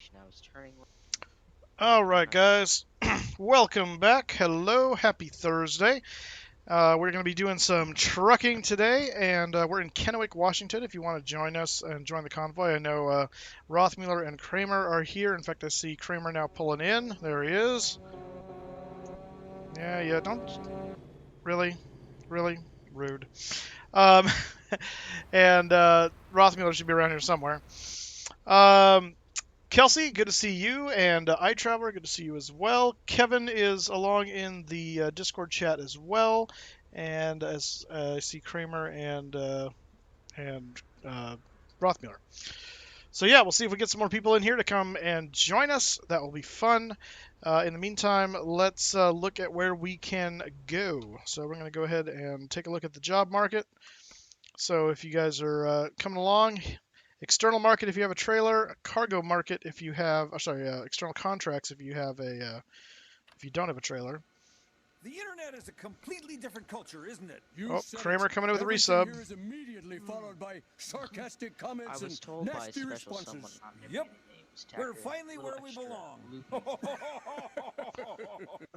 destination. I was turning All left right, behind. guys. Welcome back. Hello. Happy Thursday. We're going to be doing some trucking today, and we're in Kennewick, Washington. If you want to join us and join the convoy, I know Rothmuller and Kramer are here. In fact, I see Kramer now pulling in. There he is. Yeah, don't really, really rude. Um, and Rothmuller should be around here somewhere. Um, Kelsey, good to see you, and iTraveler, good to see you as well. Kevin is along in the Discord chat as well, and as I see Kramer and Rothmiller. So yeah, we'll see if we get some more people in here to come and join us. That will be fun. In the meantime, let's look at where we can go. So we're going to go ahead and take a look at the job market. So if you guys are coming along, external market if you have a trailer, cargo market if you have, external contracts if you have if you don't have a trailer. The internet is a completely different culture, isn't it? You Oh, said Kramer it. coming in with a Everything resub. here is immediately followed by sarcastic I comments was and told by a nasty special someone responses. not to Yep. name names to We're act a finally little where we extra belong. loopy.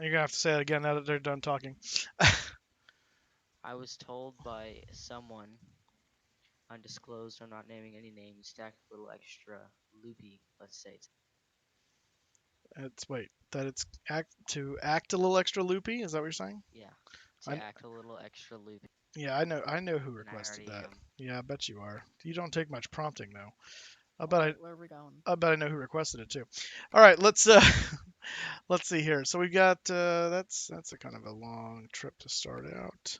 You're gonna have to say it again now that they're done talking. I was told by someone undisclosed, I'm not naming any names, to act a little extra loopy, let's say. It's wait that it's act a little extra loopy. Is that what you're saying? Yeah, to I act a little extra loopy, yeah, I know who and I requested already that. am. Yeah, I bet you are. You don't take much prompting though. I bet Alright, where are we going? I bet I know who requested it too. All right, let's let's see here. So we got that's a kind of a long trip to start out.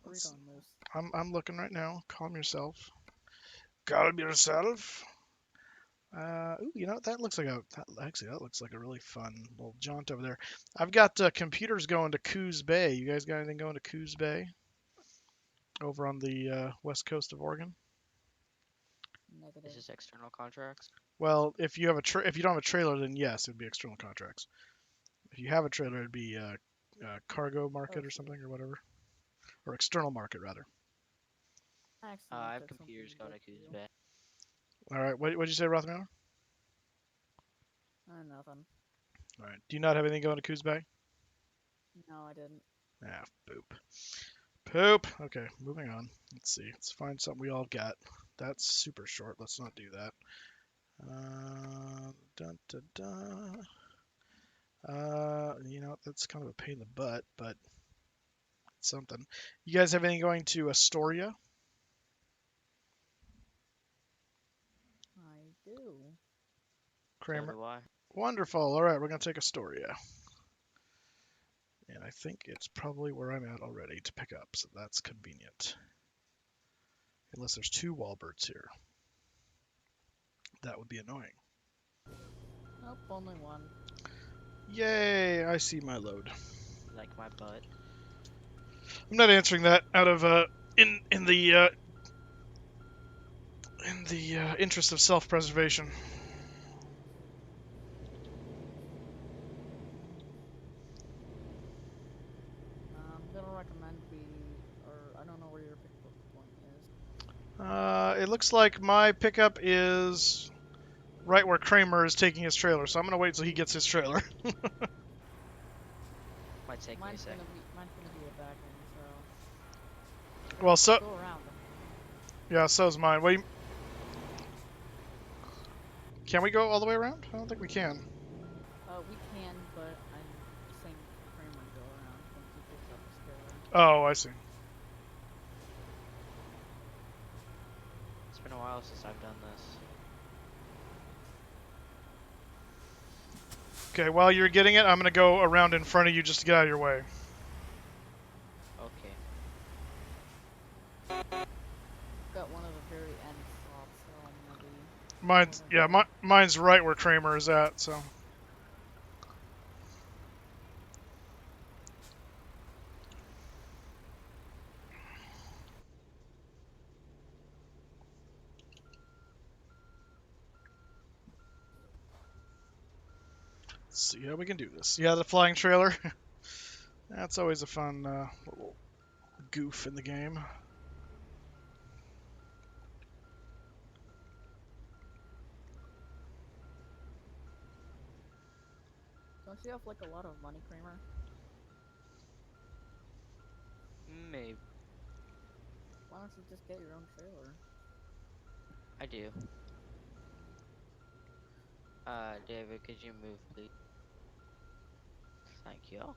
Where are we going, Moose? I'm looking right now. Calm yourself. Calm yourself. Ooh, you know that looks like that looks like a really fun little jaunt over there. I've got computers going to Coos Bay. You guys got anything going to Coos Bay over on the west coast of Oregon? Negative. Is this external contracts? Well, if you have if you don't have a trailer, then yes, it'd be external contracts. If you have a trailer, it'd be cargo market or shit. something or whatever, or external market rather. I I accidentally have took something computers going to good for Coos you. Bay. All right, what'd you say, Rothmiller? Nothing. All right, do you not have anything going to Coos Bay? No, I didn't. Ah, boop. Poop. Okay, moving on. Let's see. Let's find something we all got. That's super short. Let's not do that. Dun, dun, dun. That's kind of a pain in the butt, but it's something. You guys have anything going to Astoria? I do. So Kramer? do I. Wonderful. All right, we're going to take Astoria. And I think it's probably where I'm at already to pick up, so that's convenient. Unless there's two Wallbirds here. That would be annoying. Nope, only one. Yay, I see my load. Like my butt. I'm not answering that out of in the interest of self-preservation. I'm gonna recommend or I don't know where your pickup point is. It looks like my pickup is right where Kramer is taking his trailer, so I'm gonna wait till he gets his trailer. Might take me a second. Mine's gonna be a back end, so. Well, so Go around. yeah, so's mine. Wait, can we go all the way around? I don't think we can. We can, but I'm saying Kramer go around once he picks up his trailer. Oh, I see. It's been a while since I've done this. Okay, while you're getting it, I'm gonna go around in front of you just to get out of your way. Okay. Got one of the very end slots, so I'm gonna be. Mine's right where Kramer is at. So. Let's see how we can do this. Yeah, the flying trailer. That's always a fun little goof in the game. Don't you have like a lot of money, Kramer? Maybe. Why don't you just get your own trailer? I do. David, could you move, please? Thank you.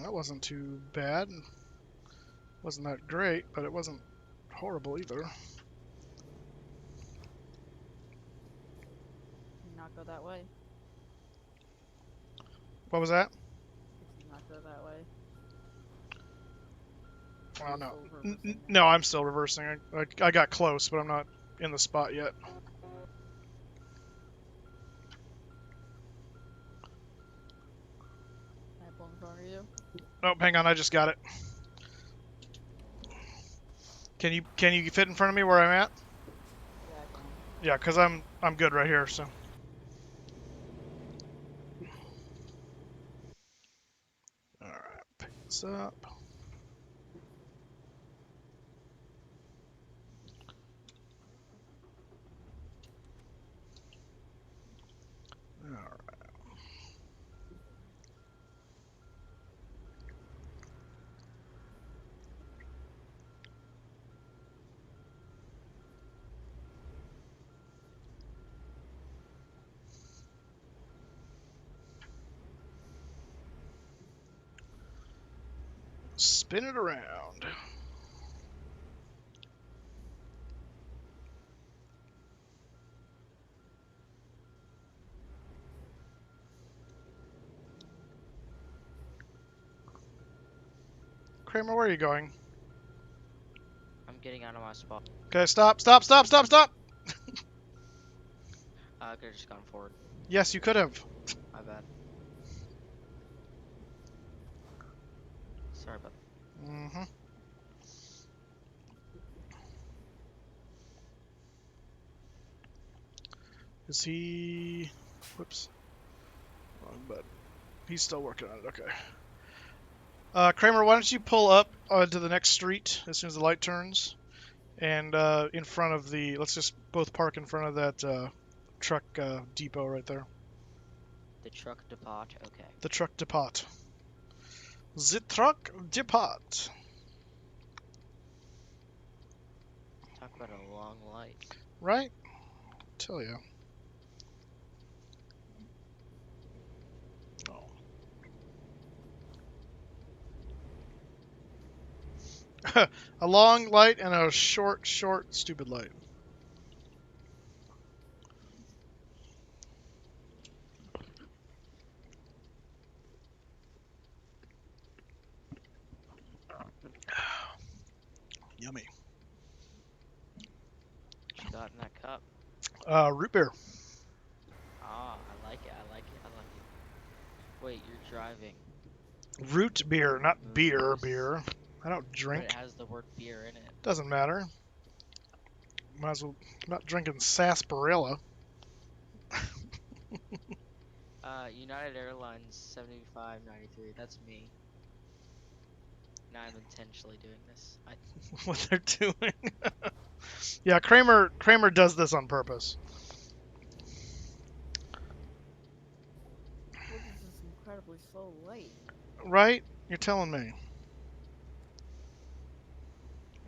That wasn't too bad. Wasn't that great, but it wasn't horrible either. Can you not go that way? What was that? Could you not go that way? Oh, You're no. still reversing No, I'm still reversing. I got close, but I'm not in the spot yet. Can I pull in front of you? Nope, hang on, I just got it. Can you fit in front of me where I'm at? Yeah, I can. Yeah, cause I'm good right here. So. All right, pick this up. All right. Spin it around. Kramer, where are you going? I'm getting out of my spot. Okay, stop, stop, stop, stop, stop! I could have just gone forward. Yes, you could have. My bad. Sorry about that. Mm-hmm. Is he... Whoops. Wrong button. He's still working on it, okay. Kramer, why don't you pull up to the next street as soon as the light turns? And in front of the... Let's just both park in front of that truck depot right there. The truck depot. Okay. The truck depot. The truck depot. Talk about a long light. Right? Tell you. Oh. A long light and a short, stupid light. Yummy. What you got in that cup? Root beer. Ah, I like it. I like it. I like it. Wait, you're driving. Root beer, not beer. Moose. Beer. I don't But drink. it has the word beer in it. Doesn't matter. Might as well. I'm not drinking sarsaparilla. United Airlines 7593. That's me. Now I'm intentionally doing this. What they're doing. Yeah, Kramer does this on purpose. What is this incredibly slow light? Right? You're telling me. And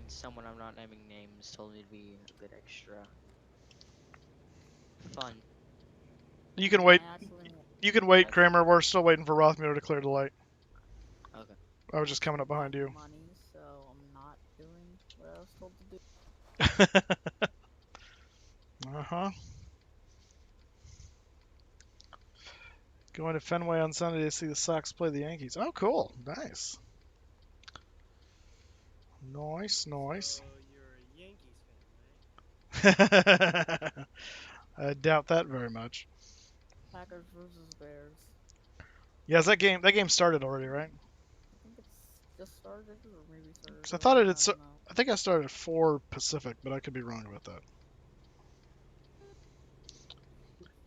someone I'm not naming names told me to be a bit extra fun. You can wait. I actually You can wait, I've- Kramer. We're still waiting for Rothmuller to clear the light. Okay. I was just coming up behind you. money, so I'm not doing what I was told to do. Uh-huh. Going to Fenway on Sunday to see the Sox play the Yankees. Oh, cool. Nice. Nice, nice. So you're a Yankees fan, right? I doubt that very much. Packers versus Bears. Yes, that game started already, right? I think it's just started, or maybe started. 'Cause I thought it had don't know. I think I started at 4 Pacific, but I could be wrong about that.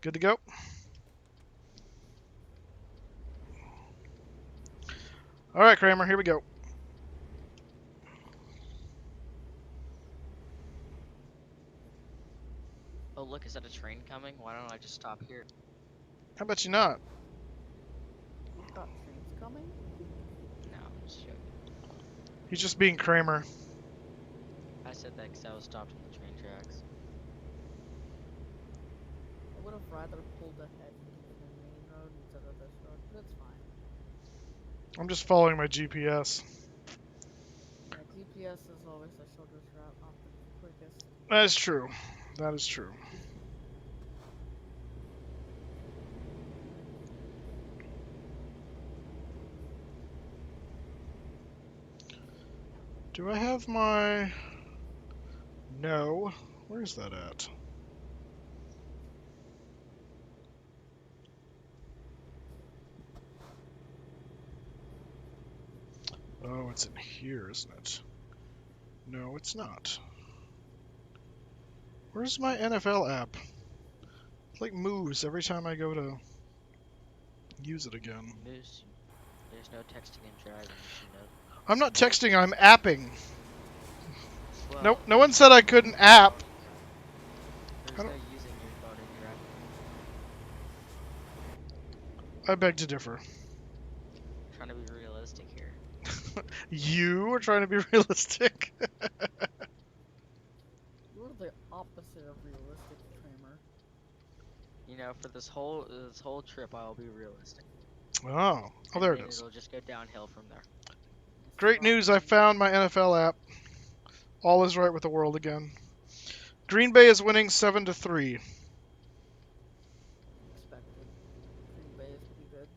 Good to go. All right, Kramer, here we go. Oh, look, is that a train coming? Why don't I just stop here? How about you not? You got trains coming? No, I'm just joking. He's just being Kramer. I said that because I was stopped on the train tracks. I would have rather pulled ahead into the main road instead of this road, but it's fine. I'm just following my GPS. Yeah, GPS is always the shortest route, not the quickest. That is true. That is true. Do I have my... No. Where's that at? Oh, it's in here, isn't it? No, it's not. Where's my NFL app? It like moves every time I go to use it again. Moose, there's no texting and driving, you should know. I'm not texting, I'm apping. Well, Nope, no one said I couldn't app. There's no using your phone and your app. I beg to differ. Trying to be realistic here. You are trying to be realistic. You're the opposite of realistic, Kramer. You know, for this whole trip, I will be realistic. Oh, And there it then is. It'll just go downhill from there. Great news, I found my NFL app. All is right with the world again. Green Bay is winning 7-3. Expected. Green Bay is pretty good.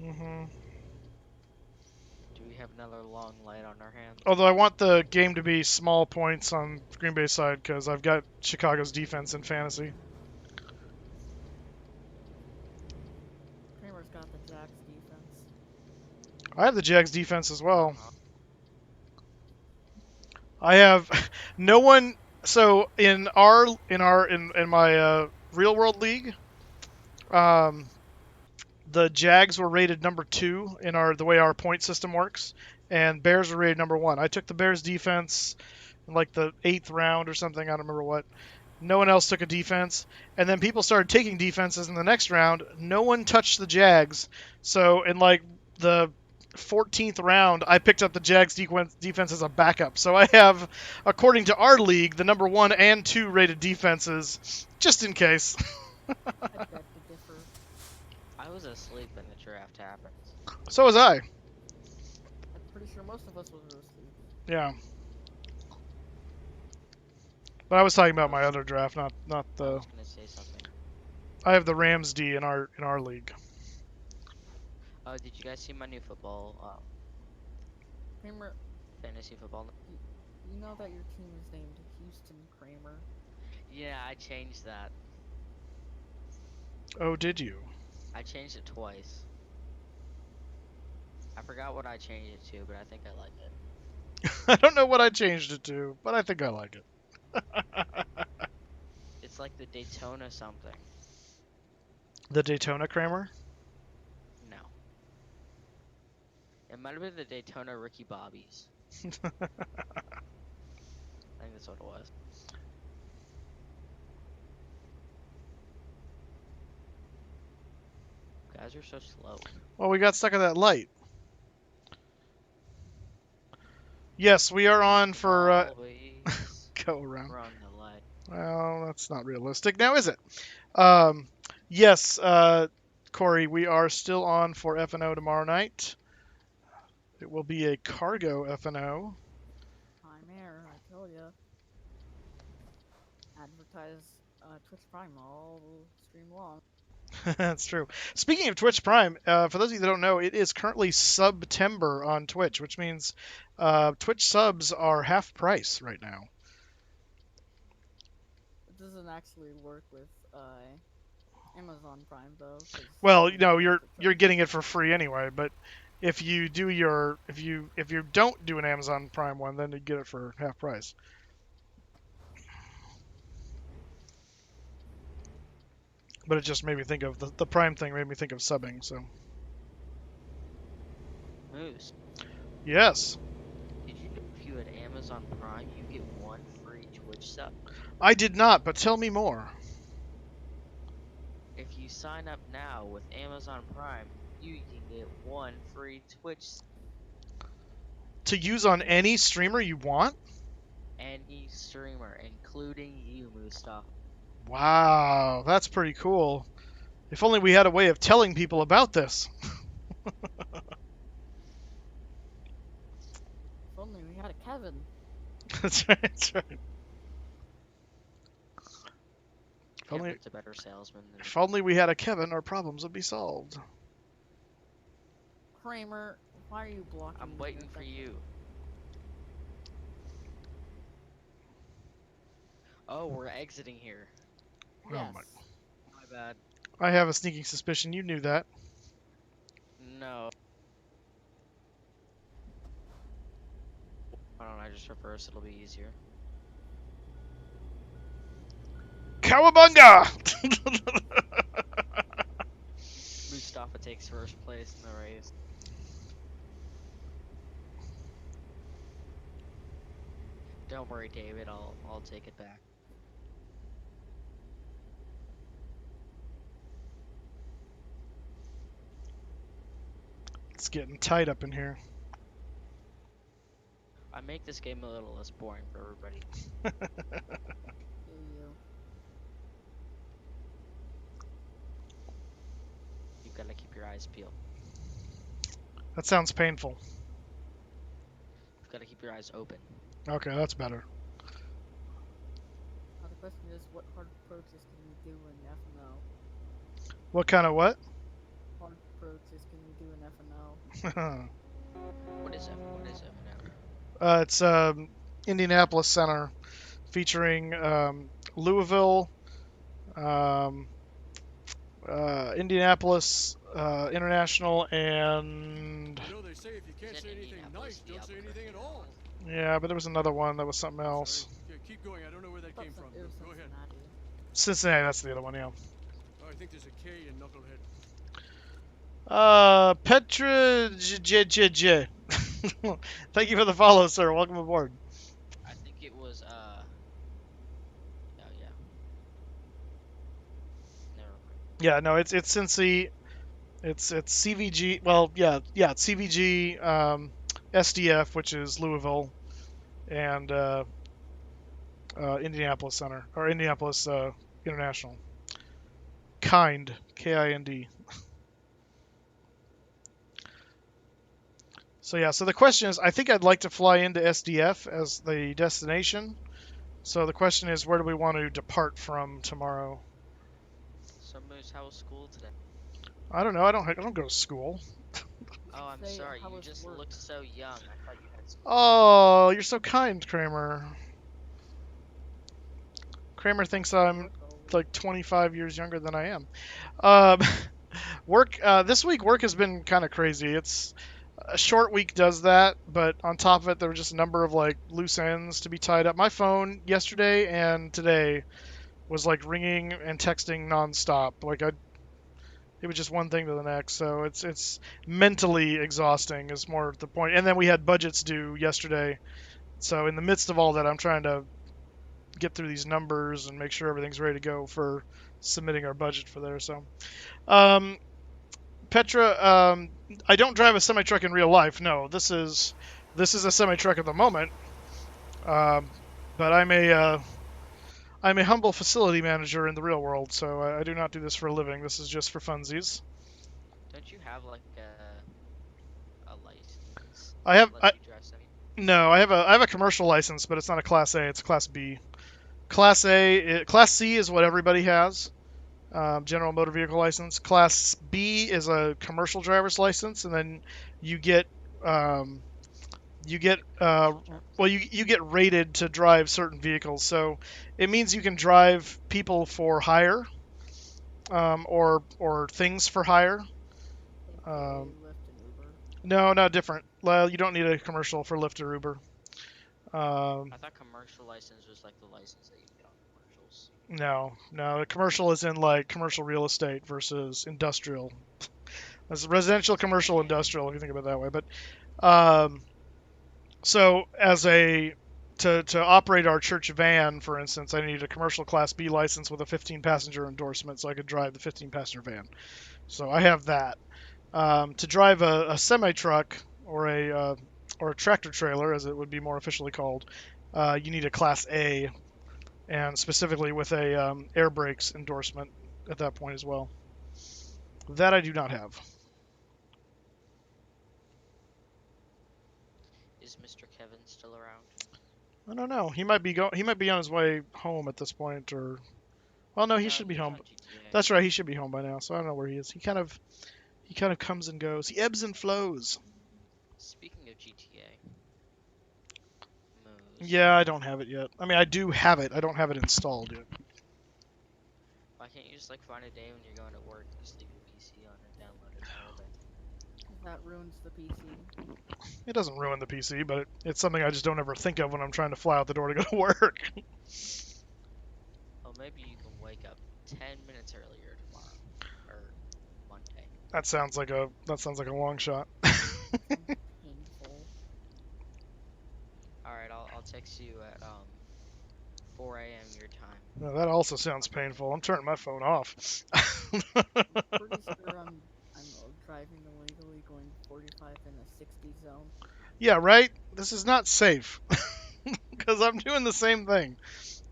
Mm-hmm. Do we have another long light on our hands? Although I want the game to be small points on Green Bay's side because I've got Chicago's defense in fantasy. Kramer's got the Jags defense. I have the Jags defense as well. I have no one. So in my real world league, the Jags were rated number 2 in the way our point system works, and Bears were rated number 1. I took the Bears defense in like the 8th round or something. I don't remember what. No one else took a defense, and then people started taking defenses in the next round. No one touched the Jags, so in like the 14th round, I picked up the Jags defense as a backup. So I have, according to our league, the number 1 and 2 rated defenses, just in case. I beg to differ. I was asleep when the draft happened. So was I. I'm pretty sure most of us were asleep. Yeah. But I was talking about my other draft, not I the. was gonna say something. I have the Rams D in our league. Oh, did you guys see my new football, Kramer, fantasy football? you know that your team is named Houston Kramer? Yeah, I changed that. Oh, did you? I changed it twice. I forgot what I changed it to, but I think I like it. I don't know what I changed it to, but I think I like it. It's like the Daytona something. The Daytona Kramer? No. It might have been the Daytona Ricky Bobbies. I think that's what it was. Guys are so slow. Well, we got stuck at that light. Yes, we are on for Always go around. run the light. Well, that's not realistic now, is it? Yes, Corey, we are still on for F&O tomorrow night. It will be a cargo F&O. I'm air, I tell ya. Advertise Twitch Prime all stream long. That's true. Speaking of Twitch Prime, for those of you that don't know, it is currently September on Twitch, which means Twitch subs are half price right now. It doesn't actually work with Amazon Prime though. Well, you know, you're getting it for free anyway, but if you do if you don't do an Amazon Prime one, then you get it for half price. But it just made me think of the Prime thing. Made me think of subbing. So Moose, yes, did you know if you had Amazon Prime, you get one free Twitch sub? I did not. But tell me more. If you sign up now with Amazon Prime, you can get one free Twitch. To use on any streamer you want? Any streamer, including you, Moosestaffa. Wow, that's pretty cool. If only we had a way of telling people about this. If only we had a Kevin. That's right. That's right. Kevin's a better salesman than If only we had a Kevin, our problems would be solved. Kramer, why are you blocking I'm me waiting here? for you. Oh, we're exiting here. Yes. Oh my. My bad. I have a sneaking suspicion you knew that. No. Why don't I just reverse? It'll be easier. Cowabunga! Moosestaffa takes first place in the race. Don't worry, David. I'll take it back. It's getting tight up in here. I make this game a little less boring for everybody. Do you? You've got to keep your eyes peeled. That sounds painful. You've got to keep your eyes open. Okay, that's better. Now the question is, what hard approaches can we do in FNL? What kind of what? Hard approaches can we do in FNL? What is it? What is it now? It's Indianapolis Center, featuring Louisville, Indianapolis International, and You know they say if you can't Is it say anything Indianapolis, nice, the don't say anything at all. yeah, but there was another one that was something else. Sorry. Yeah, keep going. I don't know where that came from. It was Go ahead. Cincinnati. Cincinnati, that's the other one, yeah. Oh, I think there's a K in Knucklehead. Petra J. Thank you for the follow, sir. Welcome aboard. I think it was oh yeah. Never mind. Yeah, no, it's Cincy. It's CVG. Well, it's CVG, SDF, which is Louisville, and Indianapolis Center or Indianapolis International. Kind, KIND. So yeah, so the question is, I think I'd like to fly into SDF as the destination. So the question is, where do we want to depart from tomorrow? So Moose, how was school today? I don't know. I don't go to school. Oh, I'm Say, sorry. how You was just work? looked so young. I thought you had school. Oh, you're so kind, Kramer. Kramer thinks I'm like 25 years younger than I am. Work this week. Work has been kind of crazy. It's a short week does that, but on top of it, there were just a number of like loose ends to be tied up. My phone yesterday and today was like ringing and texting nonstop. It was just one thing to the next. So it's mentally exhausting is more the point. And then we had budgets due yesterday. So in the midst of all that, I'm trying to get through these numbers and make sure everything's ready to go for submitting our budget for there. So, Petra, I don't drive a semi truck in real life. No, this is a semi truck at the moment. But I'm a humble facility manager in the real world, so I do not do this for a living. This is just for funsies. Don't you have like a license? I have Lets you drive semi? no, I have a commercial license, but it's not a Class A. It's a Class B. Class C is what everybody has. General motor vehicle license. Class B is a commercial driver's license, and then you get you get you get rated to drive certain vehicles. So it means you can drive people for hire, or things for hire. AKA Lyft and Uber. No, not different. Well, you don't need a commercial for Lyft or Uber. I thought commercial license was like the license that you get on commercials. No, no. Commercial is in like commercial real estate versus industrial. That's residential, commercial, Okay. industrial. If you think about it that way, but um, so as a to operate our church van, for instance, I need a commercial Class B license with a 15 passenger endorsement, so I could drive the 15 passenger van. So I have that. To drive a semi truck or a tractor trailer, as it would be more officially called, you need a Class A, and specifically with a air brakes endorsement at that point as well. That I do not have. Is Mr. Kevin still around? I don't know. He might be on his way home at this point, or well, no, he No, should be he was home. on GTA. That's right, he should be home by now. So I don't know where he is. He kind of comes and goes. He ebbs and flows. Speaking of GTA, Moose, Yeah, I don't have it yet. I mean, I do have it. I don't have it installed yet. why can't you just like find a day when you're going to work and just leave your PC on and download it the whole day? That ruins the PC. It doesn't ruin the PC, but it's something I just don't ever think of when I'm trying to fly out the door to go to work. Well, maybe you can wake up 10 minutes earlier tomorrow or Monday. That sounds like a long shot. Sounds painful. All right, I'll text you at 4 a.m. your time No, that also sounds on Monday. painful. I'm turning my phone off. I'm pretty sure I'm driving illegally going 45 in a 60 zone. Yeah, right? This is not safe. Because I'm doing the same thing.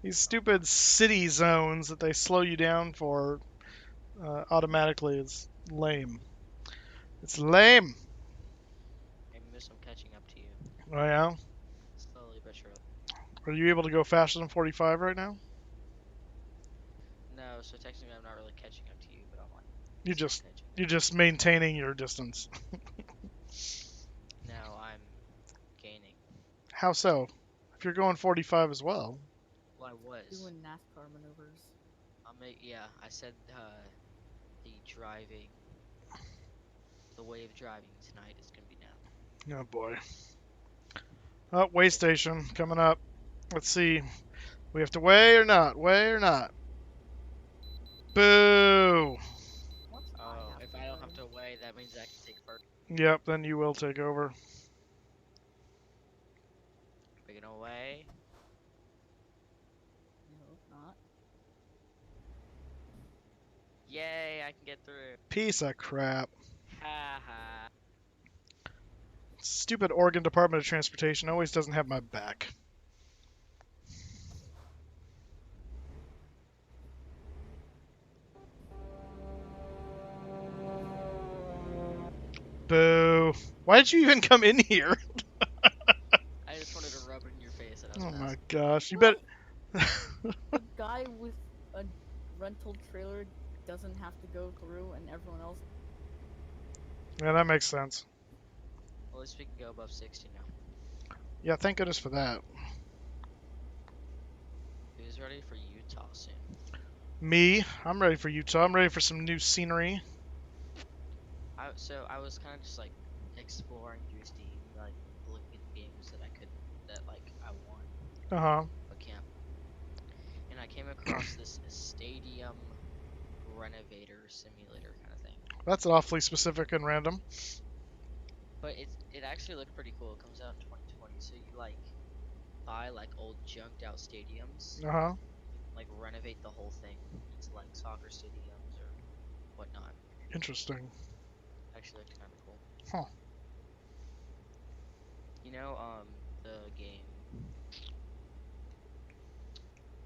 These stupid city zones that they slow you down for automatically is lame. It's lame. Hey, Moose, I'm catching up to you Oh, yeah? slowly but surely. Are you able to go faster than 45 right now? No, so technically I'm not really catching up to you, but I'm like You still just catching you're up. just maintaining your distance. No, I'm gaining. How so? If you're going 45 as well. Well, I was. Doing NASCAR maneuvers. Yeah, I said the driving, the way of driving tonight is gonna be now. Oh boy. Oh, way station coming up. Let's see. We have to weigh or not? Weigh or not? Boo! What I Oh, have if to I don't have weigh. to weigh, that means I can take first. Yep, then you will take over. We're gonna weigh. I hope not. Yay, I can get through. Piece of crap. Ha ha. Stupid Oregon Department of Transportation always doesn't have my back. Boo. Why did you even come in here? I just wanted to rub it in your face that I was Oh my fast. gosh. You bet. What? The guy with a rental trailer doesn't have to go through, and everyone else. Yeah, that makes sense. Well, at least we can go above 60 now. Yeah, thank goodness for that. Who's ready for Utah soon? Me, I'm ready for Utah. I'm ready for some new scenery. So I was kind of just like exploring through Steam, like looking at games that like I want Uh huh. but can't. And I came across this stadium renovator simulator kind of thing. That's awfully specific and random. But it actually looked pretty cool. It comes out in 2020, so you like buy like old junked out stadiums, Uh huh. like renovate the whole thing into like soccer stadiums or whatnot. Interesting. Actually looked kind of cool. Huh. You know, the game.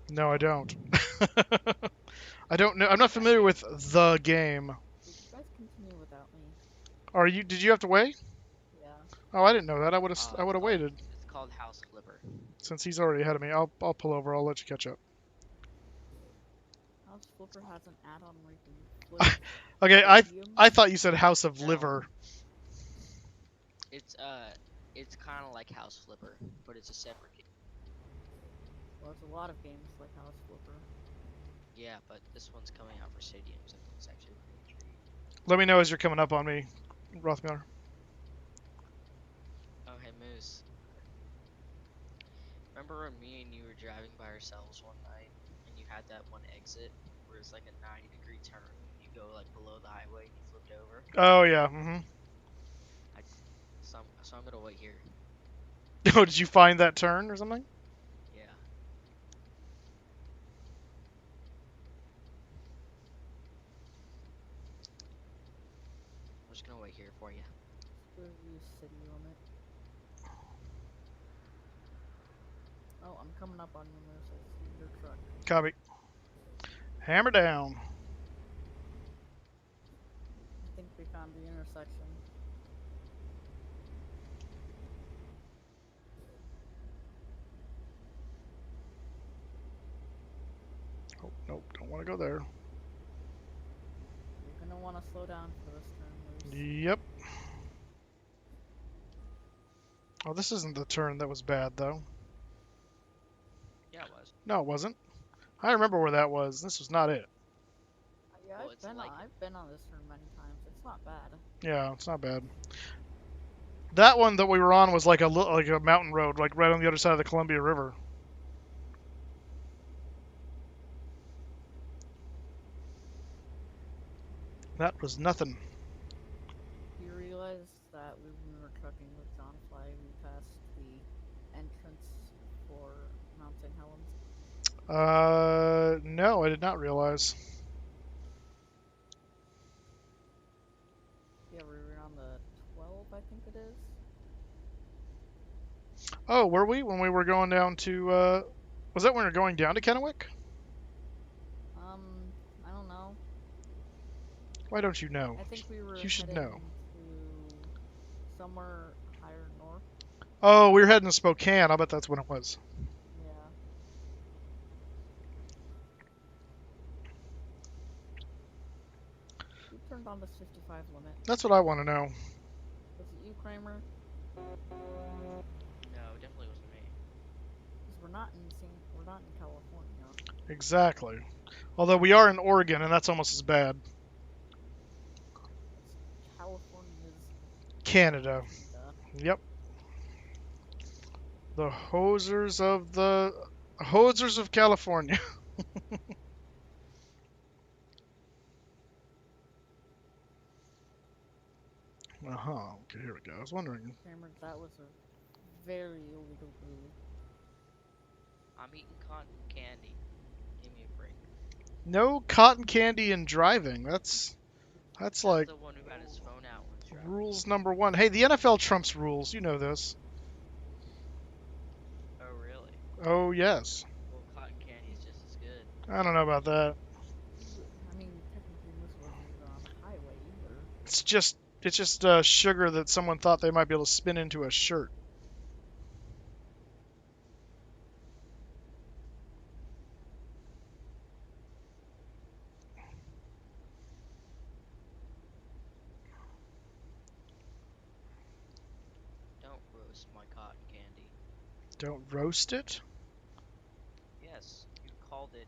No, I don't. I don't know. I'm not familiar with the game. Did you guys continue without me? Are you? Did you have to wait? Yeah. Oh, I didn't know that. I would It's have called waited it's called House Flipper. since he's already ahead of me. I'll pull over. I'll let you catch up. House Flipper has an add-on where you can flip Okay, stadiums. I thought you said House of No. Liver. It's kind of like House Flipper, but it's a separate game. Well, there's a lot of games like House Flipper. Yeah, but this one's coming out for stadiums. I think it's actually pretty intriguing. Let me know as you're coming up on me, Rothmiller. Oh, hey Moose. Remember when me and you were driving by ourselves one night and you you had that one exit where it's like a 90-degree turn. You go like below the highway and you flip it over. Oh yeah. Mm-hmm. So I'm gonna wait here. Oh, did you find that turn or something? Yeah. I'm just gonna wait here for you. Review city limit. Oh, I'm coming up on you, Moose. I see your truck. Copy. Hammer down. I think we found the intersection. Oh, nope, don't want to go there. You're gonna want to slow down for this turn, Moose. Yep. Oh, this isn't the turn that was bad, though. Yeah, it was. No, it wasn't. I remember where that was. This was not it. Yeah, Well, it's like I've been on this turn many times. It's not bad. Yeah, it's not bad. That one that we were on was like a mountain road, like right on the other side of the Columbia River. That was nothing. You realize that when we were trucking with John Fly, we passed the entrance for Mount St. Helens? No, I did not realize. Yeah, we were on the 12, I think it is. Oh, were we? When we were going down to, was that when we were going down to Kennewick? I don't know. Why don't you know? I think we were You should heading know. to somewhere higher north. Oh, we were heading to Spokane. I bet that's when it was. Yeah. Who turned on this 55 limit? That's what I want to know. Was it you, Kramer? no, it definitely wasn't me. Because we're not in California. Exactly. Although we are in Oregon, and that's almost as bad. California's Canada. Canada. Yep. The hosers of California. Okay, here we go. I was wondering. Kramer, that was a very illegal move. I'm eating cotton candy. Give me a break. No cotton candy in driving. That's That's like the one who had his phone out when driving. rules number one. Hey, the NFL trumps rules. You know this. Oh, really? Oh, yes. Well, cotton candy is just as good. I don't know about that. I mean, technically this wasn't even on the highway either. It's just sugar that someone thought they might be able to spin into a shirt. Don't roast my cotton candy. Don't roast it. Yes, you called it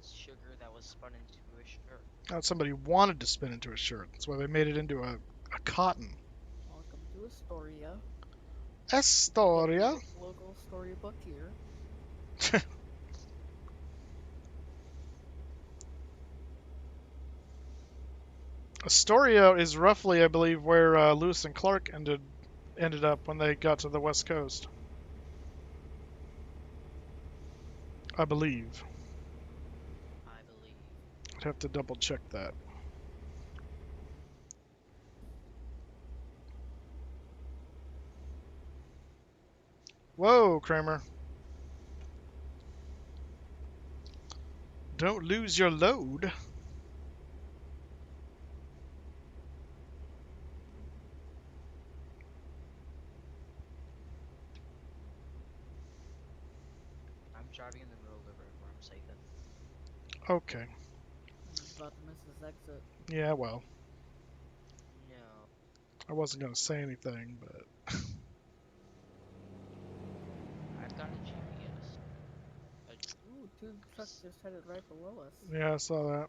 sugar that was spun into a shirt. Now somebody wanted to spin into a shirt. That's why they made it into a cotton. Welcome to Astoria. Astoria. Local storybook here. Astoria is roughly, I believe, where Lewis and Clark ended up when they got to the West Coast. I believe. I believe. I'd have to double check that. Whoa, Kramer. Don't lose your load. I'm driving in the middle of the road where I'm safe. Okay. Kramer's about to miss his exit. Yeah, well, No. I wasn't going to say anything, but I've got a GPS. Ooh, two trucks just headed right below us. yeah, I saw that.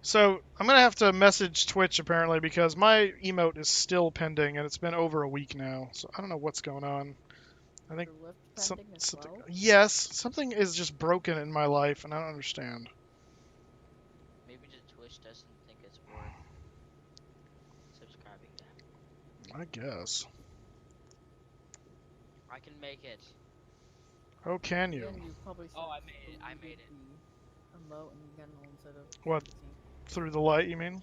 So, I'm going to have to message Twitch apparently because my emote is still pending and it's been over a week now. So, I don't know what's going on. I think Your lift some, pending as something. well? Yes, something is just broken in my life, and I don't understand. Maybe the Twitch doesn't think it's worth subscribing to him. I guess. I can make it. Oh, can you? Again, you probably should Oh, I have made it. I made deleted it. the emote and general instead of What? 17. Through the light, you mean?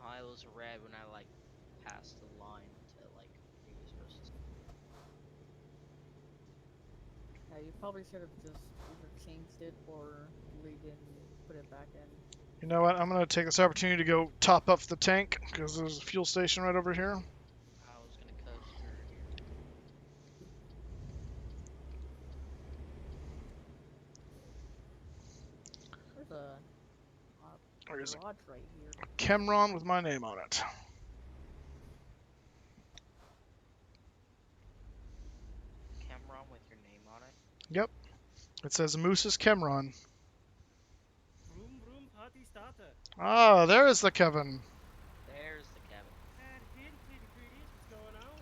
I was red when I like passed the line to like where you're supposed to. Yeah, you probably should have just either changed it or deleted and put it back in. You know what? I'm gonna take this opportunity to go top up the tank because there's a fuel station right over here. I was gonna coast through here. There's a There's a garage right here. Chemron with my name on it. Cameron with your name on it. Yep. It says Moose's Chemron. Vroom vroom party starter. Ah, there is the Kevin. There's the Kevin. And hey, pretty pretties, what's going on?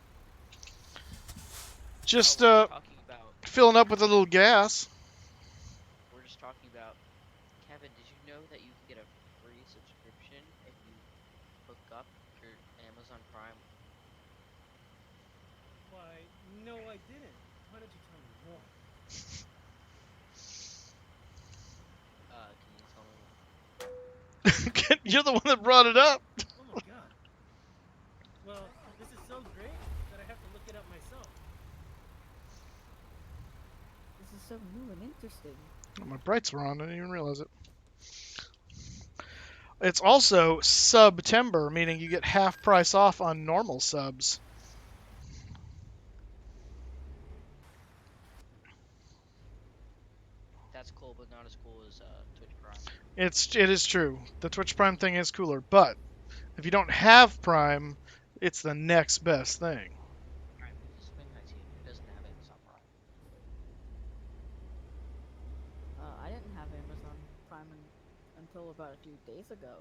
Just Oh, we're talking about. filling up with a little gas. We're just talking about. Kevin, did you know that you can get a free subscription if you hook up your Amazon Prime? Why, no, I didn't. Why don't you tell me more? Can you tell me? You're the one that brought it up. Oh my god. Well, this is so great that I have to look it up myself. This is so new and interesting. Oh, my brights were on. I didn't even realize it. It's also September, meaning you get half price off on normal subs. That's cool, but not as cool as Twitch Prime. It is true. The Twitch Prime thing is cooler, but if you don't have Prime, it's the next best thing. Alright, Swing High Team. It doesn't have Amazon Prime. I didn't have Amazon Prime until about a few days ago.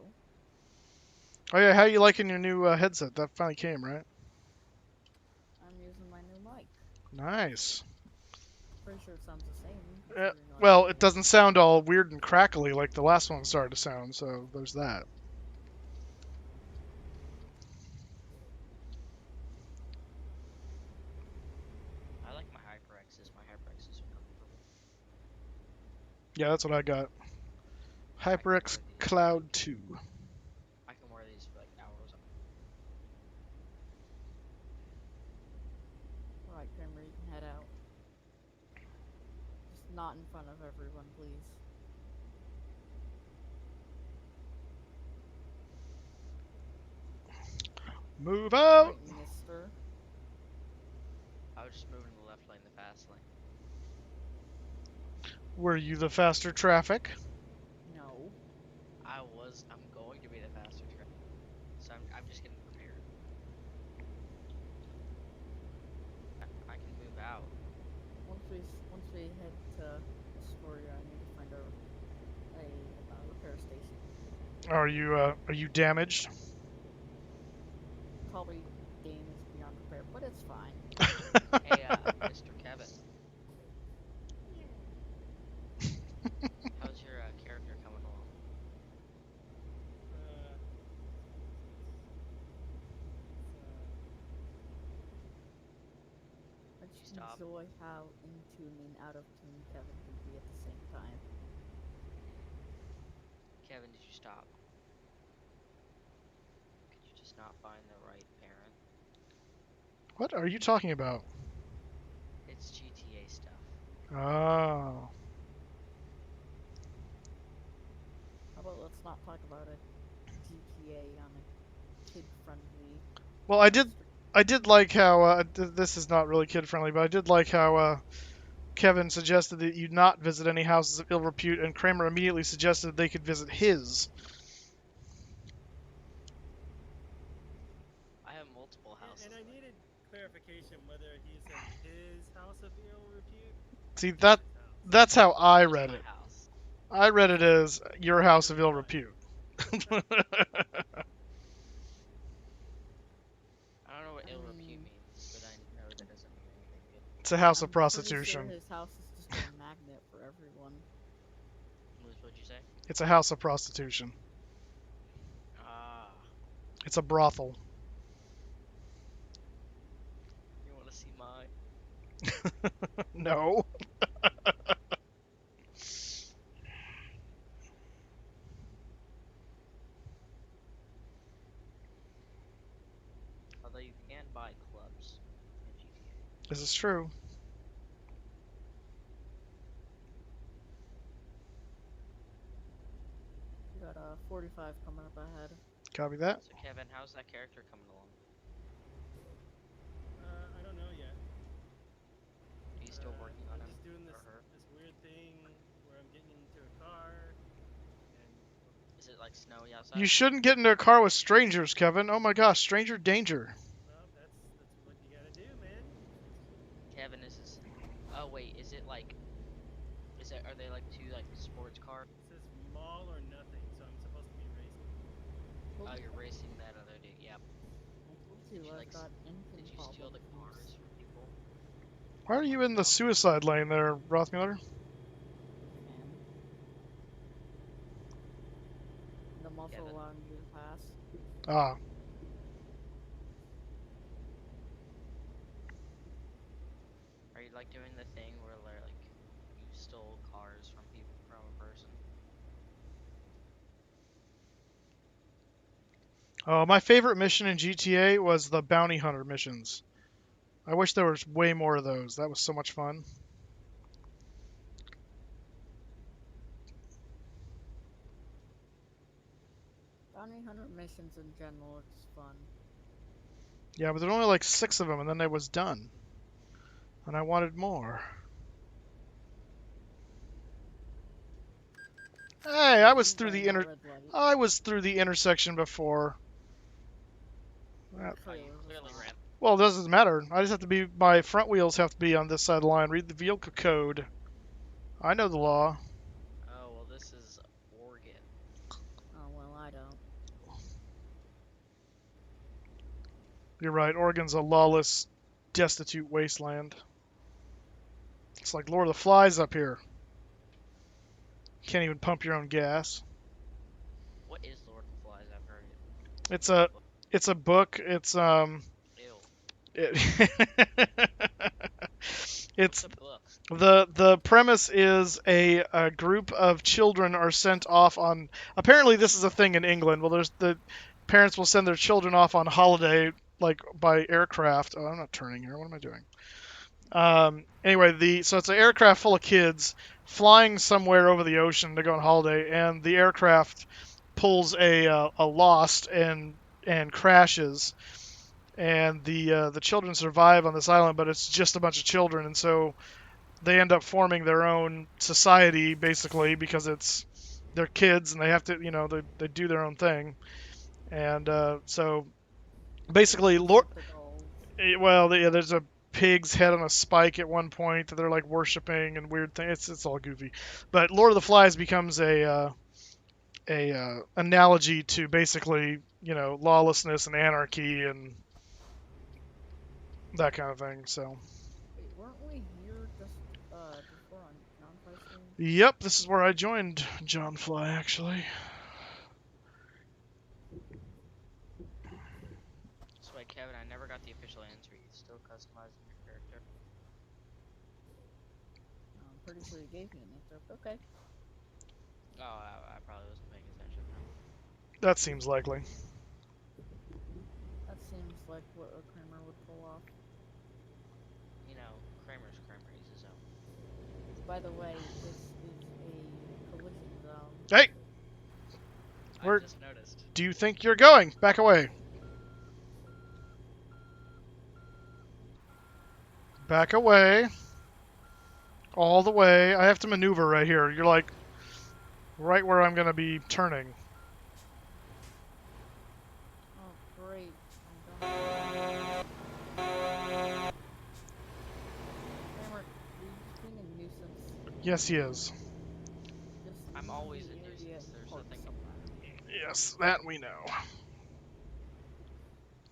Oh yeah, how you liking your new headset? That finally came, right? I'm using my new mic. Nice. Pretty sure it sounds the same. Well, it doesn't sound all weird and crackly like the last one started to sound, so there's that. I like my HyperXs. My HyperXs are comfortable. Yeah, that's what I got. HyperX Cloud 2. I can wear these for like hours. Alright, Kramer, you can head out. Just not in front of everyone, please. Move out! Alright, mister. I was just moving to the left lane, the fast lane. Were you the faster traffic? No. I'm going to be the faster track. So I'm just getting prepared. I can move out. Once we head to Astoria, I need to find a repair station. Are you damaged? Probably damaged beyond repair, but it's fine. Hey, Mr. Kevin. How's your character coming along? I just Stop. enjoy how in tune and out of tune Kevin can be at the same time. Kevin, did you stop? Could you just not find the right parent? What are you talking about? It's GTA stuff. Oh. How about let's not talk about a GTA on a kid-friendly. Well, I did like how this is not really kid friendly, but I did like how Kevin suggested that you not visit any houses of ill repute, and Kramer immediately suggested they could visit his. I have multiple houses. And I needed clarification whether he's in his house of ill repute. See, that's how I read My it. house. I read it as your house of ill repute. I don't know what ill repute means, but I know that doesn't mean anything It's a house of I'm pretty sure prostitution. his house is just a magnet for everyone. What'd you say? It's a house of prostitution. Ah, It's a brothel. you want to see my? No. Although you can buy clubs in GTA. This is true. We got 45 coming up ahead. Copy that. So Kevin, how's that character coming along? I don't know yet. Are you still working on I'm him just doing or this her? this weird thing where I'm getting into a car, and Is it like snowy outside? You shouldn't get into a car with strangers, Kevin. Oh my gosh, stranger danger. well, that's what you gotta do, man. Kevin, is this? Oh wait, is it like? Are they like two like sports cars? It says mall or nothing, so I'm supposed to be racing. Oh, you're racing that other dude. Yeah. I told Did you I've like? got engine Did you steal the problems. cars from people? Why are you in the suicide lane there, Rothmuller? And I'm also Kevin. allowing you to pass. Ah, Are you like doing the thing where like you stole cars from people from a person? oh, my favorite mission in GTA was the bounty hunter missions. I wish there was way more of those. That was so much fun. Bounty hunter missions in general are just fun. Yeah, but there were only like 6 of them, and then it was done. And I wanted more. Hey, I was through the Red light. I was through the intersection before. Your Oh, you trailer was clearly off. ran. Well, it doesn't matter. I just have to be. My front wheels have to be on this side of the line. Read the vehicle code. I know the law. Oh well, this is Oregon. Oh well, I don't. You're right. Oregon's a lawless, destitute wasteland. It's like Lord of the Flies up here. Can't even pump your own gas. What is Lord of the Flies? I've heard it. It's a it's a book. Ew. It's What's a book? the premise is a group of children are sent off on. Apparently, this is a thing in England. Well, there's the parents will send their children off on holiday, like by aircraft. Oh, I'm not turning here. What am I doing? Anyway, so it's an aircraft full of kids flying somewhere over the ocean to go on holiday, and the aircraft pulls a lost and crashes, and the children survive on this island, but it's just a bunch of children, and so they end up forming their own society basically because they're kids and they have to they do their own thing, and so basically there's a pig's head on a spike at one point that they're like worshiping and weird things. It's all goofy, but Lord of the Flies becomes a analogy to basically lawlessness and anarchy and that kind of thing. So Wait, weren't we here just before on John Fly stream? yep, this is where I joined John Fly actually. So wait, Kevin, I never got the official answer. You still customizing your character? I'm pretty sure you gave me an answer. But okay. Oh, I probably wasn't paying attention. That seems likely. That seems like what a Kramer would pull off. You know, Kramer's Kramer. He's his own. By the way, this is a collision zone. Hey, I just noticed. do you think you're going? Back away. Back away. All the way. I have to maneuver right here. You're like right where I'm going to be turning. Oh, great. I'm done. Kramer, are you just being a nuisance? Yes, he is. Just I'm always be a an nuisance. idiot and There's park nothing. somewhere. Yes, that we know.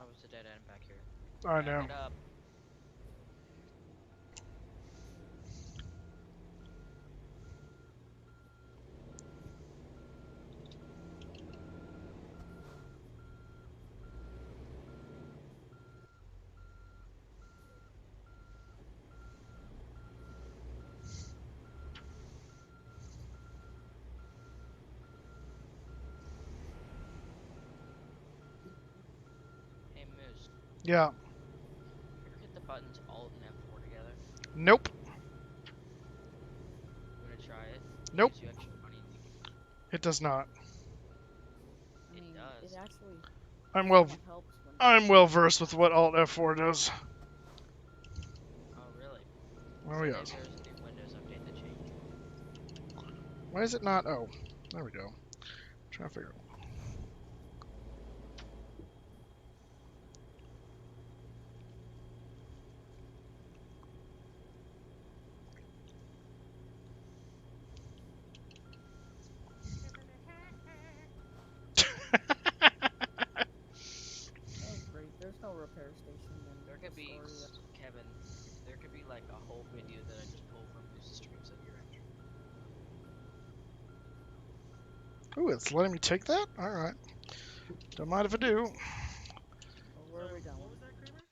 I was a dead end back here. I Back know. it up. Yeah. You ever hit the buttons Alt and F4 together? Nope. You wanna try it? It Nope. gives you extra money and you can. It does not. I It mean, it does. actually I'm well. somewhat helps when I'm you're well doing versed with math. what Alt F4 does. Oh really? Oh So maybe yes. there's a new Windows update that changed. Why is it not? Oh, there we go. Trying to figure. Oh great, there's no repair station in There the could be story. Kevin. There could be like a whole video that I just pull from Moose's streams of your entry. Ooh, it's letting me take that. All right. Don't mind if I do. Well, where are we So, what going? was that, Kramer?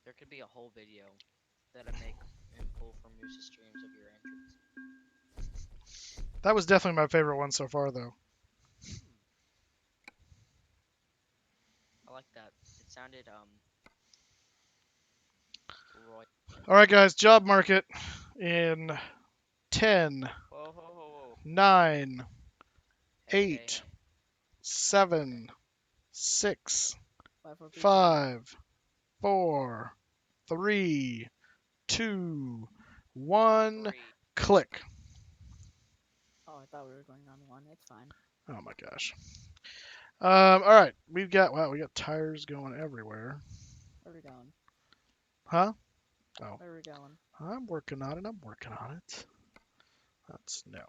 There could be a whole video that I make and pull from Moose's streams of your entrance. That was definitely my favorite one so far, though. I like that. It sounded Roy. All right, guys. Job market in 10, Whoa, whoa, whoa, whoa. 9, Hey, hey, 8, hey. 7, 6, Bye for pizza. 5, 4, 3, 2, 1. Three. Click. Oh, I thought we were going on one. It's fine. Oh my gosh. All right. We got tires going everywhere. Where are we going? Huh? Oh, Where are we going? I'm working on it. I'm working on it. That's no.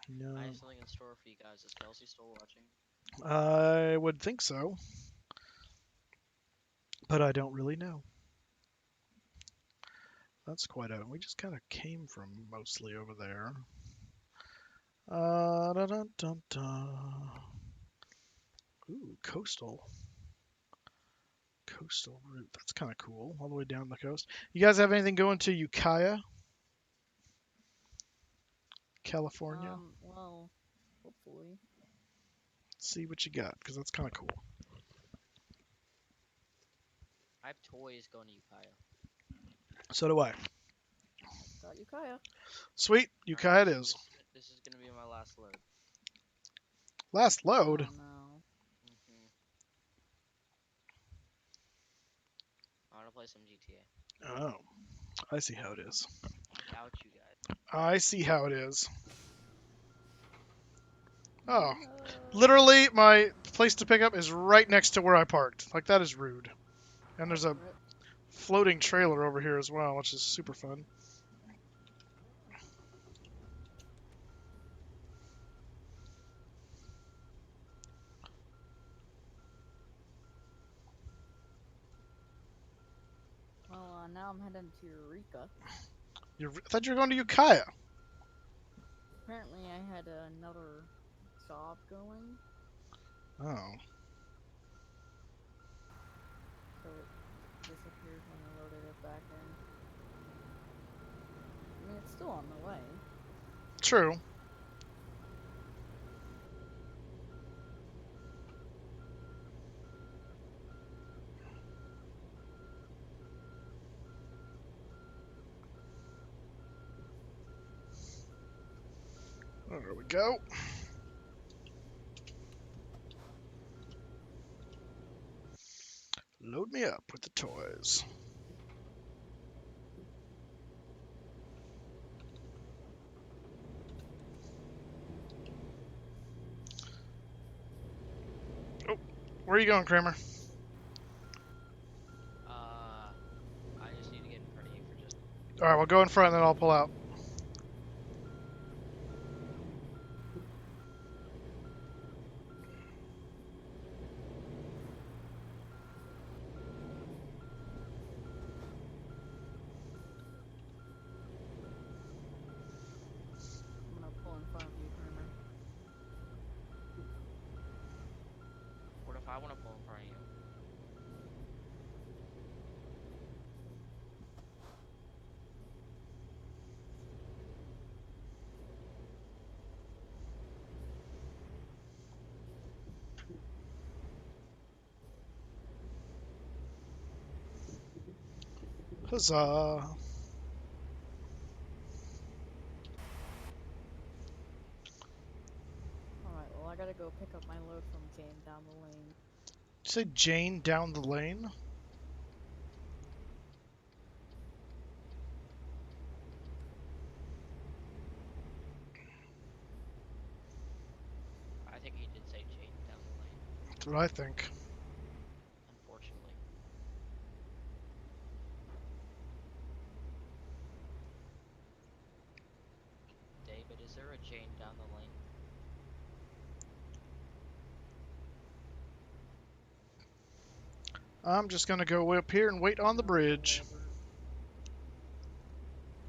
No. I have something in store for you guys. Is Kelsey still watching? I would think so, but I don't really know. That's quite a. We just kind of came from mostly over there. Dun, dun, dun, dun. Ooh, coastal route. That's kind of cool. All the way down the coast. You guys have anything going to Ukiah, California? Well, hopefully. See what you got, because that's kind of cool. I have toys going to Ukiah. So do I. Got Ukiah. Sweet, Alright, Ukiah it is. this is gonna be my last load. Last load. Oh no. Hmm I wanna play some GTA. Oh, I see how it is. Without you guys. I see how it is. Oh, No. literally, my place to pick up is right next to where I parked. Like, that is rude. And there's Oh, a rip. floating trailer over here as well, which is super fun. Well, now I'm heading to Eureka. I thought you were going to Ukiah. Apparently, I had another job going, Oh. so it disappeared when I loaded it back in. I mean, it's still on the way. True. There we go. Load me up with the toys. Oh, where are you going, Kramer? I just need to get in front of you for just. All right, well, go in front, and then I'll pull out. I'm gonna pull in front of you, Kramer. What if I wanna pull in front of you? Huzzah. Alright, well, I gotta go pick up my load from Jane down the lane. Did you say Jane down the lane? I think he did say Jane down the lane, That's what I think. unfortunately. David, is there a Jane down the lane? I'm just gonna go up here and wait on the bridge. Whatever.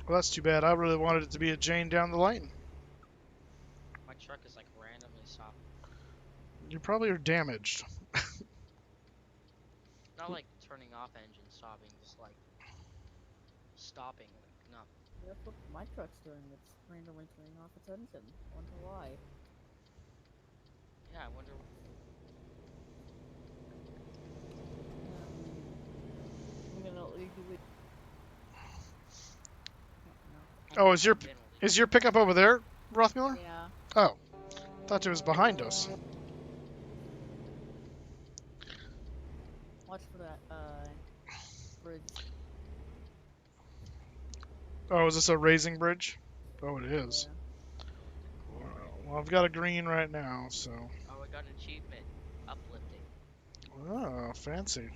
Well, that's too bad. I really wanted it to be a Jane down the lane. My truck is like randomly stopping. You probably are damaged. Not like turning off engine stopping, just like stopping, like not. That's what my truck's doing. It's randomly turning off its engine. Wonder why. Yeah, I wonder. I'm gonna legally. Oh, is your Been is your pickup over there, Rothmuller? Yeah. Oh, thought it was behind us. Watch for that, bridge. Oh, is this a raising bridge? Oh, it is. Yeah. Well, I've got a green right now, so. Oh, I got an achievement. Uplifting. Oh, fancy.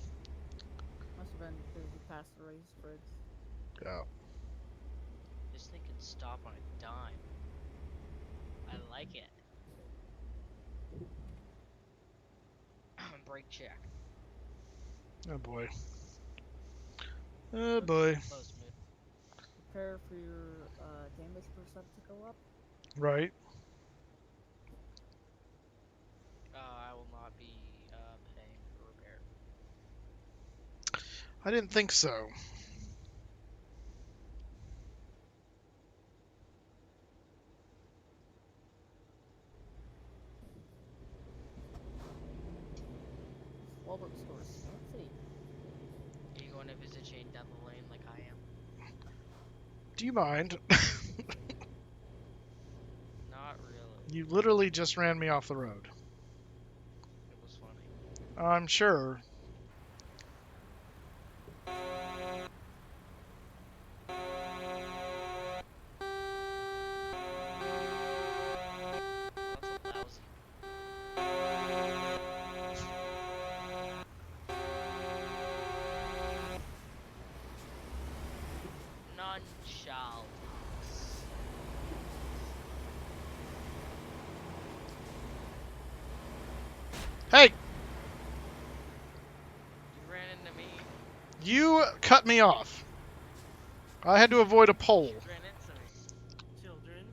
Must have been because you passed the raised bridge. Yeah. This thing can stop on a dime. I like it. Brake check. Oh boy. Oh boy. Close move. Prepare for your damage percent to go up. Right. I will not be paying for repair. I didn't think so. Walmart stores. Let's see. Are you going to visit Jane down the lane like I am? Do you mind? Not really. You literally just ran me off the road. It was funny. I'm sure. That's a lousy. None shall pass. Hey, You ran into me. you cut me off. I had to avoid a pole. You ran into me. Children.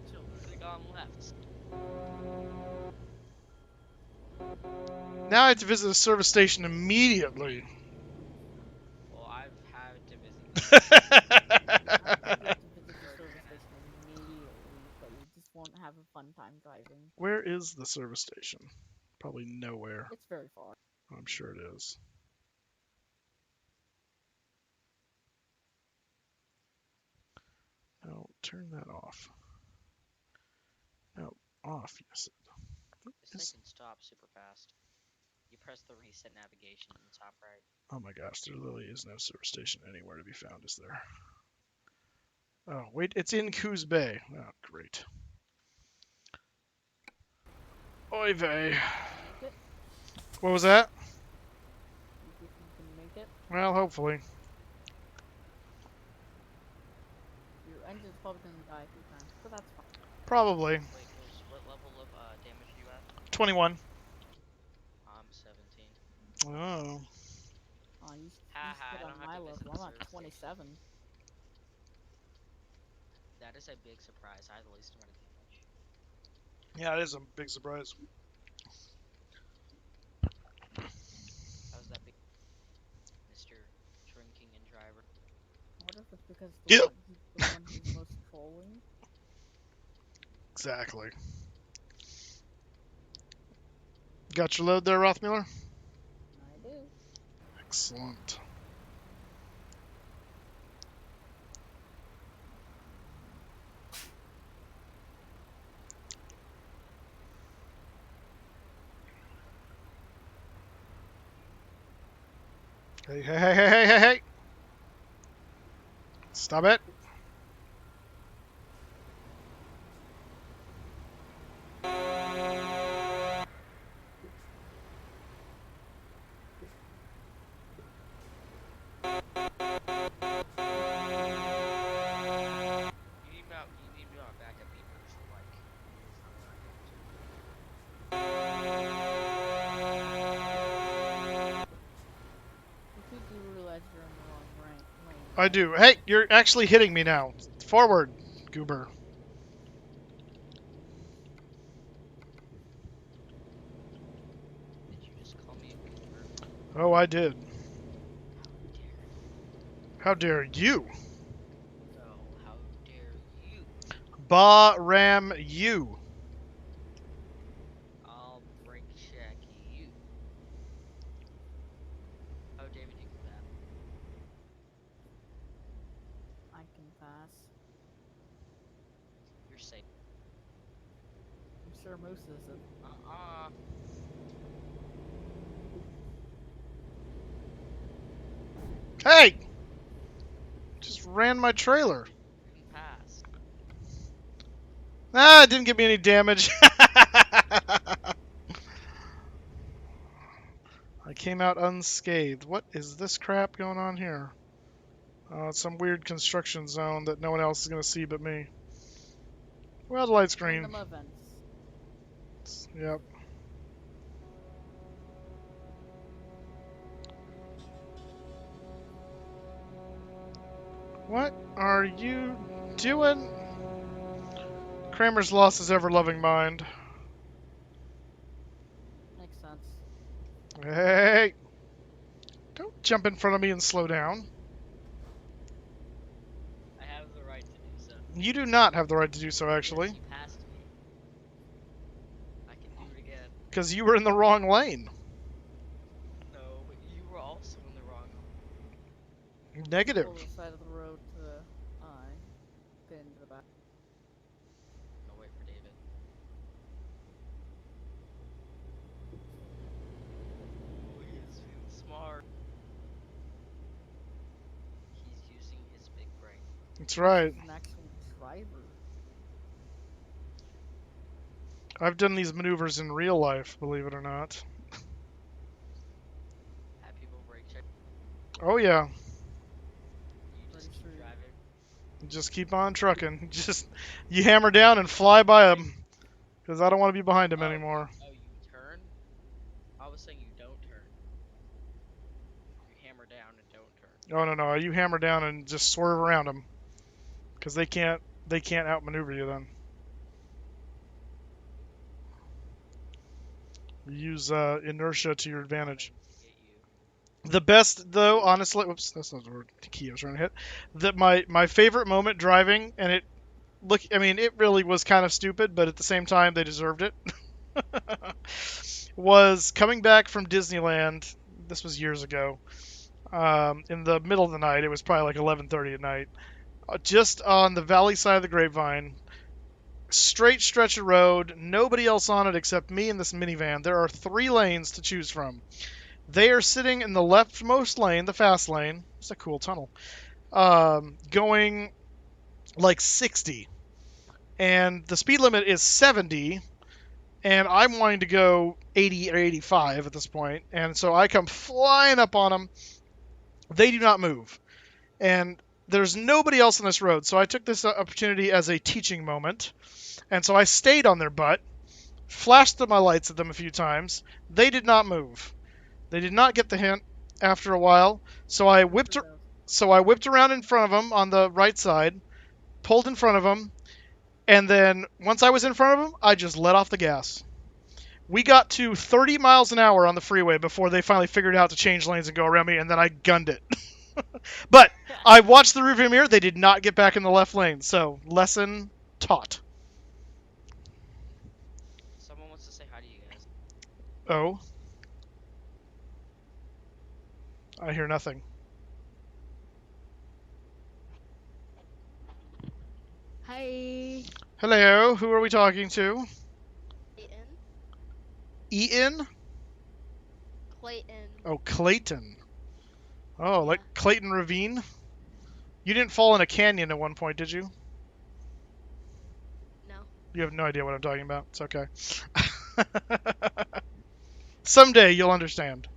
Should Children. have gone left. Now I have to visit the service station immediately. Well, I've had to visit. You have to visit the service station immediately, but you just won't have a fun time driving. Where is the service station? Probably nowhere. It's very far. I'm sure it is. No, turn that off. No, off, yes. This thing can stop super fast. You press the reset navigation in the top right. Oh my gosh, there literally is no service station anywhere to be found, is there? Oh, wait, it's in Coos Bay. Oh, great. Oy vey. Make it? What was that? You think you can make it? Well, hopefully. Your engine's probably gonna die a few times, but that's fine. Probably. Wait, Goose, what level of damage are you at? 21. I'm 17. Oh. Oh, you should Ha ha, get I on don't have my to level. visit the I'm at service 27. That is a big surprise. I have the least amount of damage. Yeah, it is a big surprise. How's that big, Mr. Drinking and Driver? I wonder if it's because Yep. he's the one who's most trolling. Exactly. Got your load there, Rothmuller? I do. Excellent. Hey, hey, hey, hey, hey, hey, hey! Stop it! You need me on backup beepers for like for You think you realize you're in the wrong lane, I right? do. Hey, you're actually hitting me now. Forward, goober. Did you just call me a goober? Oh, I did. How dare you? How dare you? No, how dare you? Ba-ram you. I'll brake check you. Oh, David, you can bat. I can pass. You're safe. I'm sure Moose isn't. Uh-uh. Hey! Just ran my trailer. You can pass. Ah, it didn't give me any damage. I came out unscathed. What is this crap going on here? It's some weird construction zone that no one else is going to see but me. Well, the light's green. Random events. Yep. What are you doing? Kramer's lost his ever-loving mind. Makes sense. Hey! Don't jump in front of me and slow down. I have the right to do so. You do not have the right to do so, Yes, actually. you passed me. I can do it again. Because you were in the wrong lane. No, but you were also in the wrong. Negative. Pull the side of the road to the eye. Get into the back. I'll wait for David. Oh, he's being smart. He's using his big brain. That's right. He's an actual driver. I've done these maneuvers in real life, believe it or not. Have people brake check. Oh, yeah. You just Pretty keep sure. driving. Just keep on trucking. Just, you hammer down and fly by him. Because I don't want to be behind him anymore. Oh, you turn? I was saying you don't turn. You hammer down and don't turn. Oh, no, no. You hammer down and just swerve around them. Because they can't outmaneuver you then. You use inertia to your advantage. To get you. The best, though, honestly, whoops, that's not the word key I was trying to hit. That my favorite moment driving, and it it really was kind of stupid, but at the same time, they deserved it. Was coming back from Disneyland. This was years ago. In the middle of the night, it was probably like 11:30 at night. Just on the valley side of the Grapevine, straight stretch of road, nobody else on it except me and this minivan. There are 3 lanes to choose from. They are sitting in the leftmost lane, the fast lane. It's a cool tunnel. Going like 60. And the speed limit is 70. And I'm wanting to go 80 or 85 at this point. And so I come flying up on them. They do not move. And there's nobody else on this road. So I took this opportunity as a teaching moment. And so I stayed on their butt, flashed my lights at them a few times. They did not move. They did not get the hint after a while. So I whipped around in front of them on the right side, pulled in front of them, and then once I was in front of them, I just let off the gas. We got to 30 miles an hour on the freeway before they finally figured out to change lanes and go around me, and then I gunned it. But I watched the rearview mirror. They did not get back in the left lane, so lesson taught. Someone wants to say hi to you guys. Oh. I hear nothing. Hi. Hello, who are we talking to? Clayton. Ian? Clayton. Oh, Clayton. Oh, Yeah. like Clayton Ravine? You didn't fall in a canyon at one point, did you? No. You have no idea what I'm talking about. It's okay. Someday you'll understand.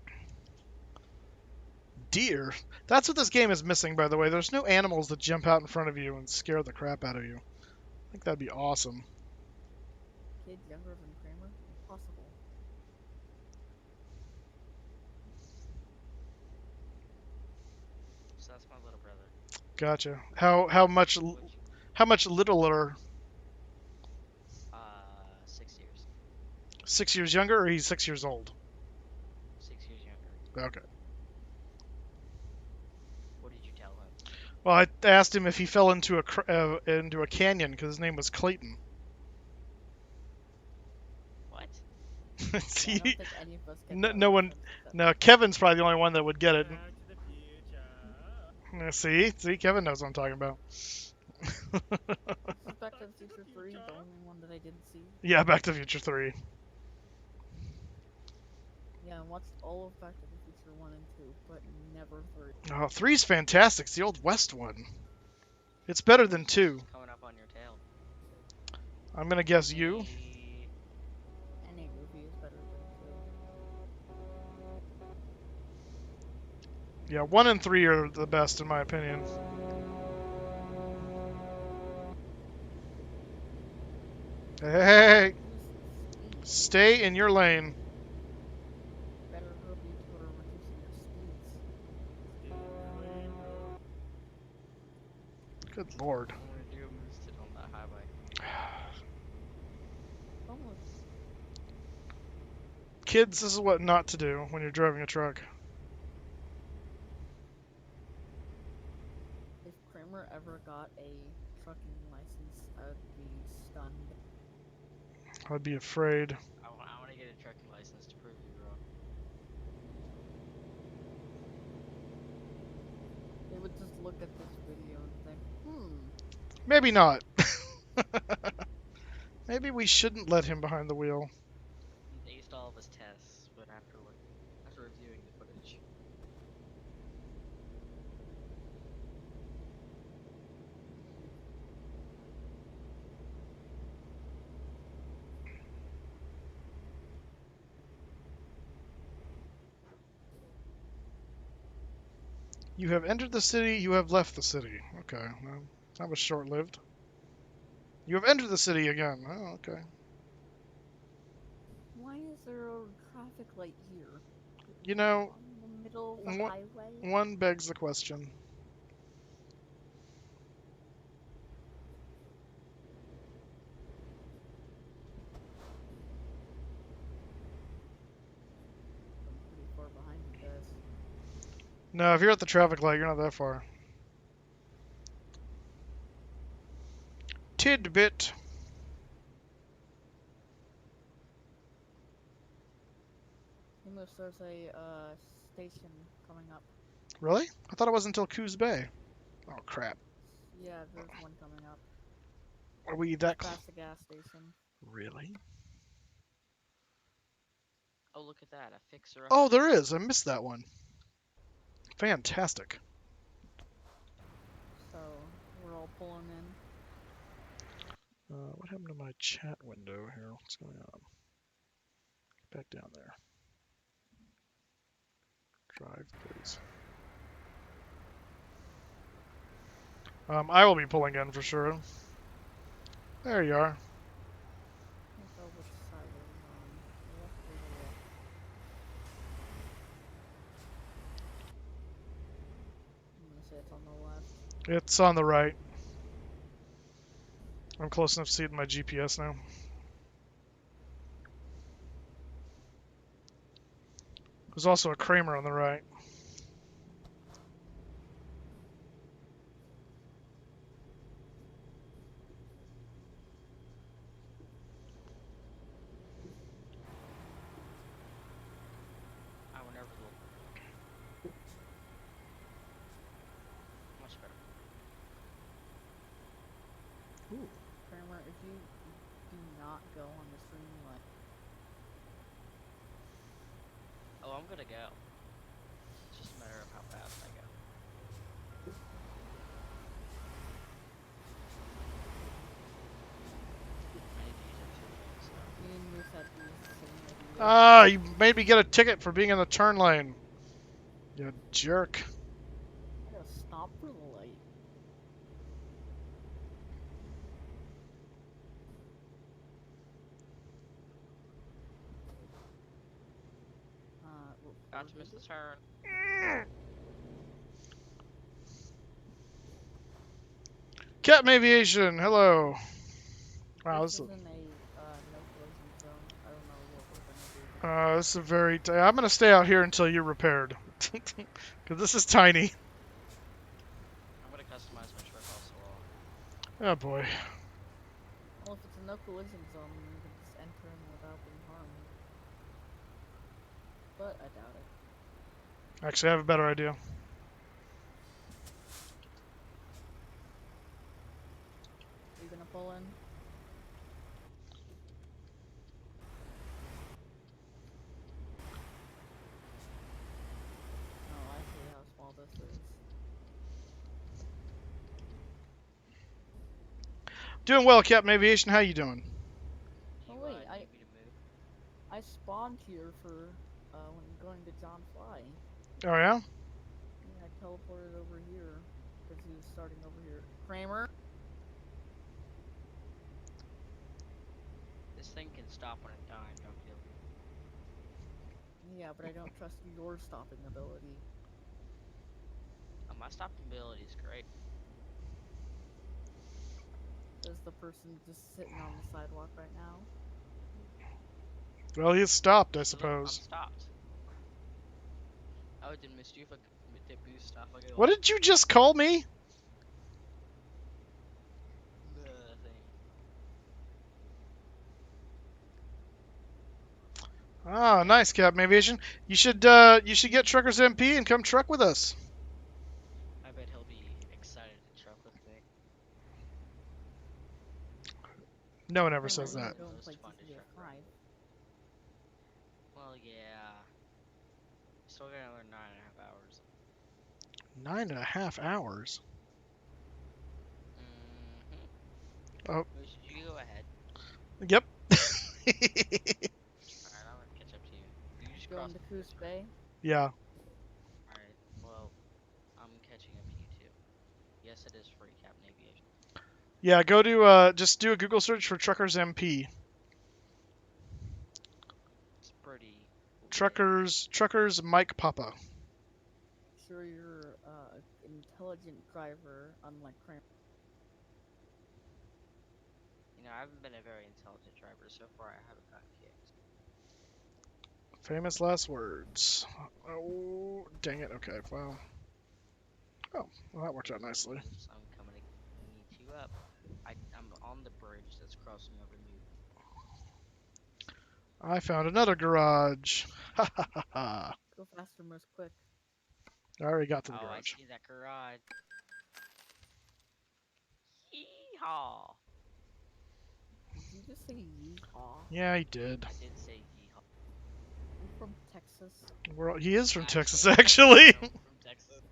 Okay. Deer. That's what this game is missing, by the way. There's no animals that jump out in front of you and scare the crap out of you. I think that'd be awesome. Kid younger than Kramer? Impossible. So that's my little brother. Gotcha. How much littler? 6 years. 6 years younger, or he's 6 years old? 6 years younger. Okay. What did you tell him? Well, I asked him if he fell into a canyon because his name was Clayton. What? I See, don't think any of us get no, that no one. reference except No, Kevin's probably the only one that would get it. Back to the future. See, Kevin knows what I'm talking about. This is Back to the Future 3, the only one that I didn't see. Yeah, Back to the Future 3. Yeah, I watched all of Back to the Future 1 and 2, but never 3. Oh, 3's fantastic. It's the Old West one. It's better than 2. Coming up on your tail. I'm gonna guess you. Any movie is better than 2. Yeah, 1 and 3 are the best in my opinion. Hey, stay in your lane. Better hope you two are reducing your speeds. Good lord. I want to do a moose on that highway. Almost. Kids, this is what not to do when you're driving a truck. If Kramer ever got a trucking license, I would be stunned. I'd be afraid. I want to get a trucking license to prove you wrong. They would just look at this video and think, Maybe not. Maybe we shouldn't let him behind the wheel. He aced all of his tests, but after reviewing the footage. You have entered the city, you have left the city. Okay, well, that was short-lived. You have entered the city again. Oh, okay. why is there a traffic light here? You know, In the middle of the What- highway? one begs the question. I'm pretty far behind you guys. No, if you're at the traffic light, you're not that far. Tidbit. Almost there's a station coming up. Really? I thought it was until Coos Bay. Oh, crap. Yeah, there's one coming up. Are we that close? Past the gas station. Really? Oh, look at that, a fixer. Oh, there is. I missed that one. Fantastic. So, we're all pulling in. What happened to my chat window here? What's going on? Back down there. Drive, please. I will be pulling in for sure. There you are. Can't tell which side is on. Left or the left. I'm gonna say it's on the left. It's on the right. I'm close enough to see it in my GPS now. There's also a Kramer on the right. I will never look. Much better. Ooh, Kramer, if you do not go on the stream, like, Oh, I'm gonna go. It's just a matter of how fast I go. I need to use up 2 points though. me and Moosestaffa is sitting over you. Ah, you made me get a ticket for being in the turn lane. You jerk. I gotta stop for the light. About to miss the turn. Captain Aviation, hello. Wow, This this is, isn't a no collision zone. I don't know what we're gonna do. this is a very... I'm going to stay out here until you're repaired. Because this is tiny. I'm gonna customize my truck also. Oh, boy. Well, if it's a no collision zone, then you can just enter in without being harmed. But I doubt it. Actually, I have a better idea. Are you gonna pull in? Oh, I see how small this is. Doing well, Captain Aviation. How you doing? Do Oh, you wait, need me to move? I spawned here for when going to John Fly. Oh, yeah? Yeah, I teleported over here because he was starting over here. Kramer? This thing can stop on a dime, don't kill me. Yeah, but I don't trust your stopping ability. My stopping ability is great. There's the person just sitting on the sidewalk right now. Well, he's stopped, I See, look, I'm suppose. stopped. Oh, did Moosestaffa did Moosestaffa get What off did you just call me? the thing? Ah, nice, Captain Aviation. You should get Truckers MP and come truck with us. I bet he'll be excited to truck with me. No one ever Kramer, says you that. can go and Most play fun to GTA truck 5. around. Well, yeah. Still got another 9.5 hours. 9.5 hours. Oh, Moose, you go ahead. yep. Alright, I'm gonna catch up to you. You just Going crossed to the Coos bridge, right? Bay. Yeah. Alright, well, I'm catching up to you too. Yes, it is free, Captain Aviation. Yeah, go to just do a Google search for Truckers MP. It's pretty lit. Truckers Mike Papa. Sure, you're an intelligent driver, unlike Kramer. You know, I haven't been a very intelligent driver so far. I haven't gotten kicked. Famous last words. Oh, dang it. Okay, well. Oh, well, that worked out nicely. Moose, I'm coming to meet you up. I'm on the bridge that's crossing over Moose. I found another garage. Ha ha ha ha. Go faster, Moose, quick. I already got to the Oh, I garage. see that garage. Yeehaw! Did you just say yeehaw? Yeah, he did. I did say yeehaw. I'm from Texas. He is from Texas, Actually, actually. I'm from Texas.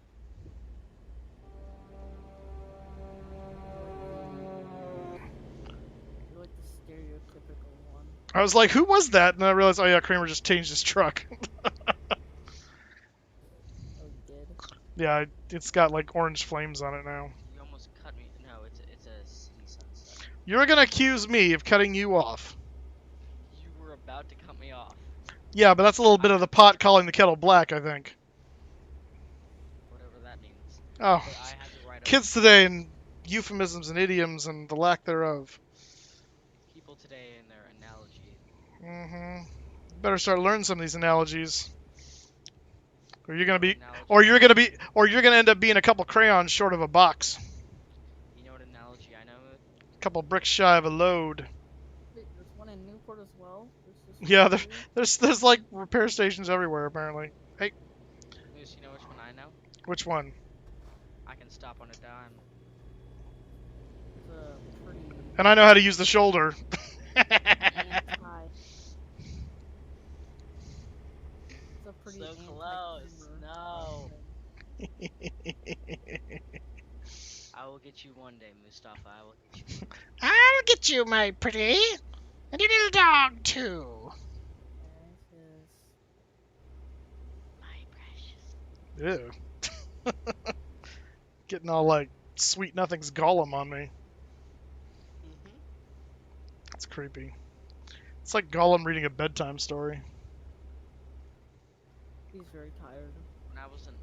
You're like the stereotypical one. I was like, who was that? And then I realized, oh yeah, Kramer just changed his truck. Oh, you did? Yeah, it's got like orange flames on it now. You almost cut me. No, it's a sea sunset. You're gonna accuse me of cutting you off. You were about to cut me off. Yeah, but that's a little bit of the pot calling the kettle black, I think. Whatever that means. Oh, But I had the right kids today and euphemisms and idioms and the lack thereof. people today in their analogy. Mm-hmm. Better start learning some of these analogies. Or you're gonna You know be, what analogy or I you're gonna know? be, or you're gonna end up being a couple crayons short of a box. You know what analogy I know? A couple bricks shy of a load. Wait, there's one in Newport as well? There's just Yeah, one here? there's like repair stations everywhere apparently. Hey, Moose, you know which one I know? which one? I can stop on a dime. There's a pretty... And I know how to use the shoulder. Anti. It's a pretty So close. anti-gamer No. thing. I will get you one day, Moosestaffa. I will get you one day. I'll get you, my pretty. And your little dog, too. This is My precious. Ew. Getting all like sweet nothing's Gollum on me. Mm-hmm. That's creepy. It's like Gollum reading a bedtime story. he's very tired. When I was in,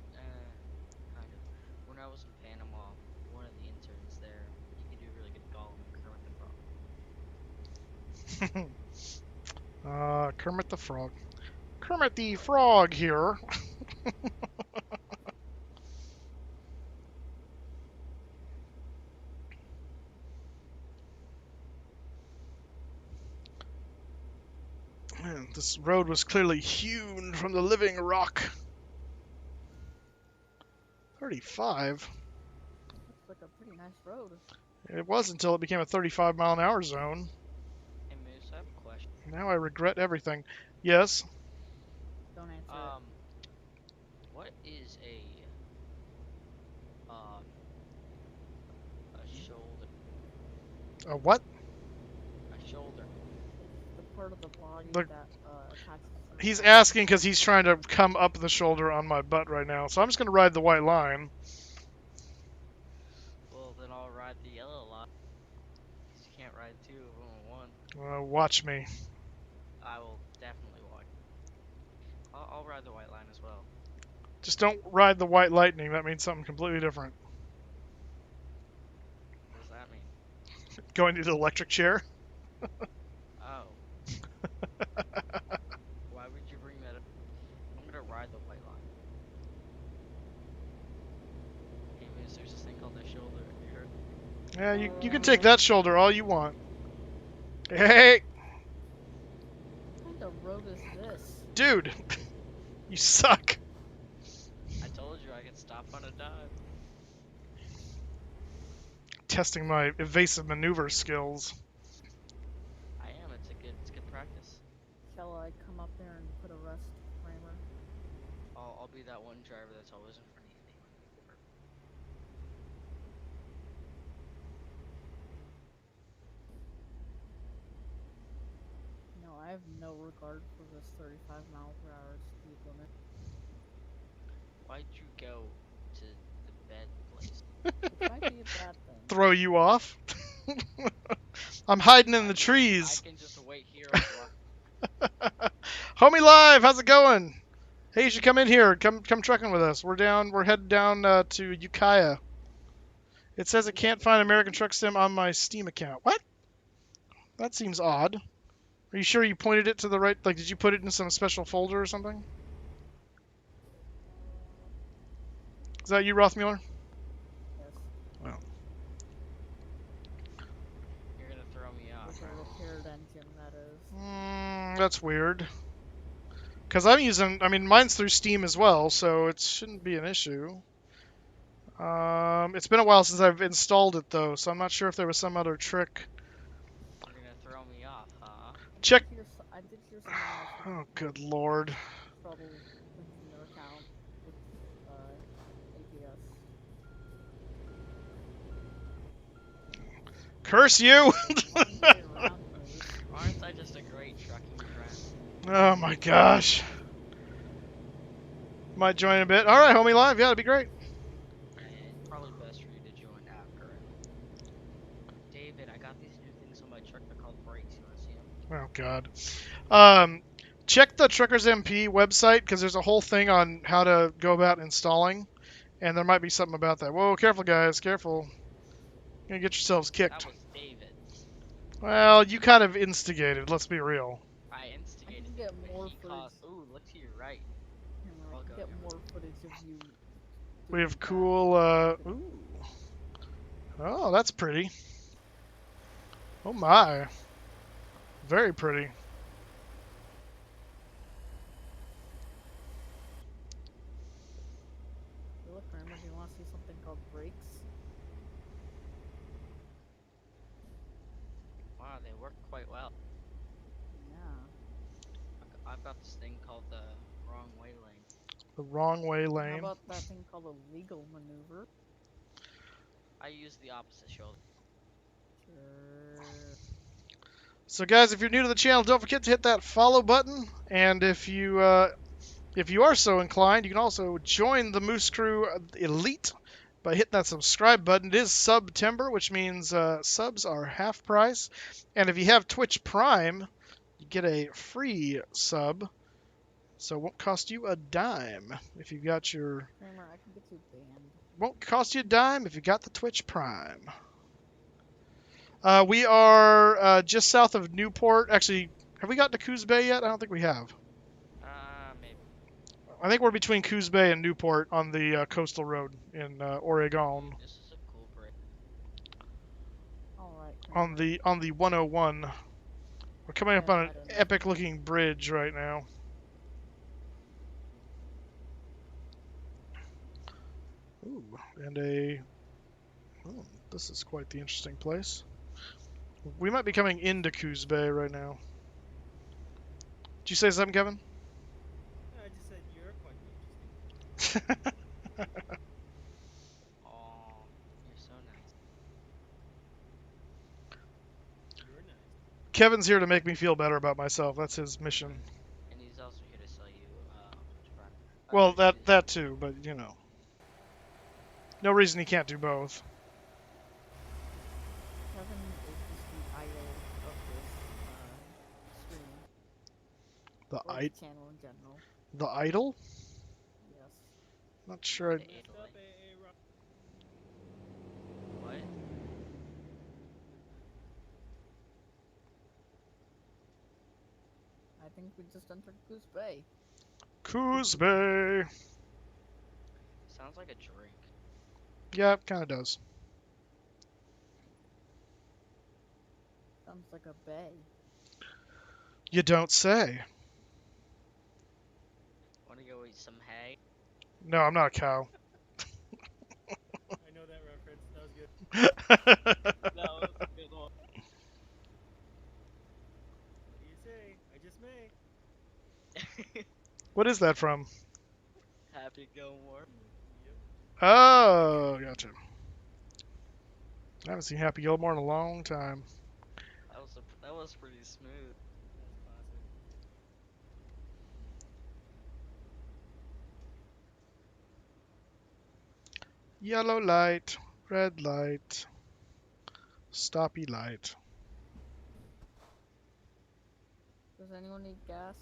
kind of, when I was in Panama, one of the interns there, he could do really good Gollum and Kermit the Frog. Kermit the Frog. Kermit the Frog here. Man, this road was clearly hewn from the living rock. 35? Looks like a pretty nice road. It was until it became a 35-mile-an-hour zone. Hey Moose, I have a question. Now I regret everything. Yes? Don't answer What is a shoulder? A what? A shoulder. it. The part of the body Look, that attaches. He's asking because he's trying to come up the shoulder on my butt right now. So I'm just going to ride the white line. Well, then I'll ride the yellow line. 'Cause you can't ride two of them at one. Watch me. I will definitely watch. I'll ride the white line as well. Just don't ride the white lightning. That means something completely different. What does that mean? Going to the electric chair? Oh. Why would you bring that up? I'm gonna ride the white line. Hey Moose, there's this thing called the shoulder. You heard? Yeah, you can take that shoulder all you want. Hey! What kind of road is this? Dude! You suck. I told you I could stop on a dime. Testing my evasive maneuver skills. I am. It's good practice. Shall I come up there and put a rest framer? I'll be that one driver that's always in front of you. No, I have no regard for this 35-mile-per-hour speed limit. Why'd you go to the bed place? Which might be a bad thing. Throw you off? I'm hiding in the I trees. can just wait here. Or Homie Live, how's it going? Hey, you should come in here. Come trucking with us. We're headed down to Ukiah. It says it can't find American Truck Sim on my Steam account. What? That seems odd. Are you sure you pointed it to the right? Like, did you put it in some special folder or something? Is that you, Rothmuller? Yes. Well, you're gonna throw me off. With a repaired engine, that is. that's weird. Because mine's through Steam as well, so it shouldn't be an issue. It's been a while since I've installed it, though, so I'm not sure if there was some other trick. You're gonna throw me off, huh? Check. I did hear someone else Oh, good lord. trouble linking their account with APS. Curse you! Long way around, please. Aren't I just a great trucking friend? Oh my gosh. Might join in a bit. Alright, homie live. Yeah, that'd be great. And probably best for you to join after it. David, I got these new things on my truck. They're called brakes. You wanna see them? Oh god. Check the Truckers MP website, because there's a whole thing on how to go about installing. And there might be something about that. Whoa, careful guys, careful. You're gonna get yourselves kicked. That was David. Well, you kind of instigated, let's be real. I I instigated can get it, but more he footage. caused. Ooh, look to your right. I I'll can go get here. more footage of you. We have doing that. cool, ooh. Oh, that's pretty. Oh my. Very pretty. Hey, look, Kramer, do you want to see something called brakes? quite well. Yeah. I've got this thing called the wrong way lane. The wrong way How lane. about that thing called a legal maneuver? I use the opposite shoulder. Sure. So guys, if you're new to the channel, don't forget to hit that follow button. And if you are so inclined, you can also join the Moose Crew Elite by hitting that subscribe button. It is September, which means subs are half price. And if you have Twitch Prime, you get a free sub. So it won't cost you a dime if you've got your... Kramer, I can get you banned. Won't cost you a dime if you got the Twitch Prime. We are just south of Newport. Actually, have we gotten to Coos Bay yet? I don't think we have. Maybe. I think we're between Coos Bay and Newport on the coastal road in Oregon. This is a cool bridge. Alright, On the 101. We're coming up Yeah, on I an don't know. epic-looking bridge right now. Ooh, and this is quite the interesting place. We might be coming into Coos Bay right now. Did you say something, Kevin? I just said you're quite interesting. Oh, you're so nice. You're nice. Kevin's here to make me feel better about myself. That's his mission. And he's also here to sell you Twitch Prime. Well, Here to do that too, but you know. No reason he can't do both. Kevin is just the idol of this stream. The Or the channel in general. the idol? Yes. Not sure. The idol. Stop a rock. What? I think we just entered Goose Bay. Coos Bay. Sounds like a drink. Yeah, it kind of does. Sounds like a bay. You don't say. Wanna go eat some hay? No, I'm not a cow. I know that reference. That was good. That was a good one. What do you say? I just may. What is that from? Happy Gilmore. Yep. Oh, gotcha. I haven't seen Happy Gilmore in a long time. That was pretty smooth. That's classic. Yellow light, red light, stoppy light. Does anyone need gas?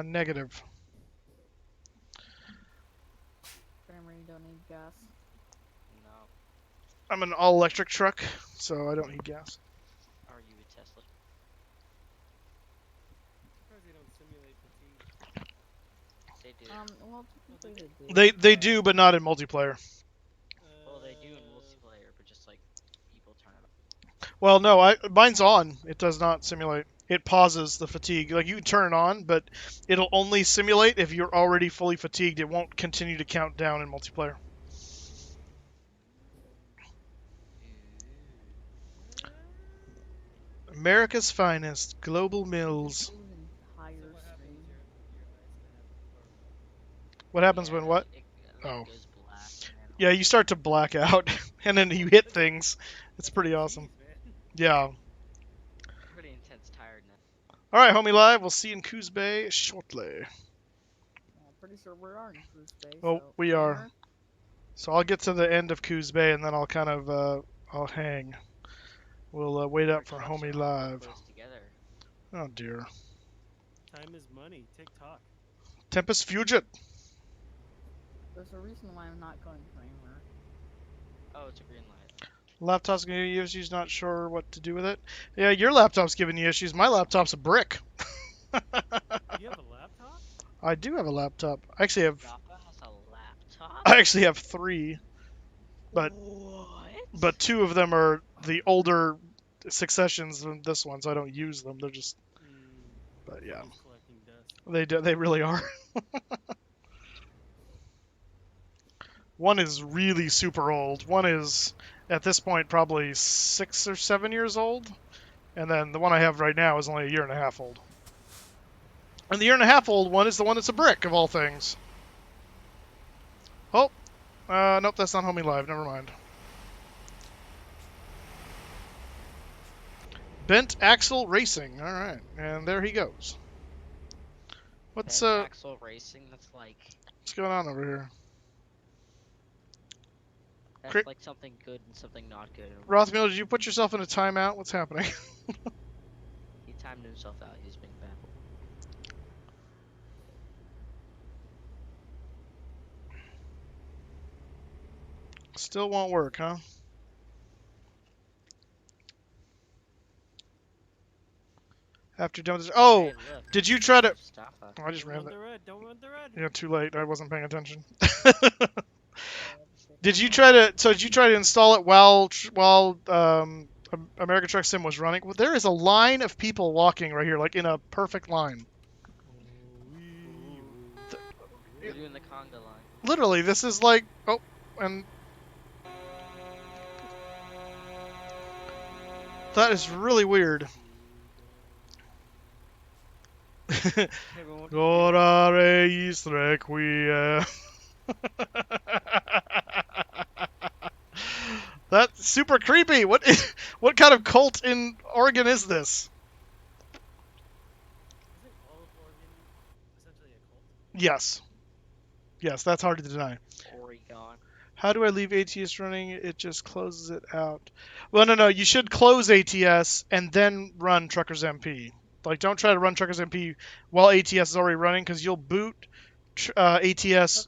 Negative. Kramer, you don't need gas. No. I'm an all-electric truck, so I don't need gas. Are you a Tesla? Surprised they don't simulate fatigue. They do. Well, technically they do. They do, but not in multiplayer. Well, they do in multiplayer, but just like people turn it off. Well, no, mine's on. It does not simulate. It pauses the fatigue. Like you can turn it on, but it'll only simulate if you're already fully fatigued. It won't continue to count down in multiplayer. America's finest, Global Mills. This is an entire So what happens? stream. Your eyes gonna have What happens Yeah, when what? It, Oh. goes black. And then Yeah, you start to black out, and then you hit things. It's pretty awesome. Jeez, man. Yeah. pretty intense tiredness. All right, homie live. We'll see you in Coos Bay shortly. Pretty sure we are in Goose Bay. Oh, so we are. Kramer, So I'll get to the end of Coos Bay, and then I'll kind of I'll hang. We'll wait up for Our trucks homie are all live. close together. Oh dear. Time is money. TikTok. Tempest Fugit. There's a reason why I'm not going Kramer. Oh, it's a green light. Laptop's giving you issues. Not sure what to do with it. Yeah, your laptop's giving you issues. My laptop's a brick. You have a laptop? I do have a laptop. I actually have. Jaffa has a laptop? I actually have 3, but What? 2 of them are the older successions than this one, so I don't use them. They're just. But yeah, He's collecting dust. they really are. One is really super old. One is at this point probably 6 or 7 years old, And then the one I have right now is only a year and a half old. And the year and a half old one is the one that's a brick, of all things. Oh, nope, that's not Homie Live. Never mind. Bent Axle Racing. All right, and there he goes. What's Bent axle racing. That's going on over here? something good and something not good. Rothmiel, did you put yourself in a timeout? What's happening? He timed himself out. He was being baffled. Still won't work, huh? After done this. Oh, hey, look. did you try to? Moosestaffa. Oh, I just Don't ran run that. the red. Don't run the red. Yeah, too late. I wasn't paying attention. Shit. Did you try to? So did you try to install it while American Truck Sim was running? Well, there is a line of people walking right here, like in a perfect line. You're doing the conga line. Literally, this is like and that is really weird. Gorare Requiem. That's super creepy. What kind of cult in Oregon is this? Isn't all of Oregon essentially a cult? Yes. Yes, that's hard to deny. Oregon. How do I leave ATS running? It just closes it out. Well, no. You should close ATS and then run Truckers MP. Like, don't try to run Truckers MP while ATS is already running, because you'll boot ATS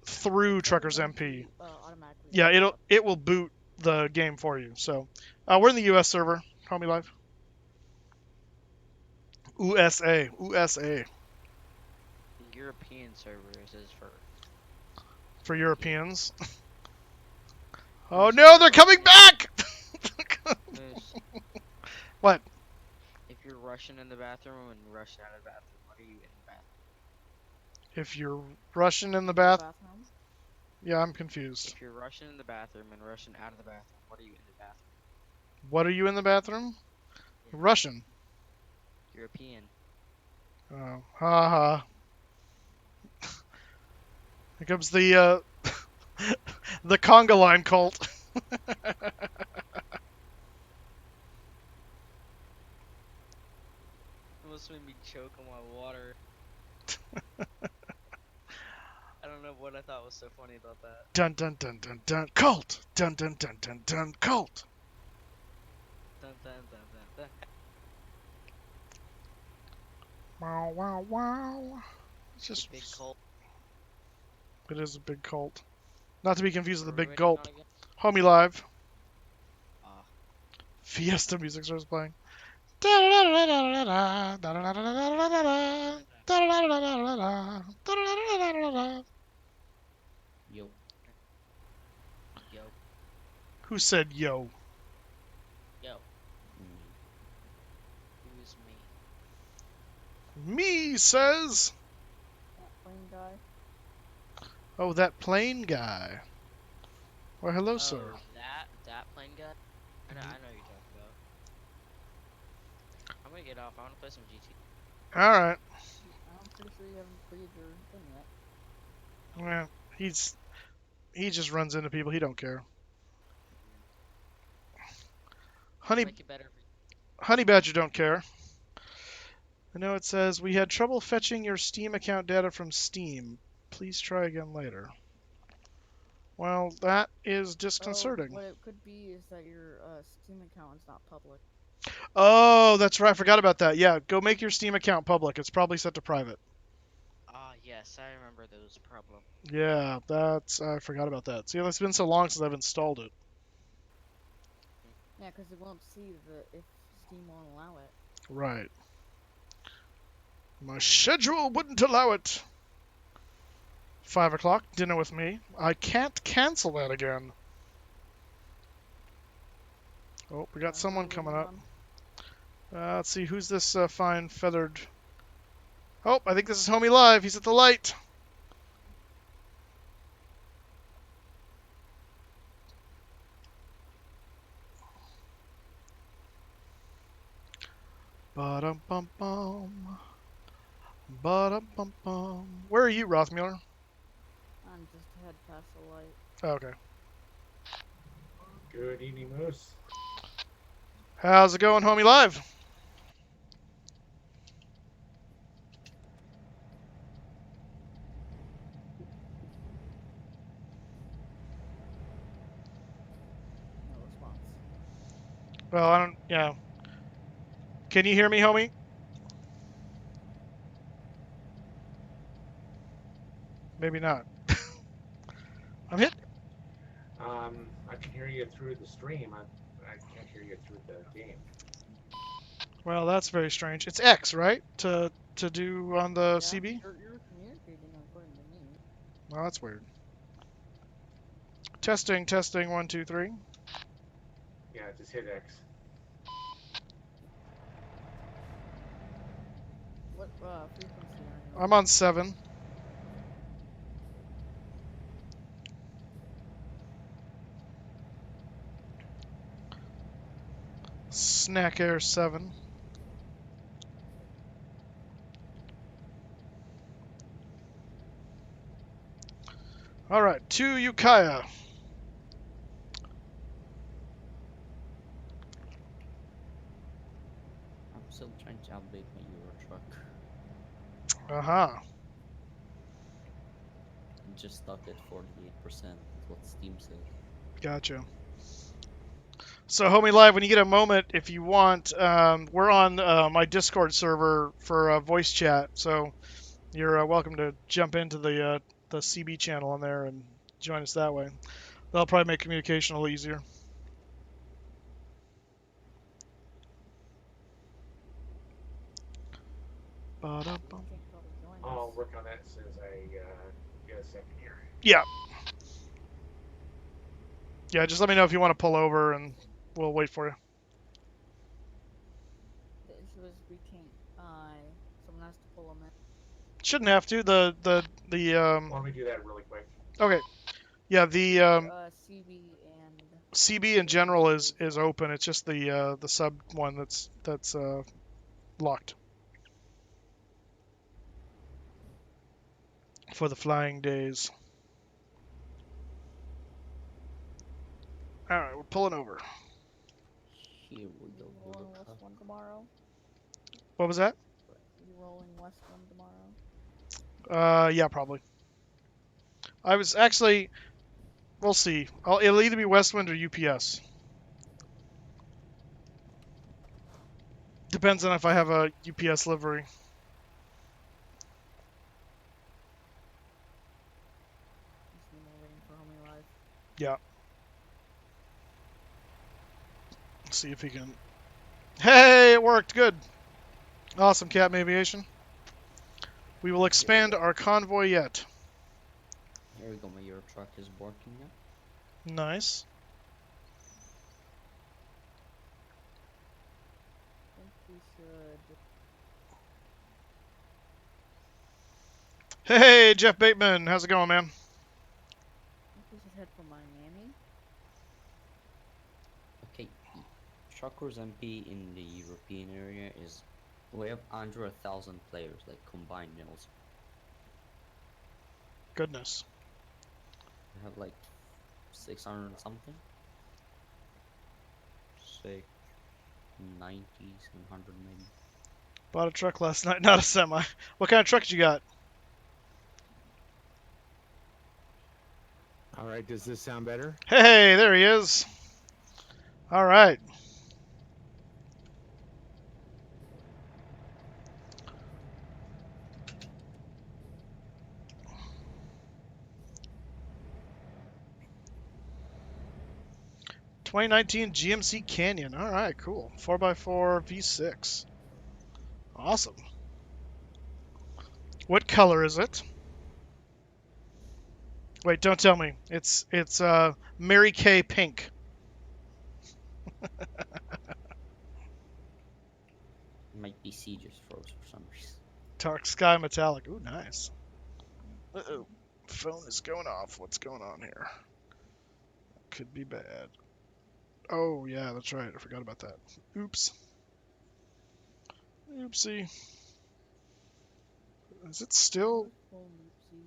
through Truckers MP. Automatically. Yeah, it will boot the game for you. So, we're in the US server. Call me live. USA. The European servers is For Europeans. Oh no, they're coming back! Moose. What? If you're Russian in the bathroom and Russian out of the bathroom, what are you in the bathroom? If you're Russian in the bathroom. Yeah, I'm confused. If you're Russian in the bathroom and Russian out of the bathroom, what are you in the bathroom? What are you in the bathroom? Yeah. Russian. European. Oh, haha. Here comes the the conga line cult. Almost made me choke on my water. I don't know what I thought was so funny about that. Dun dun dun dun dun cult. Dun dun dun dun dun cult. Dun, dun, dun, dun, dun. Wow wow wow. It's It's just a big cult. It is a big cult. Not to be confused with What a are we big waiting gulp. on again? Homie live. Ah. Fiesta music starts playing. Yo. Yo. Who said yo? Yo. Who's me? Me says. That plain guy. Oh, that plane guy. Well, hello, Oh, sir. that plane guy? I know who you're talking about. I'm gonna get off. I wanna play some GT. All right. I'm pretty sure you haven't cleared your thing yet. Well, he just runs into people. He don't care. Honey Make it better. Honey Badger don't care. I know it says we had trouble fetching your Steam account data from Steam. Please try again later. Well, that is disconcerting. What it could be is that your Steam account is not public. Oh, that's right. I forgot about that. Yeah, go make your Steam account public. It's probably set to private. Ah, yes, I remember those problems. Yeah, I forgot about that. See, it's been so long since I've installed it. Yeah, because it won't see if Steam won't allow it. Right. My schedule wouldn't allow it. 5 o'clock, dinner with me. I can't cancel that again. Oh, we got someone coming up. Let's see, who's this fine feathered... Oh, I think this is Homie Live. He's at the light. Ba-dum-bum-bum. Ba-dum-bum-bum. Where are you, Rothmuller? I'm just head past the light. Oh, okay. Good evening, Moose. How's it going, homie live? No response. Well, I don't. Yeah. Can you hear me, homie? Maybe not. I'm hit. I can hear you through the stream. I can't hear you through the game. Well, that's very strange. It's X, right? To do on the Yeah, CB? you're communicating according to me. Well, that's weird. Testing, testing. 1, 2, 3. Yeah, just hit X. What frequency are you I'm on? on 7. Snack Air 7. All right, to Ukiah. I'm still trying to update my Euro truck. Uh-huh. I'm just stuck at 48%, what Steam says. Gotcha. So, homie live, when you get a moment, if you want, we're on my Discord server for voice chat. So you're welcome to jump into the CB channel on there and join us that way. That'll probably make communication a little easier. Ba-da-bum. You can't probably join I'll us. work on that as soon as I get a second here. Yeah. Yeah, just let me know if you want to pull over, and we'll wait for you. The issue is we can't. Someone has to pull them in. Shouldn't have to. The Let me do that really quick. Okay. Yeah, the CB and CB in general is open. It's just the sub one that's locked for the flying days. All right, we're pulling over. Here we you go, rolling Bullet west Truck. one tomorrow. What was that? You rolling west one tomorrow. Yeah, probably. I was actually. We'll see. It'll either be Westwind or UPS. Depends on if I have a UPS livery. Just waiting for homie live. Yeah. Let's see if he can. Hey, it worked. Good. Awesome, Captain Aviation. We will expand our convoy yet. Here we go, my Euro truck is working now. Nice. I think we should. Hey, Jeff Bateman. How's it going, man? I think we should head for Miami. Okay, Truckers MP in the European area is we have under 1,000 players, like combined mills. Goodness. We have like 600 and something. 690, 700 maybe. Bought a truck last night, not a semi. What kind of truck did you got? All right, does this sound better? Hey, there he is. All right. (2019) GMC Canyon. All right, cool. 4x4 V6. Awesome. What color is it? Wait, don't tell me. It's Mary Kay pink. My PC just froze for some reason. Dark sky metallic. Ooh, nice. Uh-oh. Phone is going off. What's going on here? Could be bad. Oh, yeah, that's right. I forgot about that. Oops. Oopsie. Is it still? Wonderful, oopsie.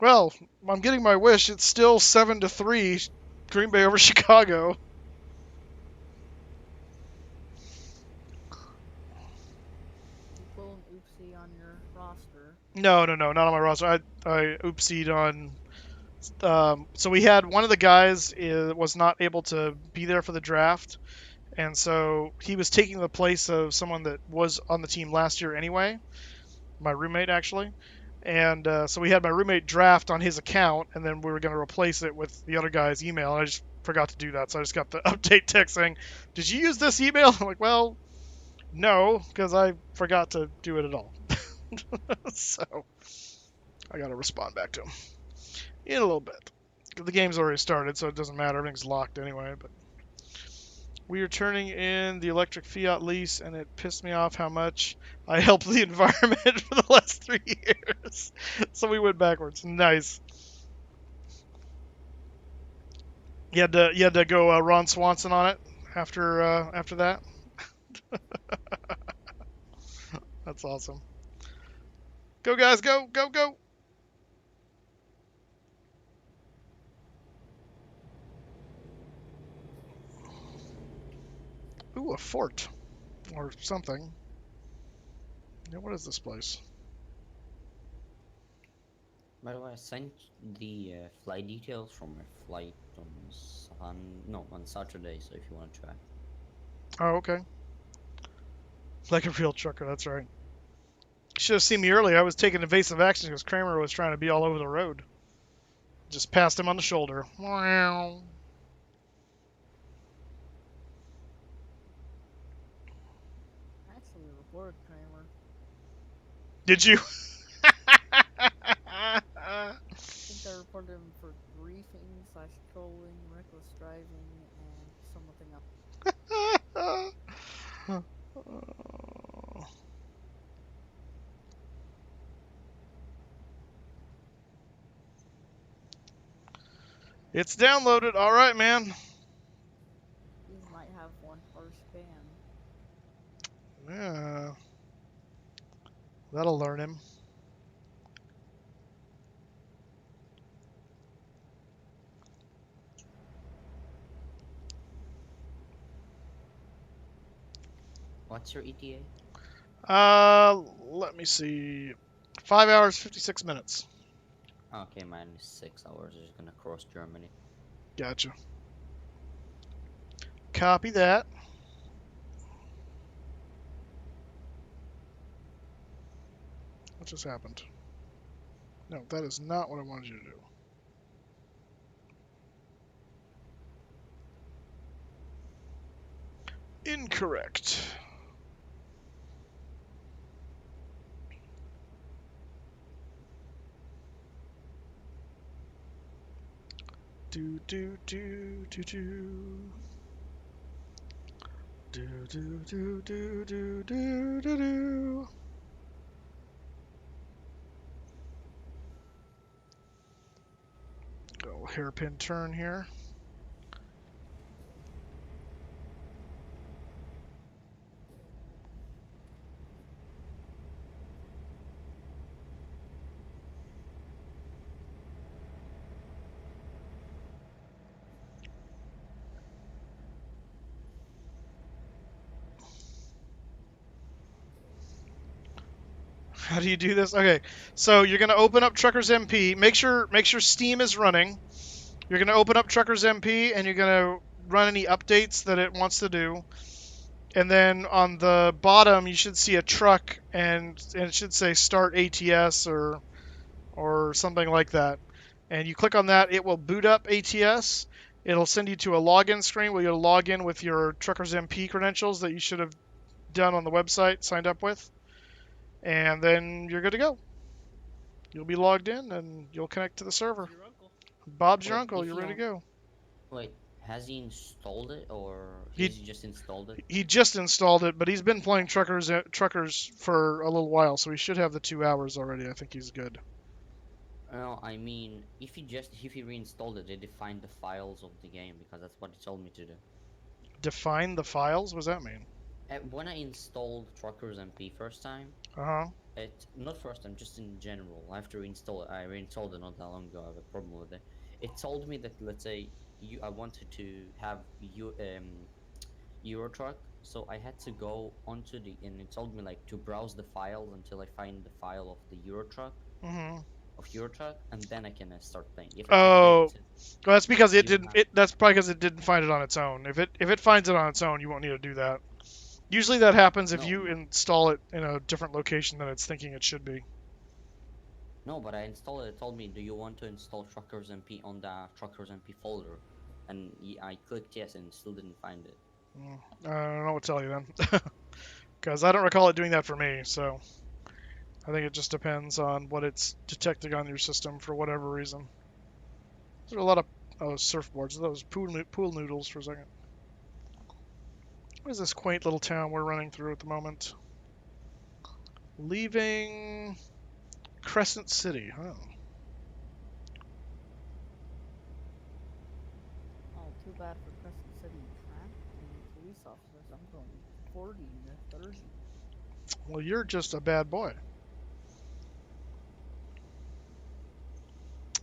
Well, I'm getting my wish. It's still 7-3, Green Bay over Chicago. You pull an oopsie on your roster. No, not on my roster. I oopsied on. So we had one of the guys was not able to be there for the draft, and so he was taking the place of someone that was on the team last year anyway. My roommate actually, and so we had my roommate draft on his account, and then we were going to replace it with the other guy's email. And I just forgot to do that, so I just got the update text saying, "Did you use this email?" I'm like, "Well, no, because I forgot to do it at all." So I got to respond back to him in a little bit. The game's already started, so it doesn't matter. Everything's locked anyway. But we are turning in the electric Fiat lease, and it pissed me off how much I helped the environment for the last 3 years. So we went backwards. Nice. You had to go Ron Swanson on it after that. That's awesome. Go guys, go go go! Ooh, a fort or something. Yeah, what is this place? By the way, I sent the flight details from my flight on on Saturday. So if you want to try. Oh, okay. Like a real trucker, that's right. Should have seen me earlier. I was taking evasive action because Kramer was trying to be all over the road. Just passed him on the shoulder. Wow. I actually reported Kramer. Did you? I think I reported him for griefing / trolling, reckless driving, and something else. It's downloaded. All right, man. He might have one harsh ban. Yeah. That'll learn him. What's your ETA? Let me see. 5 hours, 56 minutes. Okay, mine is 6 hours. Just gonna cross Germany. Gotcha. Copy that. What just happened? No, that is not what I wanted you to do. Incorrect. Do do do do do. Do do do do do do do do. Go hairpin turn here. How do you do this? Okay, so you're gonna open up Truckers MP. Make sure Steam is running. You're gonna open up Truckers MP and you're gonna run any updates that it wants to do. And then on the bottom you should see a truck and it should say start ATS or something like that. And you click on that, it will boot up ATS. It'll send you to a login screen where you'll log in with your Truckers MP credentials that you should have done on the website, signed up with. And then you're good to go. You'll be logged in and you'll connect to the server. Your uncle. Bob's your Wait, uncle. if You're you ready to go. Wait, has he installed it or He- he's just installed it? He just installed it, but he's been playing truckers for a little while, so he should have the 2 hours already. I think he's good. No, I mean, if he reinstalled it, did he find the files of the game? Because that's what he told me to do. define the files? What does that mean? When I installed Truckers MP first time, Uh-huh. it not first time, just in general. I have to reinstall it. I reinstalled it not that long ago. I have a problem with it. It told me that, let's say I wanted to have Eurotruck, so I had to go onto the and it told me like to browse the files until I find the file of the Mm-hmm. Eurotruck, and then I can start playing. If I just go Oh, to well, that's because it you didn't. have That's probably because it didn't find it on its own. If it finds it on its own, you won't need to do that. Usually that happens if no you install it in a different location than it's thinking it should be. no, but I installed it. It told me, do you want to install Truckers MP on the Truckers MP folder? And I clicked yes, and still didn't find it. I don't know what to tell you then, because I don't recall it doing that for me. So I think it just depends on what it's detecting on your system for whatever reason. There are a lot of surfboards. Those pool noodles for a second. What is this quaint little town we're running through at the moment? Leaving Crescent City. Oh. Oh, too bad for Crescent City traffic police officers. I'm going 40 to 30. Well, you're just a bad boy.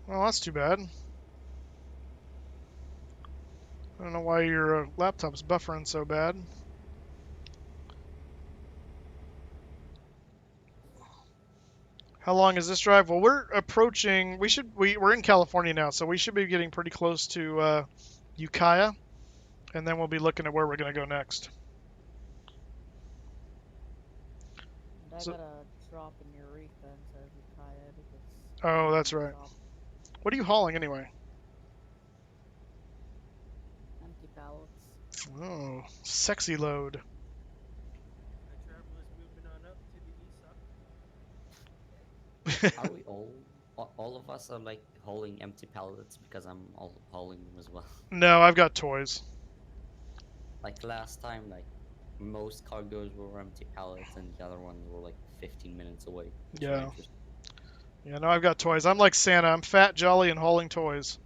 Well, that's too bad. I don't know why your laptop's buffering so bad. How long is this drive? Well, we're approaching. We're in California now, so we should be getting pretty close to Ukiah, and then we'll be looking at where we're gonna go next. And I So, got a drop in Eureka instead of Ukiah because oh, I that's need a right. drop. What are you hauling anyway? Empty pallets. Oh, sexy load. My travel is moving on up to the Are we all of us are like hauling empty pallets because I'm all hauling them as well. No, I've got toys. Like last time, like most cargoes were empty pallets and the other ones were like 15 minutes away. It's very Yeah. interesting. Yeah, no, I've got toys. I'm like Santa. I'm fat, jolly, and hauling toys.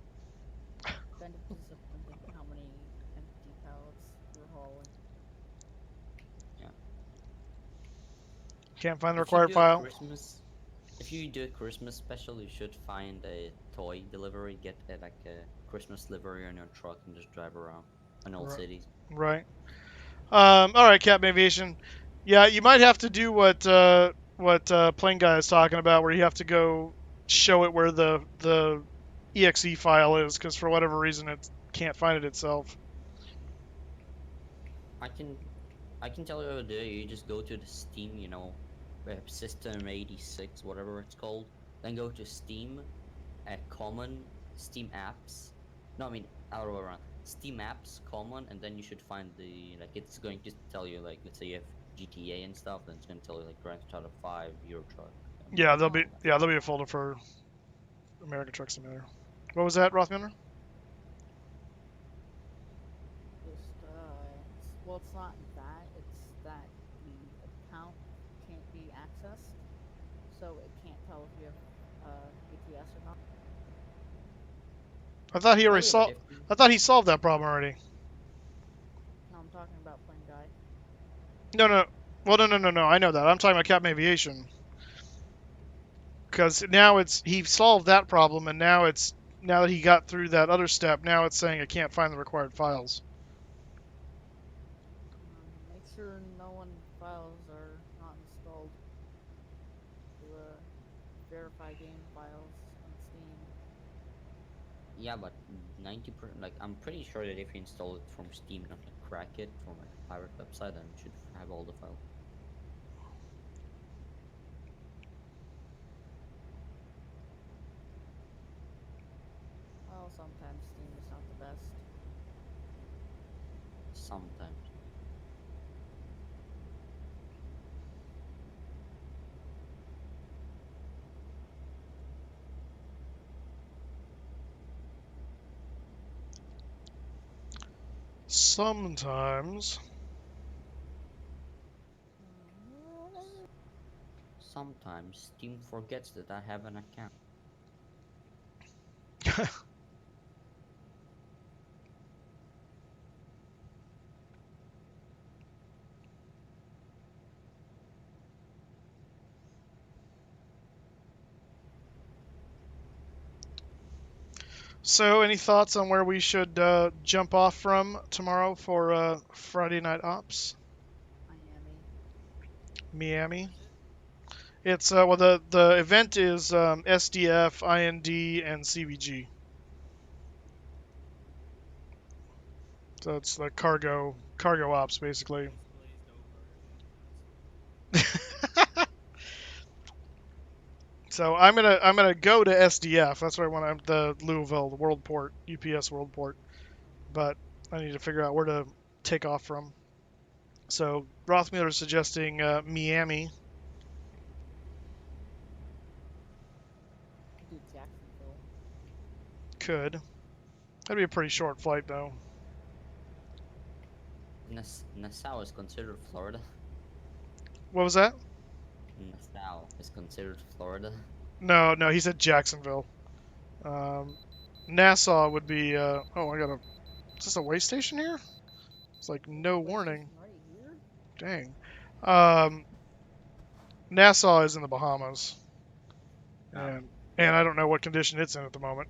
Kind of disappointed how many empty pallets you're hauling. Can't find the If you required do a file. Christmas, if you do a Christmas special, you should find a toy delivery, get like a Christmas livery on your truck, and just drive around in all Right. cities. Right. All right, Captain Aviation. Yeah, you might have to do what Plane Guy is talking about, where you have to go show it where the exe file is, because for whatever reason it can't find it itself. I can tell you what to do. You just go to the Steam, System 86, whatever it's called. Then go to Steam, Common, Steam Apps. No, I mean other way around. Steam Apps, Common, and then you should find it's going to tell you like, let's say you have GTA and stuff, then it's going to tell you like Grand Theft Auto 5, Euro Truck. Yeah, all there'll be a folder for American Truck Simulator. What was that, Rothmander? Just, well, it's not that. It's that the account can't be accessed, so it can't tell if you have ATS or not. I thought he already Oh, yeah, but solved. I thought he solved that problem already. No, I'm talking about Plain Guy. No, no. Well, no. I know that. I'm talking about Captain Aviation. Because now he solved that problem, and now that he got through that other step, now it's saying it can't find the required files. Make sure no one files are not installed to verify game files on Steam. Yeah, but 90%, like I'm pretty sure that if you install it from Steam, not like crack it from like a pirate website, then it should have all the files. Well, sometimes Steam is not the best. Sometimes. Sometimes. Sometimes Steam forgets that I have an account. So, any thoughts on where we should jump off from tomorrow for Friday Night Ops? Miami. Miami. Where's it? It's well, the event is SDF, IND, and CVG. So it's the cargo ops basically. Face glazed over. So I'm gonna go to SDF. That's where I want the Louisville, the World Port, UPS World Port. But I need to figure out where to take off from. So Rothmiller is suggesting Miami. Could do Jacksonville. Could. That'd be a pretty short flight though. Nassau is considered Florida. What was that? Nassau is considered Florida. No, he said Jacksonville. Nassau would be. Oh, I got a. Is this a way station here? It's like no Way warning. station right here? Dang. Um, Nassau is in the Bahamas, and I don't know what condition it's in at the moment.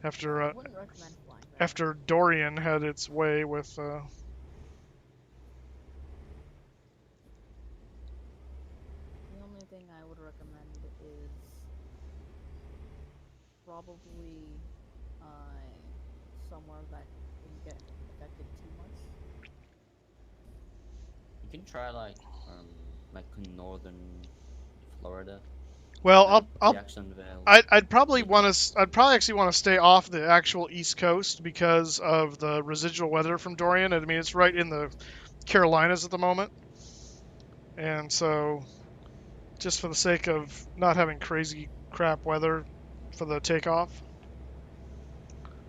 after I wouldn't recommend flying there. after Dorian had its way with. The only thing I would recommend is probably somewhere that didn't get affected too much. You can try like northern Florida, Well, like I'll Jacksonville. I'd probably want to. I'd probably actually want to stay off the actual East Coast because of the residual weather from Dorian. I mean, it's right in the Carolinas at the moment, and so just for the sake of not having crazy crap weather for the takeoff.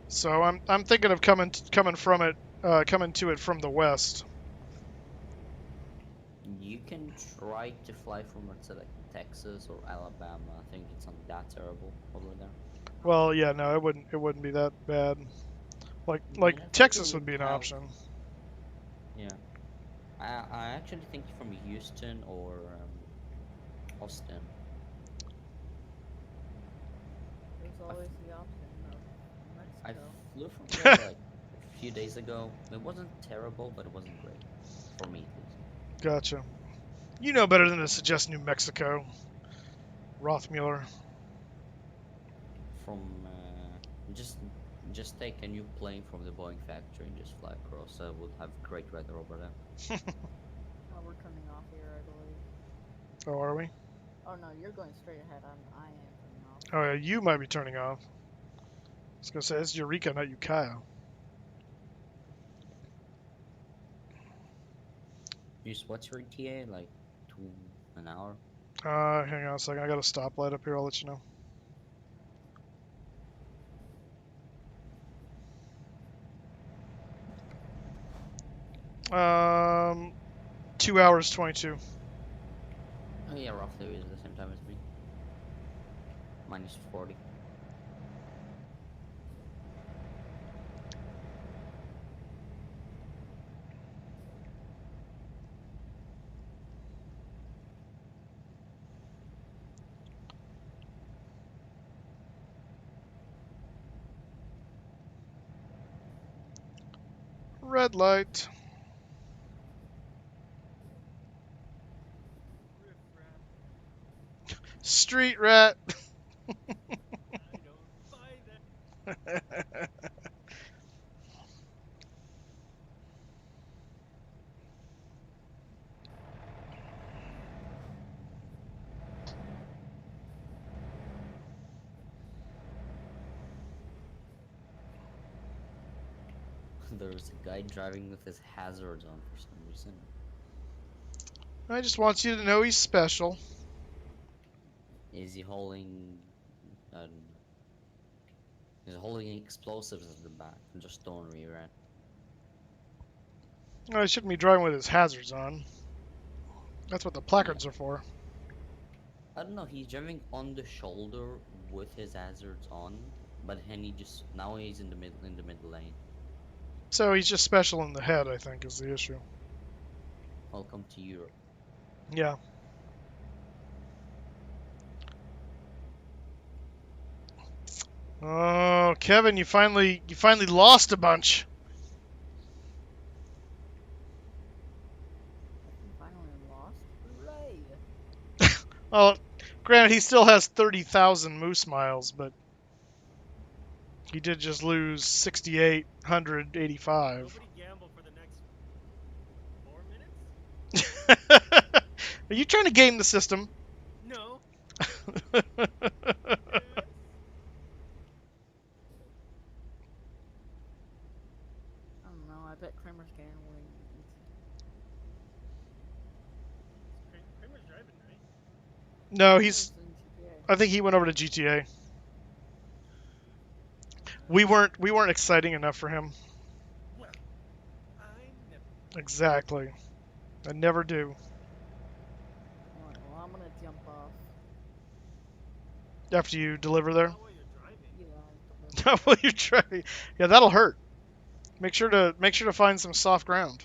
So I'm thinking of coming to it from the west. You can try to fly from let's say like Texas or Alabama. I think it's not that terrible over there. Well, yeah, no, it wouldn't be that bad. Like I mean, I think Texas you would be an have, option. yeah. I actually think from Houston or Austin. There's always the option of I Mexico. flew from there like a few days ago. It wasn't terrible, but it wasn't great for me at least. Gotcha. You know better than to suggest New Mexico, Rothmuller. From just take a new plane from the Boeing factory and just fly across. We'll have great weather over there. We're turning off here, I believe. Oh, are we? Oh no, you're going straight ahead. I am turning off. Oh, yeah, you might be turning off. I was gonna say it's Eureka, not Ukiah. What's your ETA? Like an hour? Hang on a second. I got a stoplight up here. I'll let you know. 2 hours 22. Oh yeah, roughly is the same time as me. Minus 40. Red light. Riff raff. Street rat. I don't buy that. There was a guy driving with his hazards on for some reason. I just want you to know he's special. Is he holding? I don't know. He's holding explosives at the back. Just don't rear end. I shouldn't be driving with his hazards on. That's what the placards are for. I don't know. He's driving on the shoulder with his hazards on, but then now he's in the mid lane. So he's just special in the head, I think, is the issue. Welcome to Europe. Yeah. Oh, Kevin, you finally lost a bunch. I finally lost. Hooray! Well, granted, he still has 30,000 moose miles, but he did just lose 6,885. Nobody gamble for the next 4 minutes? Are you trying to game the system? No. Well, Yes. I don't know. I bet Kramer's getting away easy. Kramer's driving, right? no, He he's. lives in GTA. I think he went over to GTA. We weren't exciting enough for him. Well, I'm never. Exactly. I never do. Alright, well, I'm gonna jump off. After you deliver there. Not while you're driving. Yeah, deliver. Will you try? Yeah, that'll hurt. Make sure to find some soft ground.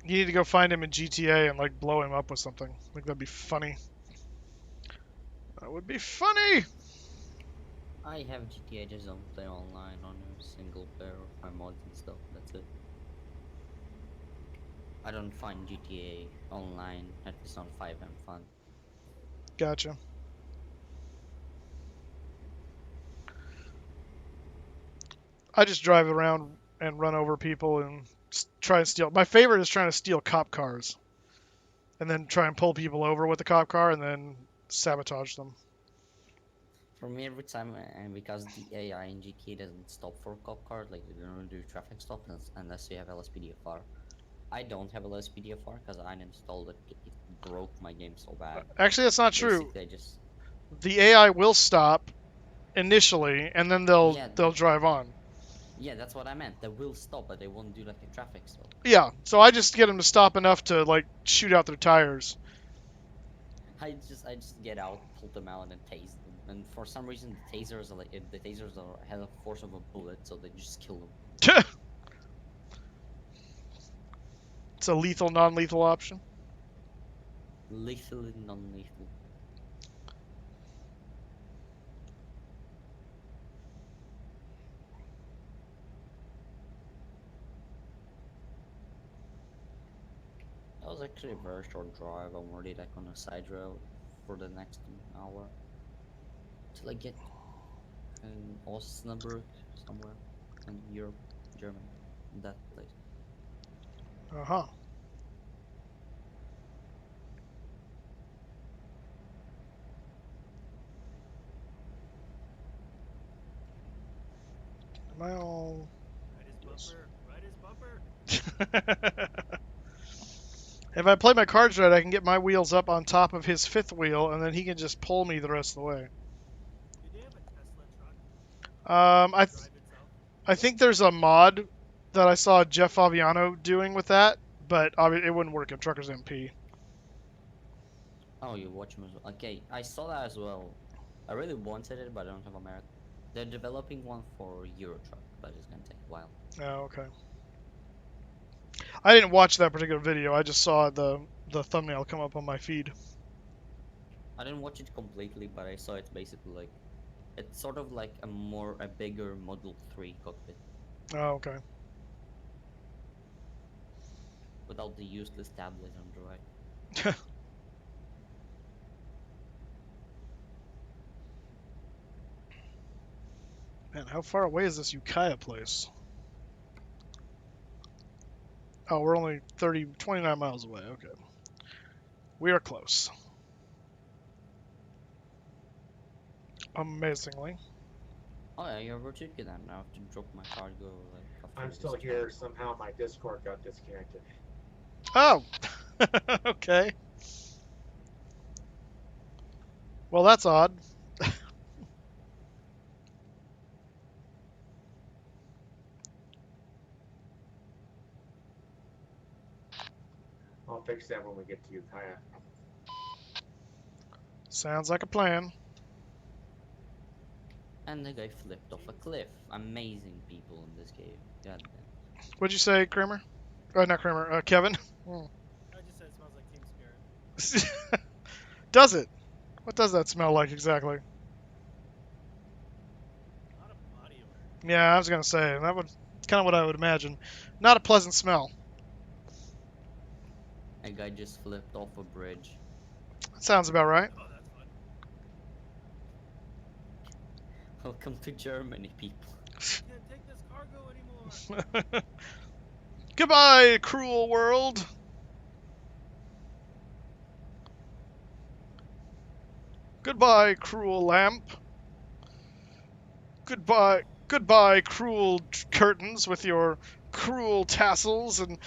You need to go find him in GTA and like blow him up with something. I think that'd be funny. That would be funny. I have GTA, just don't play online on a single player or my mods and stuff. That's it. I don't find GTA online, at least on 5M, fun. Gotcha. I just drive around and run over people and try and steal. My favorite is trying to steal cop cars, and then try and pull people over with the cop car and then sabotage them. For me, every time, and because the AI in GTA doesn't stop for cop cars, like they don't do traffic stops unless you have LSPDFR. I don't have LSPDFR because I uninstalled it. It broke my game so bad. Actually, that's not true. Basically, I just The AI will stop initially, and then they'll Yeah. drive on. Yeah, that's what I meant. They will stop, but they won't do like a traffic stop. Yeah, so I just get them to stop enough to like shoot out their tires. I just get out, pull them out, and tase them. And for some reason, the tasers have the force of a bullet, so they just kill them. It's a lethal, non-lethal option. Lethal and non-lethal. That was actually a very short drive. I'm already like on a side road for the next hour till I get in Osnabrück somewhere in Europe, Germany, that place. Uh-huh. Am I all... Ride his bumper. If I play my cards right, I can get my wheels up on top of his fifth wheel, and then he can just pull me the rest of the way. Do they have a Tesla truck? I Drive itself? I think there's a mod that I saw Jeff Fabiano doing with that, but it wouldn't work in Truckers MP. Oh, you watch them as well. Okay, I saw that as well. I really wanted it, but I don't have America. They're developing one for Euro Truck, but it's gonna take a while. Oh, okay. I didn't watch that particular video. I just saw the thumbnail come up on my feed. I didn't watch it completely, but I saw it's basically like it's sort of like a bigger Model 3 cockpit Oh, okay. without the useless tablet on the right. Man, how far away is this Ukiah place? Oh, we're only 29 miles away. Okay. We are close. Amazingly. Oh yeah, you're over Turkey then. I have to drop my cargo like after I'm still this here. trip. Somehow my Discord got disconnected. Oh! Okay. Well, that's odd. I'll fix that when we get to Ukiah. Sounds like a plan. And the guy flipped off a cliff. Amazing people in this game. God damn. What'd you say, Kramer? Not Kramer. Kevin. I just said it smells like Team Spirit. Does it? What does that smell like exactly? A lot of body odor. Yeah, I was gonna say that would kind of what I would imagine. Not a pleasant smell. A guy just flipped off a bridge. That sounds about right. Oh, that's fun. Welcome to Germany, people. I can't take this cargo anymore. Goodbye, cruel world. Goodbye, cruel lamp. Goodbye, cruel curtains with your cruel tassels and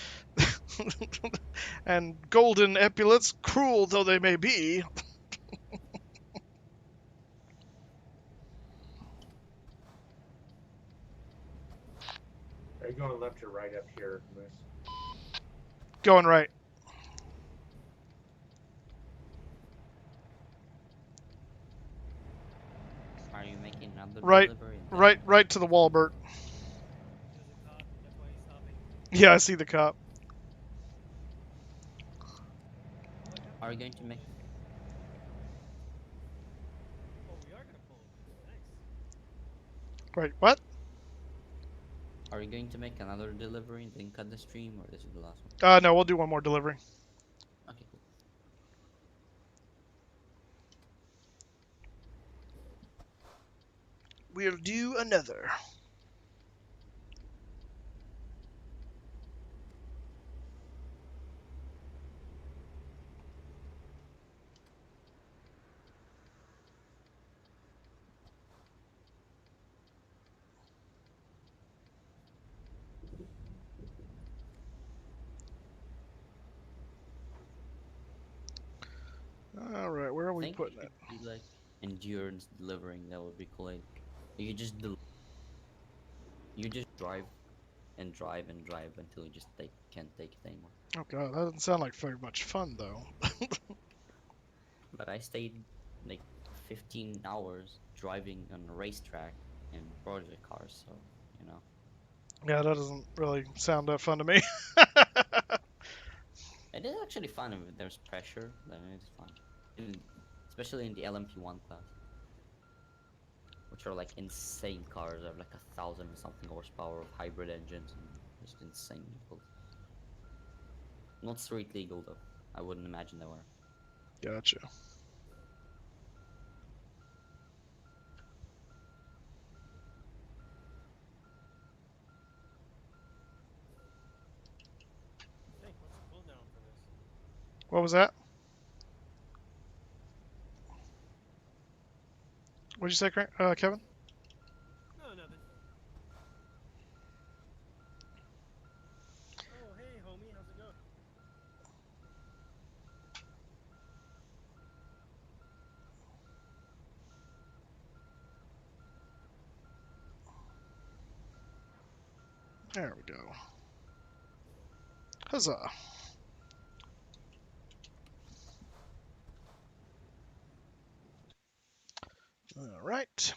and golden epaulets, cruel though they may be. Are you going left or right up here, Moose? Going right. Are you making another Right. delivery? Right to the wall, Bert. There's a cop. That's why he's stopping. Yeah, I see the cop. Are you going to make? Oh, we are gonna pull over. Nice. Right, what? Are you going to make another delivery and then cut the stream, or this is the last one? No, we'll do one more delivery. Okay, cool. We'll do another. All right, where are I we think putting you it? should do like endurance delivering. That would be cool. Like you just you just drive and drive and drive until you just can't take it anymore. Oh god, that doesn't sound like very much fun though. But I stayed like 15 hours driving on a racetrack in project cars, so you know. Yeah, that doesn't really sound that fun to me. It is actually fun if there's pressure, then it's fun. In, especially in the LMP1 class, which are like insane cars. They have like 1,000 and something horsepower of hybrid engines and just insane vehicles. Not street legal though. I wouldn't imagine they were. Gotcha. Hey, what's the cooldown for this? What was that? What'd you say, Kevin? No, nothing. Oh, hey, homie, how's it going? There we go. Huzzah. All right.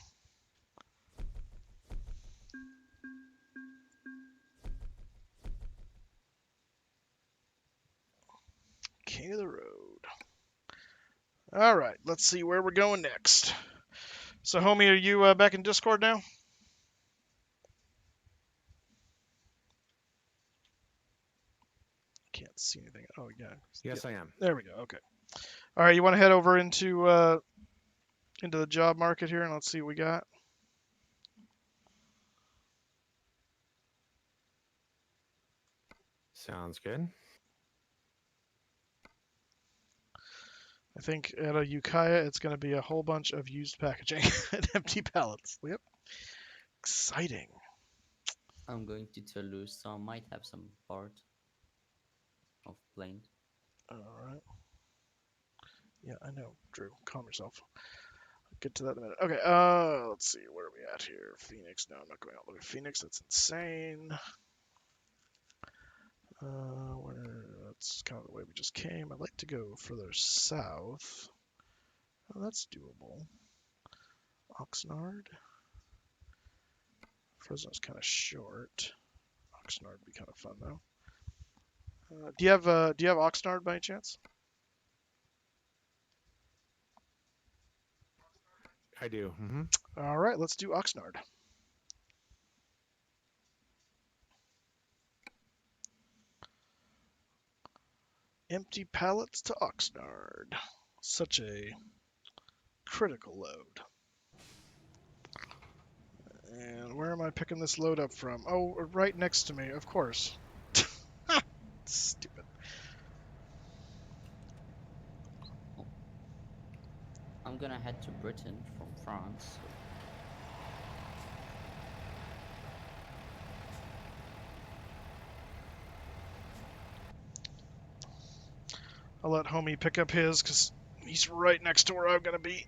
King of the road. All right, let's see where we're going next. So, homie, are you back in Discord now? Can't see anything. Oh, yeah. Yes, I am. There we go. Okay. All right, you want to head over into the job market here, and let's see what we got. Sounds good. I think at a Ukiah, it's going to be a whole bunch of used packaging and empty pallets. Yep. Exciting. I'm going to Toulouse, so I might have some parts of planes. All right. Yeah, I know, Drew. Calm yourself. I'll get to that in a minute. Okay, let's see. Where are we at here? Phoenix. No, I'm not going all the way to Phoenix. That's insane. That's kind of the way we just came. I'd like to go further south. Oh, that's doable. Oxnard. Fresno's kind of short. Oxnard would be kind of fun, though. Do you have Oxnard by any chance? I do. All right, let's do Oxnard. Empty pallets to Oxnard. Such a critical load. And where am I picking this load up from? Oh, right next to me, of course. Stupid. I'm gonna head to Britain from France. I'll let homie pick up his because he's right next to where I'm going to be.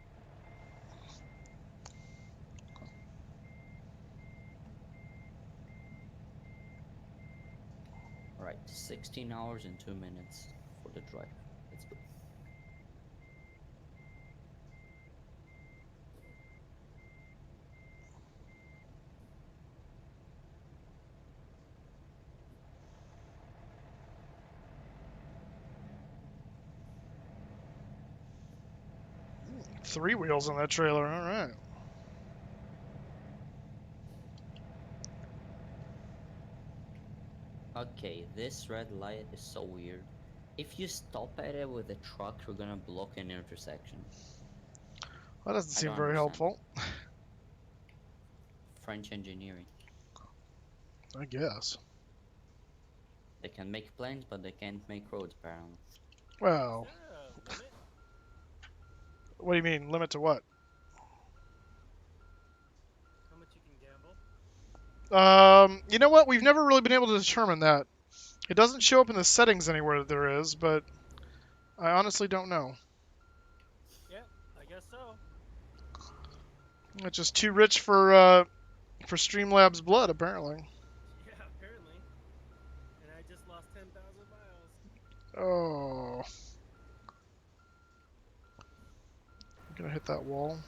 Alright, 16 hours and 2 minutes for the drive. Let's go. Three wheels on that trailer, all right. Okay, this red light is so weird. If you stop at it with a truck, you're gonna block an intersection. That doesn't I seem don't very understand. helpful. French engineering. I guess. They can make planes, but they can't make roads, apparently. Well, Is there a limit? what do you mean? Limit to what? How much you can gamble? You know what? We've never really been able to determine that. It doesn't show up in the settings anywhere that there is, but I honestly don't know. Yeah, I guess so. It's just too rich for Streamlabs blood, apparently. Yeah, apparently. And I just lost 10,000 miles. Oh. I'm gonna hit that wall.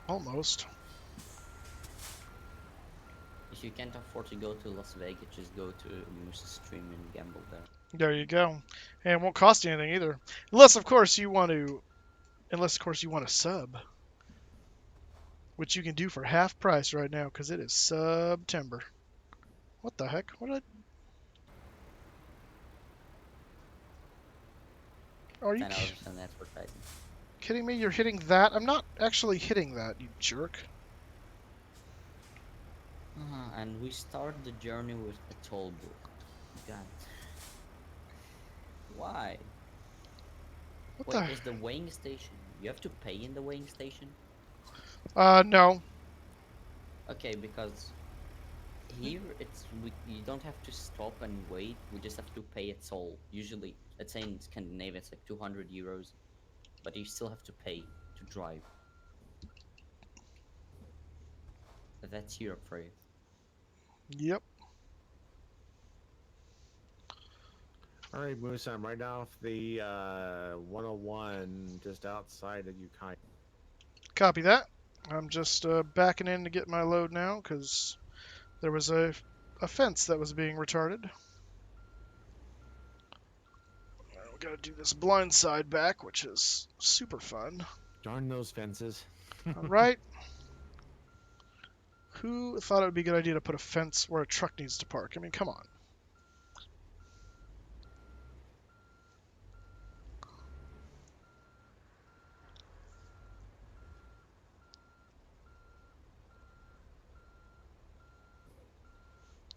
Almost. If you can't afford to go to Las Vegas, just go to Moose's stream and gamble there. There you go. And it won't cost you anything either. Unless of course you want to sub. Which you can do for half price right now, because it is September. What the heck? What did I... Are you 10 hours and advertising. kidding me? You're hitting that? I'm not actually hitting that, you jerk. And we start the journey with a toll booth. God. Why? What Wait, the... is the weighing station? You have to pay in the weighing station? No. Okay, because here you don't have to stop and wait. We just have to pay a toll. Usually, let's say in Scandinavia, it's like 200 euros, but you still have to pay to drive. But that's Europe for you. Yep. All right, Moose, I'm right off the 101 just outside of Ukiah. Copy that. I'm just backing in to get my load now, because there was a fence that was being retarded. We gotta do this blind side back, which is super fun. Darn those fences. Alright. Who thought it would be a good idea to put a fence where a truck needs to park? I mean, come on.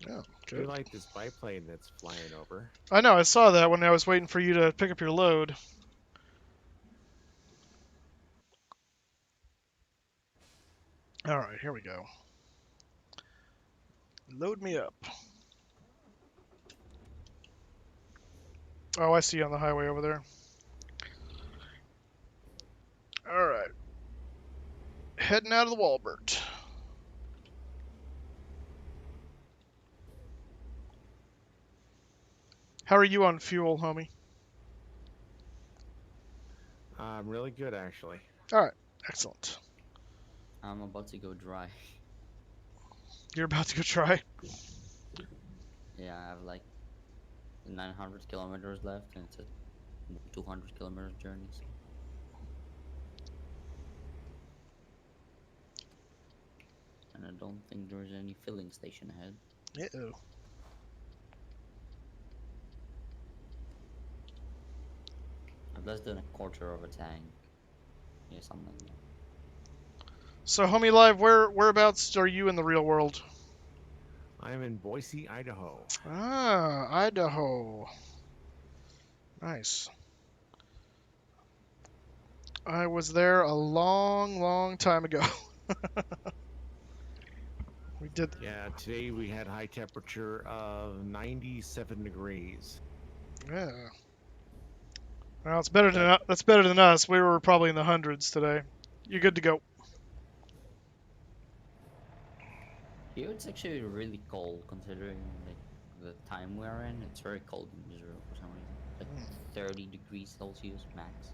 Yeah, I good. like this biplane that's flying over. I know, I saw that when I was waiting for you to pick up your load. Alright, here we go. Load me up. Oh, I see you on the highway over there. Alright. Heading out of the Walbert. How are you on fuel, homie? Really good, actually. Alright, excellent. I'm about to go dry. You're about to go try? Yeah, I have like 900 kilometers left, and it's a 200 kilometers journey. So. And I don't think there's any filling station ahead. Uh-oh. I've less than a quarter of a tank. Yeah, something like that. So, Homie Live, whereabouts are you in the real world? I'm in Boise, Idaho. Ah, Idaho. Nice. I was there a long, long time ago. We did. Yeah, today we had high temperature of 97 degrees. Yeah. Well, it's better than that's better than us. We were probably in the hundreds today. You're good to go. Here it's actually really cold considering like the time we're in. It's very cold in Israel for some reason. Like 30 degrees Celsius max.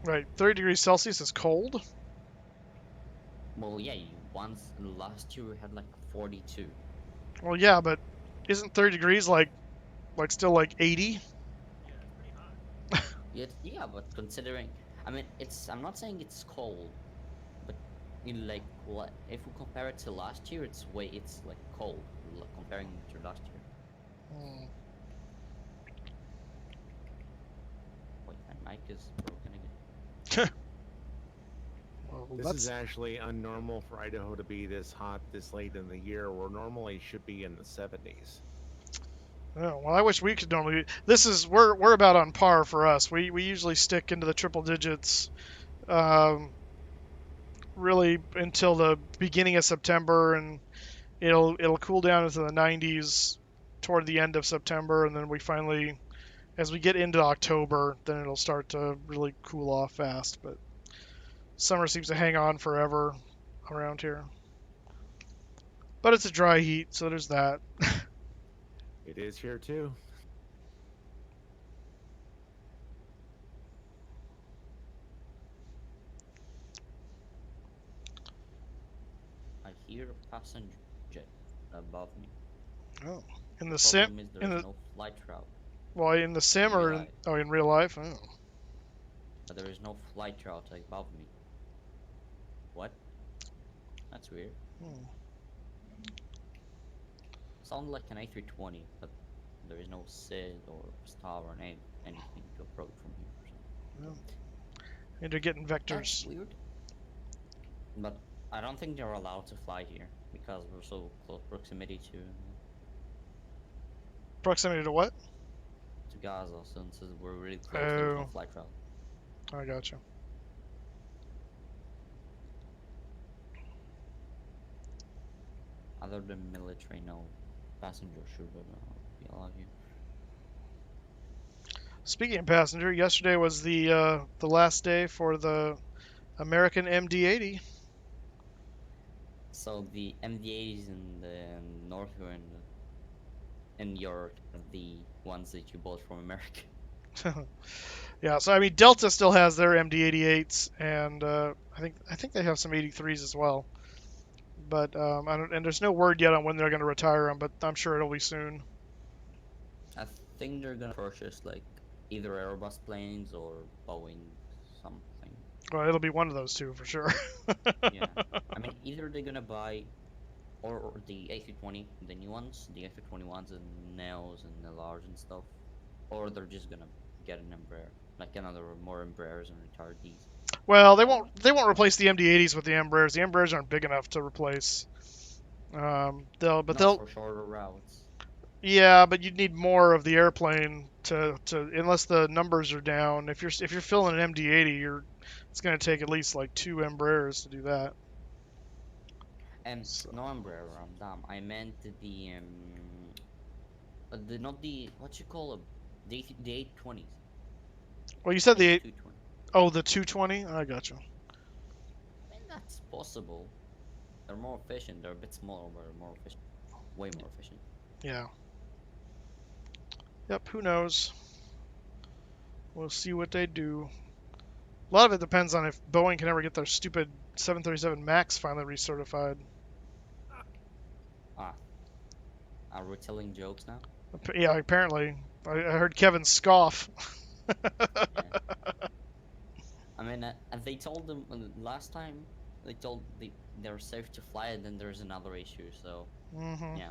Right, 30 degrees Celsius is cold. Well, yeah, once last year we had like 42. Well, yeah, but isn't 30 degrees like still like 80? Yeah, it's pretty hot. Yeah, but considering, I mean, I'm not saying it's cold, but in like what if we compare it to last year, it's like cold comparing to last year. Hmm. Wait, my mic is broken again. Well, This is actually unnormal for Idaho to be this hot this late in the year, where normally should be in the 70s. Oh, well, I wish we could normally. This is we're about on par for us. We usually stick into the triple digits, really until the beginning of September, and it'll cool down into the 90s toward the end of September, and then we finally, as we get into October, then it'll start to really cool off fast. But summer seems to hang on forever around here. But it's a dry heat, so there's that. It is here too. I hear a passenger jet above me. Oh, in the The sim, problem is in there's the no flight route. well, in the sim In real or life. in real life? Oh. But there is no flight route above me. What? That's weird. Hmm. Sounds like an A320, but there is no SID or star or anything to approach from here. So. Yeah. And they're getting That's vectors. weird. But I don't think they're allowed to fly here because we're so close proximity Proximity to what? to Gaza, since we're really close. There's no Oh, flight route. I got you. Other than military, no passenger should be allowed here. Speaking of passenger, yesterday was the last day for the American MD-80. So the MD-80s in the north are in Europe, the ones that you bought from America. Yeah, so I mean Delta still has their MD-88s, and I think they have some 83s as well. But I don't, and there's no word yet on when they're going to retire them, but I'm sure it'll be soon. I think they're gonna purchase like either Airbus planes or Boeing something. Well, it'll be one of those two for sure. Yeah, I mean either they're gonna buy or the A320, the new ones, the A321s and Neos and the large and stuff, or they're just gonna get an Embraer, like another more Embraers and retard these. Well, they won't replace the MD-80s with the Embraers. The Embraers aren't big enough to replace. They'll Not for shorter routes. yeah, but you'd need more of the airplane to unless the numbers are down. If you're filling an MD-80, it's going to take at least like 2 Embraers to do that. And So. no Embraer, I'm dumb. I meant the not the what you call them, the 820s. Well, you said the 220. the 220. I got you. I mean that's possible. They're more efficient. They're a bit smaller, but they're more efficient. Way more efficient. Yeah. Yep. Who knows? We'll see what they do. A lot of it depends on if Boeing can ever get their stupid 737 Max finally recertified. Ah. Are we telling jokes now? Yeah, apparently. I heard Kevin scoff. Yeah. I mean, they told them last time. They told they're safe to fly, and then there's another issue. So Mm-hmm. yeah.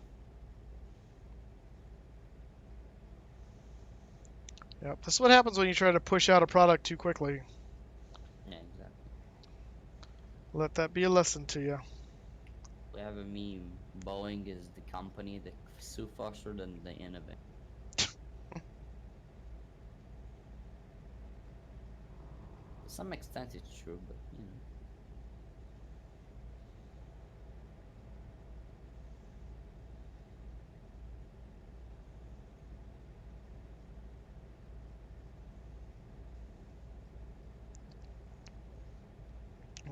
Yep. This is what happens when you try to push out a product too quickly. Yeah, exactly. Let that be a lesson to you. We have a meme. Boeing is the company that sue faster than they innovate. To some extent, it's true, but you know.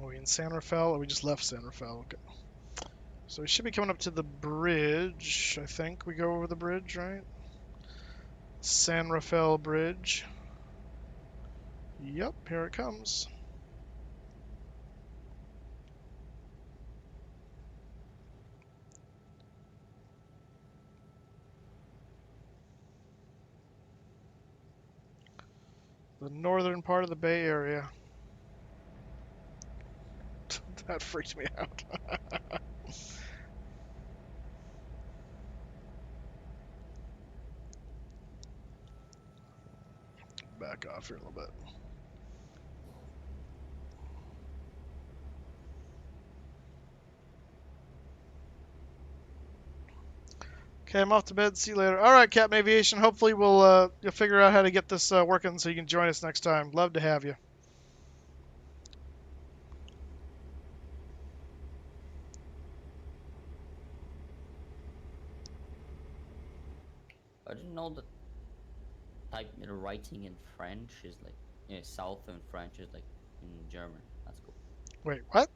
Are we in San Rafael? Or we just left San Rafael? Okay. So we should be coming up to the bridge. I think we go over the bridge, right? San Rafael Bridge. Yep, here it comes. The northern part of the Bay Area. That freaked me out. Back off here a little bit. Okay, I'm off to bed. See you later. All right, Captain Aviation. Hopefully you'll figure out how to get this working so you can join us next time. Love to have you. I didn't know that writing in French is like south in French is like in German. That's cool. Wait, what?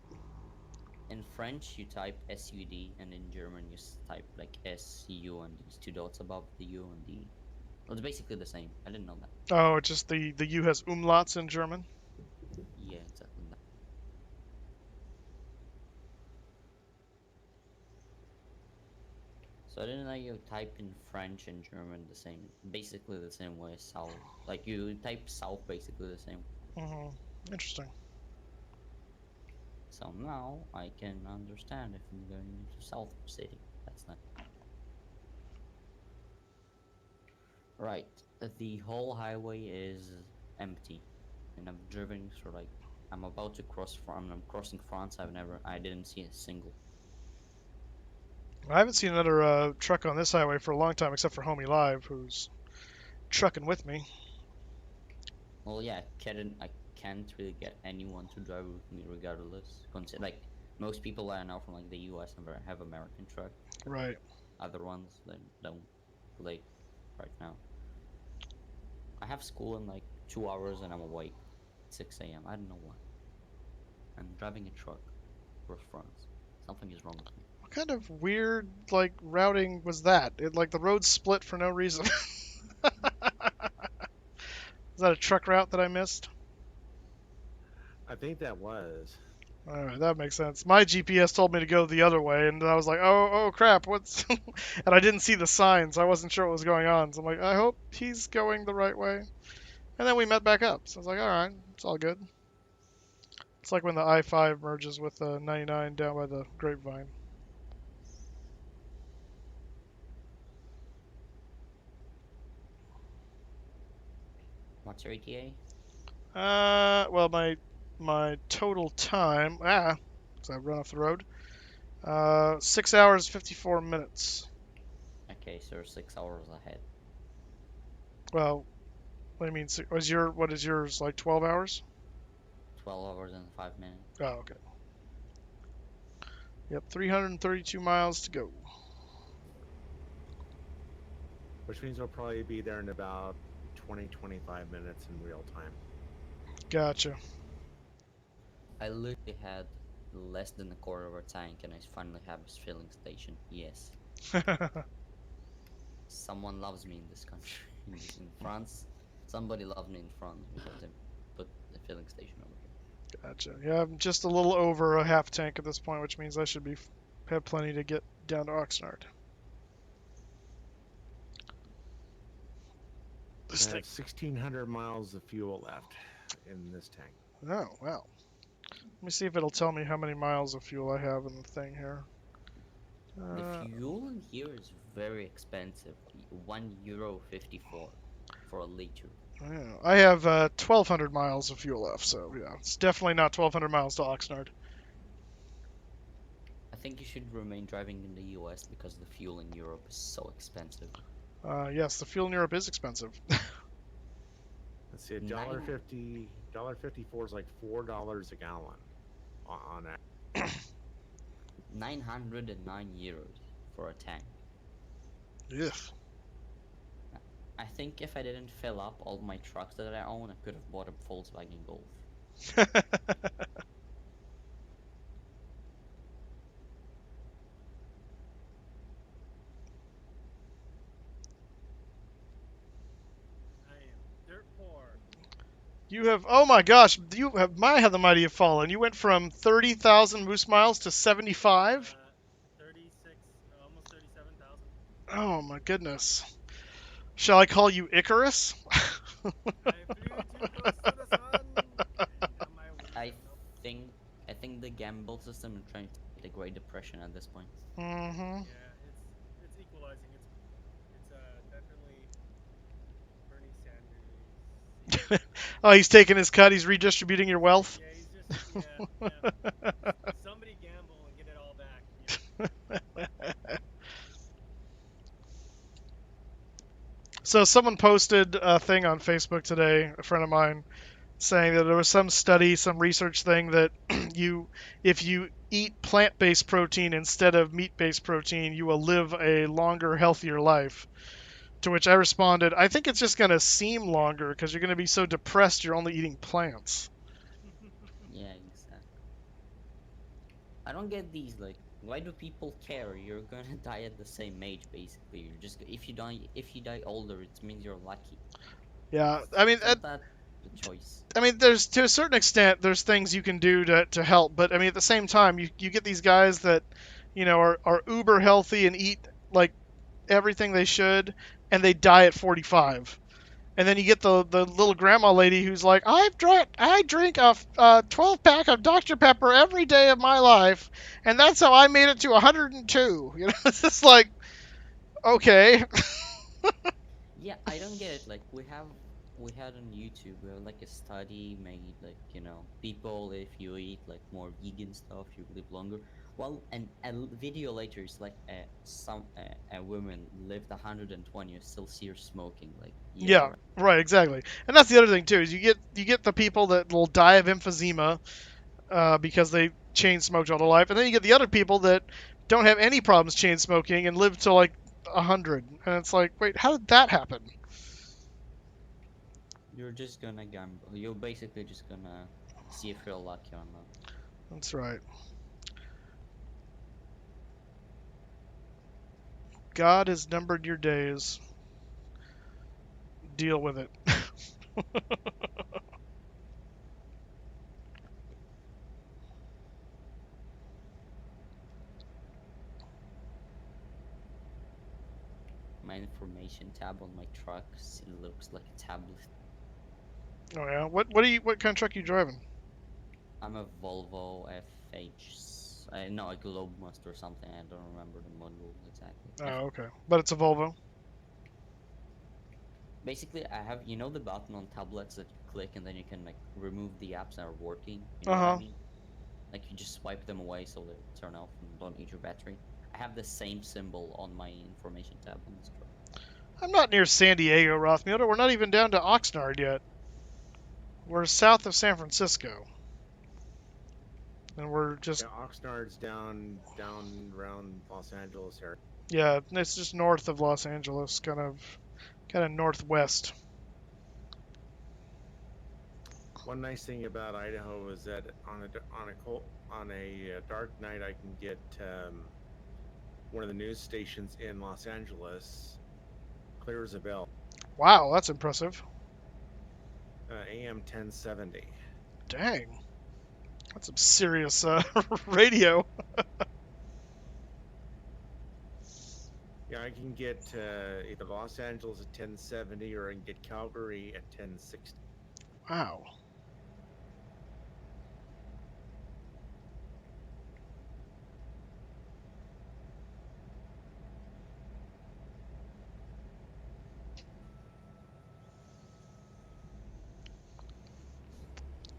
In French, you type SUD, and in German, you type like SU and these two dots above the U and D. Well, it's basically the same. I didn't know that. Oh, it's just the U has umlauts in German. Yeah, exactly. So I didn't know you type in French and German the same, basically the same way as South. Like you type South basically the same. Interesting. So now I can understand if I'm going into South City. That's nice. Right. The whole highway is empty, and I've driven through like I'm about to cross from. I'm crossing France. I didn't see a single. I haven't seen another truck on this highway for a long time, except for Homie Live, who's trucking with me. Well, yeah, I can't really get anyone to drive with me regardless. Like most people I know from like the U.S. have American truck. Right. Other ones they don't. Like right now, I have school in like 2 hours and I'm awake. 6 a.m. I don't know why. I'm driving a truck across France. Something is wrong with me. What kind of weird routing was that? The road split for no reason. Is that a truck route that I missed? I think that was. All right, that makes sense. My GPS told me to go the other way, and I was like, oh crap, what's? And I didn't see the sign, so I wasn't sure what was going on. So I'm like, I hope he's going the right way. And then we met back up. So I was like, all right, it's all good. It's like when the I-5 merges with 99 down by the Grapevine. What's your ETA? Well, my total time, because I've run off the road, 6 hours 54 minutes. Okay, so you're 6 hours ahead. Well, what do you mean? What is yours, like 12 hours? 12 hours and 5 minutes. Oh, okay. Yep, 332 miles to go. Which means we'll probably be there in about 20-25 minutes in real time. Gotcha. I literally had less than a quarter of a tank and I finally have a filling station. Yes. Someone loves me in this country. In France, somebody loves me in France because I put the filling station over here. Gotcha. Yeah, I'm just a little over a half tank at this point, which means I should have plenty to get down to Oxnard. This I thing. have 1,600 miles of fuel left in this tank. Oh, wow. Let me see if it'll tell me how many miles of fuel I have in the thing here. The fuel in here is very expensive. €1.54 for a liter. Yeah, I have 1,200 miles of fuel left, so yeah, it's definitely not 1,200 miles to Oxnard. I think you should remain driving in the US because the fuel in Europe is so expensive. Yes, the fuel in Europe is expensive. Let's see, Nine, $1.54 is like $4 a gallon on that. 909 euros for a tank. Yeah. I think if I didn't fill up all my trucks that I own, I could have bought a Volkswagen Golf. I am dirt poor. You have, oh my gosh, you have, how the mighty have fallen. You went from 30,000 moose miles to 75? 36, almost 37,000. Oh my goodness. Shall I call you Icarus? I flew too close to the sun, and now my wings I have no. think I think the gamble system is trying to get the Great Depression at this point. Mm-hmm. Yeah, it's equalizing. It's definitely Bernie Sanders. Oh, he's taking his cut. He's redistributing your wealth. Yeah, he's just yeah. Somebody gamble and get it all back. So someone posted a thing on Facebook today, a friend of mine, saying that there was some study, some research thing that if you eat plant-based protein instead of meat-based protein, you will live a longer, healthier life. To which I responded, I think it's just going to seem longer because you're going to be so depressed you're only eating plants. Yeah, exactly. I don't get these, like, why do people care? You're gonna die at the same age, basically. You're just if you die older, it means you're lucky. Yeah, I mean, Isn't that the choice? there's to a certain extent there's things you can do to help, but I mean at the same time you get these guys that are uber healthy and eat like everything they should, and they die at 45. And then you get the little grandma lady who's like, I drink a 12 pack of Dr Pepper every day of my life, and that's how I made it to 102. It's just like, okay. Yeah, I don't get it. Like we had on YouTube, we have like a study made, like, people, if you eat like more vegan stuff, you live longer. Well, and video later, it's like a woman lived 120, you still see her smoking. Like, yeah, Yeah, right, exactly. And that's the other thing too, is you get the people that will die of emphysema because they chain smoked all their life, and then you get the other people that don't have any problems chain smoking and live to like 100, and it's like, wait, how did that happen? you're just gonna gamble. You're basically just gonna see if you're lucky or not. That's right. God has numbered your days. Deal with it. My information tab on my trucks, it looks like a tablet. Oh yeah. What kind of truck are you driving? I'm a Volvo FH. No, a Globemaster or something. I don't remember the model exactly. Oh, okay. But it's a Volvo. Basically, I have, the button on tablets that you click and then you can like remove the apps that are working. You know what I Uh-huh. mean? Like you just swipe them away so they turn off and don't eat your battery. I have the same symbol on my information tab on this truck. I'm not near San Diego, Rothmilder. We're not even down to Oxnard yet. We're south of San Francisco. And we're just Yeah, Oxnard's down around Los Angeles area. yeah, it's just north of Los Angeles, kind of northwest. One nice thing about Idaho is that on a dark night, I can get one of the news stations in Los Angeles clear as a bell. Wow, that's impressive. AM 1070. Dang. That's some serious radio. Yeah, I can get either Los Angeles at 1070 or I can get Calgary at 1060. Wow.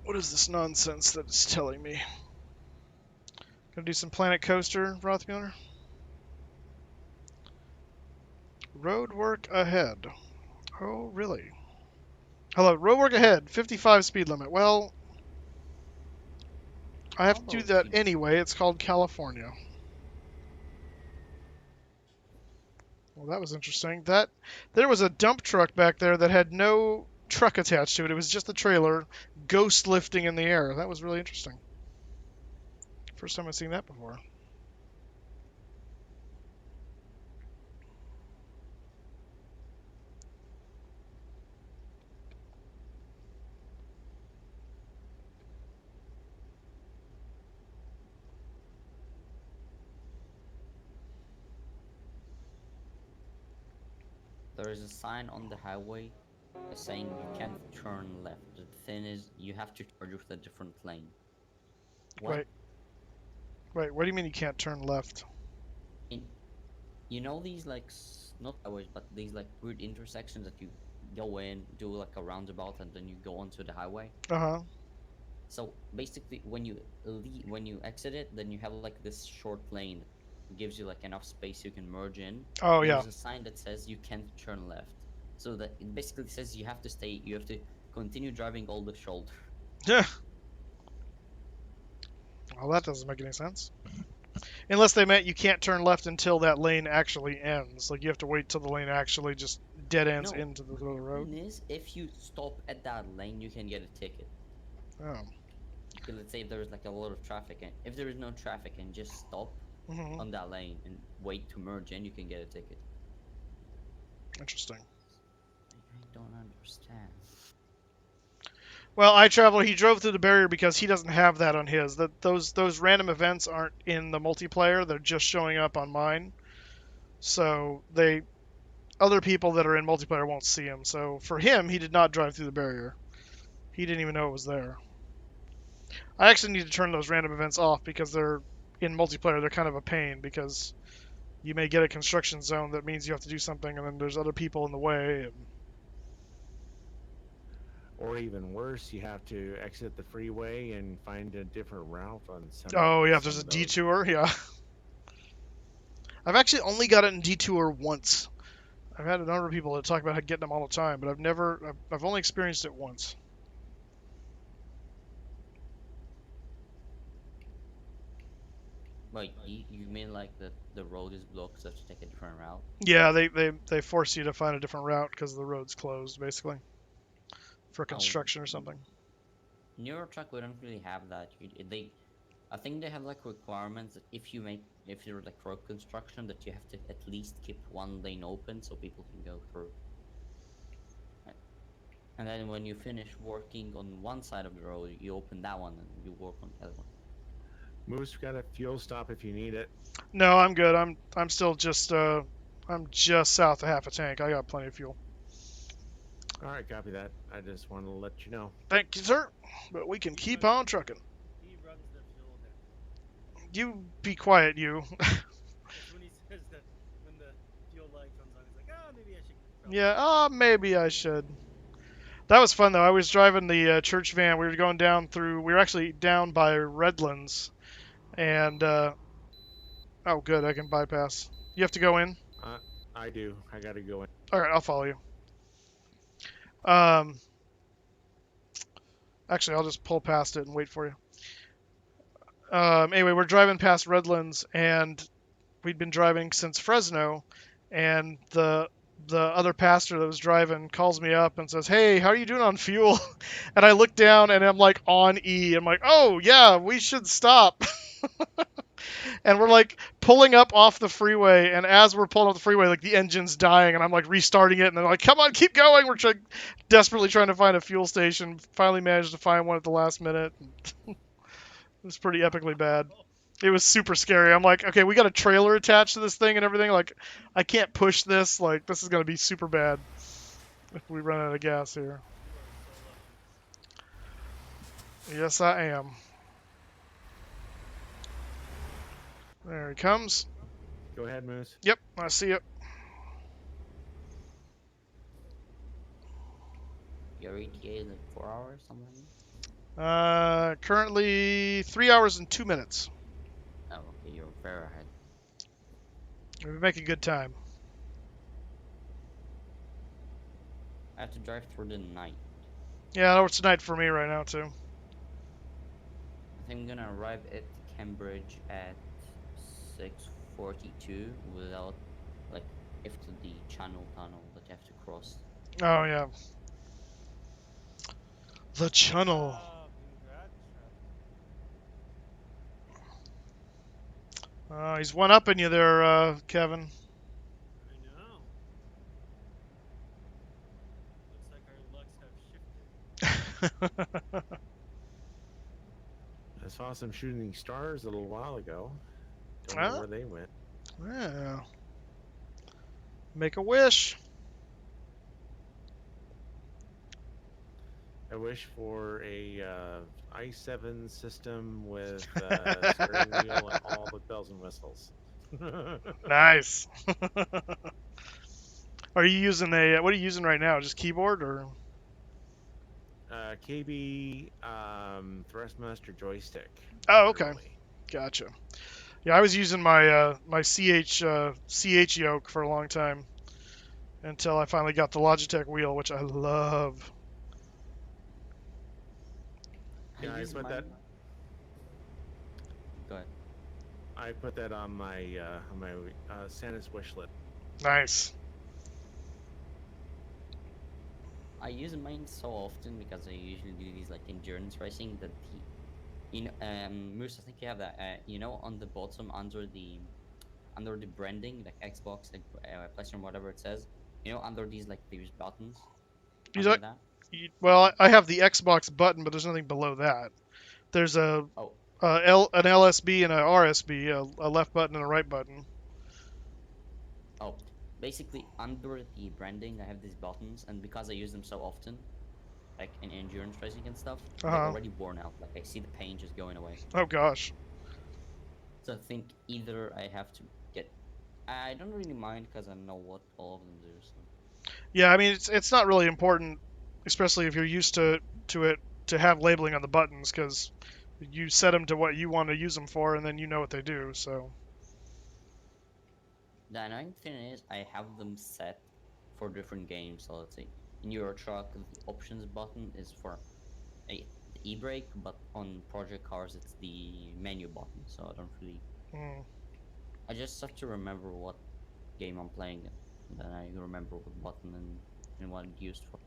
What is this nonsense that it's telling me? Gonna do some Planet Coaster, Rothmuller? Road work ahead. Oh, really? Hello, road work ahead. 55 speed limit. Well, I How have to do about that you? anyway. It's called California. Well, that was interesting. There was a dump truck back there that had no truck attached to it. It was just the trailer ghost lifting in the air. That was really interesting. First time I've seen that before. There is a sign on the highway saying you can't turn left. The thing is, you have to charge with a different lane. What? Wait, wait. What do you mean you can't turn left? In, you know these like not highways, but these like weird intersections that you go in, do like a roundabout, and then you go onto the highway. Uh huh. So basically, when you exit it, then you have like this short lane that gives you like enough space you can merge in. Oh yeah. There's a sign that says you can't turn left, so that it basically says you have to stay. You have to continue driving all the shoulder. Yeah. Well, that doesn't make any sense. Unless they meant you can't turn left until that lane actually ends. Like you have to wait till the lane actually just dead ends No, into the road. thing is, if you stop at that lane, you can get a ticket. Oh. Okay, let's say there's like a lot of traffic, and if there is no traffic and just stop Hmm. on that lane and wait to merge in, you can get a ticket. Interesting. I don't understand. Well, iTraveler, he drove through the barrier because he doesn't have that on his. Those random events aren't in the multiplayer; they're just showing up on mine. So other people that are in multiplayer won't see him. So for him, he did not drive through the barrier. He didn't even know it was there. I actually need to turn those random events off because they're in multiplayer. They're kind of a pain because you may get a construction zone that means you have to do something, and then there's other people in the way. And... Or even worse, you have to exit the freeway and find a different route on some. Oh yeah, if some there's a of those. detour, yeah. I've actually only got it in detour once. I've had a number of people that talk about getting them all the time, but I've only experienced it once. Wait, you mean like the road is blocked, so you have to take a different route? Yeah, they force you to find a different route because the road's closed, basically, for Oh, construction or something. in Euro Truck we don't really have that. I think they have like requirements that if you're like road construction, that you have to at least keep one lane open so people can go through. And then when you finish working on one side of the road, you open that one and you work on the other one. Moose, got a fuel stop if you need it. No, I'm good. I'm still just I'm just south of half a tank. I got plenty of fuel. All right, copy that. I just wanted to let you know. Thank you, sir. But we can keep on trucking. He runs the fuel there. You be quiet, you. That's when he says that when the fuel light comes on, he's like, ah, maybe I should. Yeah, maybe I should. That was fun though. I was driving the church van. We were going down through. We were actually down by Redlands, and oh, good. I can bypass. You have to go in. I do. I got to go in. All right, I'll follow you. Actually, I'll just pull past it and wait for you. Anyway, we're driving past Redlands, and we'd been driving since Fresno, and the other pastor that was driving calls me up and says, "Hey, how are you doing on fuel?" And I look down and I'm like on E. I'm like, "Oh yeah, we should stop." And we're like pulling up off the freeway, and as we're pulling off the freeway, like the engine's dying, and I'm like restarting it, and they're like, "Come on, keep going." We're desperately trying to find a fuel station. Finally managed to find one at the last minute. It was pretty epically bad. It was super scary. I'm like, okay, we got a trailer attached to this thing and everything. Like, I can't push this. Like, this is gonna be super bad if we run out of gas here. Yes, I am. There he comes. Go ahead, Moose. Yep, I see it. Your ETA is like 4 hours, something like Currently 3 hours and 2 minutes. that? Oh, okay, you're very ahead. We make a good time. I have to drive through the night. Yeah, it's night for me right now too. I think I'm gonna arrive at Cambridge at 6:42 without, like, after the Channel Tunnel that you have to cross. Oh yeah. The channel. He's one upping you there, Kevin. I know. Looks like our lucks have shifted. I saw some shooting stars a little while ago. Don't know Huh? where they went. Yeah. Make a wish. I wish for a i7 system with steering wheel and all the bells and whistles. Nice. Are you using what are you using right now? Just keyboard or? KB Thrustmaster joystick. Oh, okay. Currently. Gotcha. Yeah, I was using my my CH yoke for a long time until I finally got the Logitech wheel, which I love. Yeah, I use put mine. that. Go ahead. I put that on my Santa's wish list. Nice. I use mine so often because I usually do these like endurance racing that Moose, I think you have that. On the bottom under the branding, like Xbox, like PlayStation, whatever it says. Under these buttons. You Under don't- that. Well, I have the Xbox button, but there's nothing below that. There's Oh, an LSB and a RSB, a left button and a right button. oh. Basically, under the branding, I have these buttons, and because I use them so often, like in endurance racing and stuff, they're Uh-huh. already worn out. Like I see the pain just going away. Oh gosh. So I think either I have to get. I don't really mind because I know what all of them do. So. Yeah, I mean it's not really important, especially if you're used to it, to have labeling on the buttons, because you set them to what you want to use them for, and then you know what they do. So. The annoying thing is I have them set for different games. So let's say in Euro Truck, the options button is for the e-brake, but on Project Cars it's the menu button. So I don't really. I just have to remember what game I'm playing, and then I remember what button and what it's used for.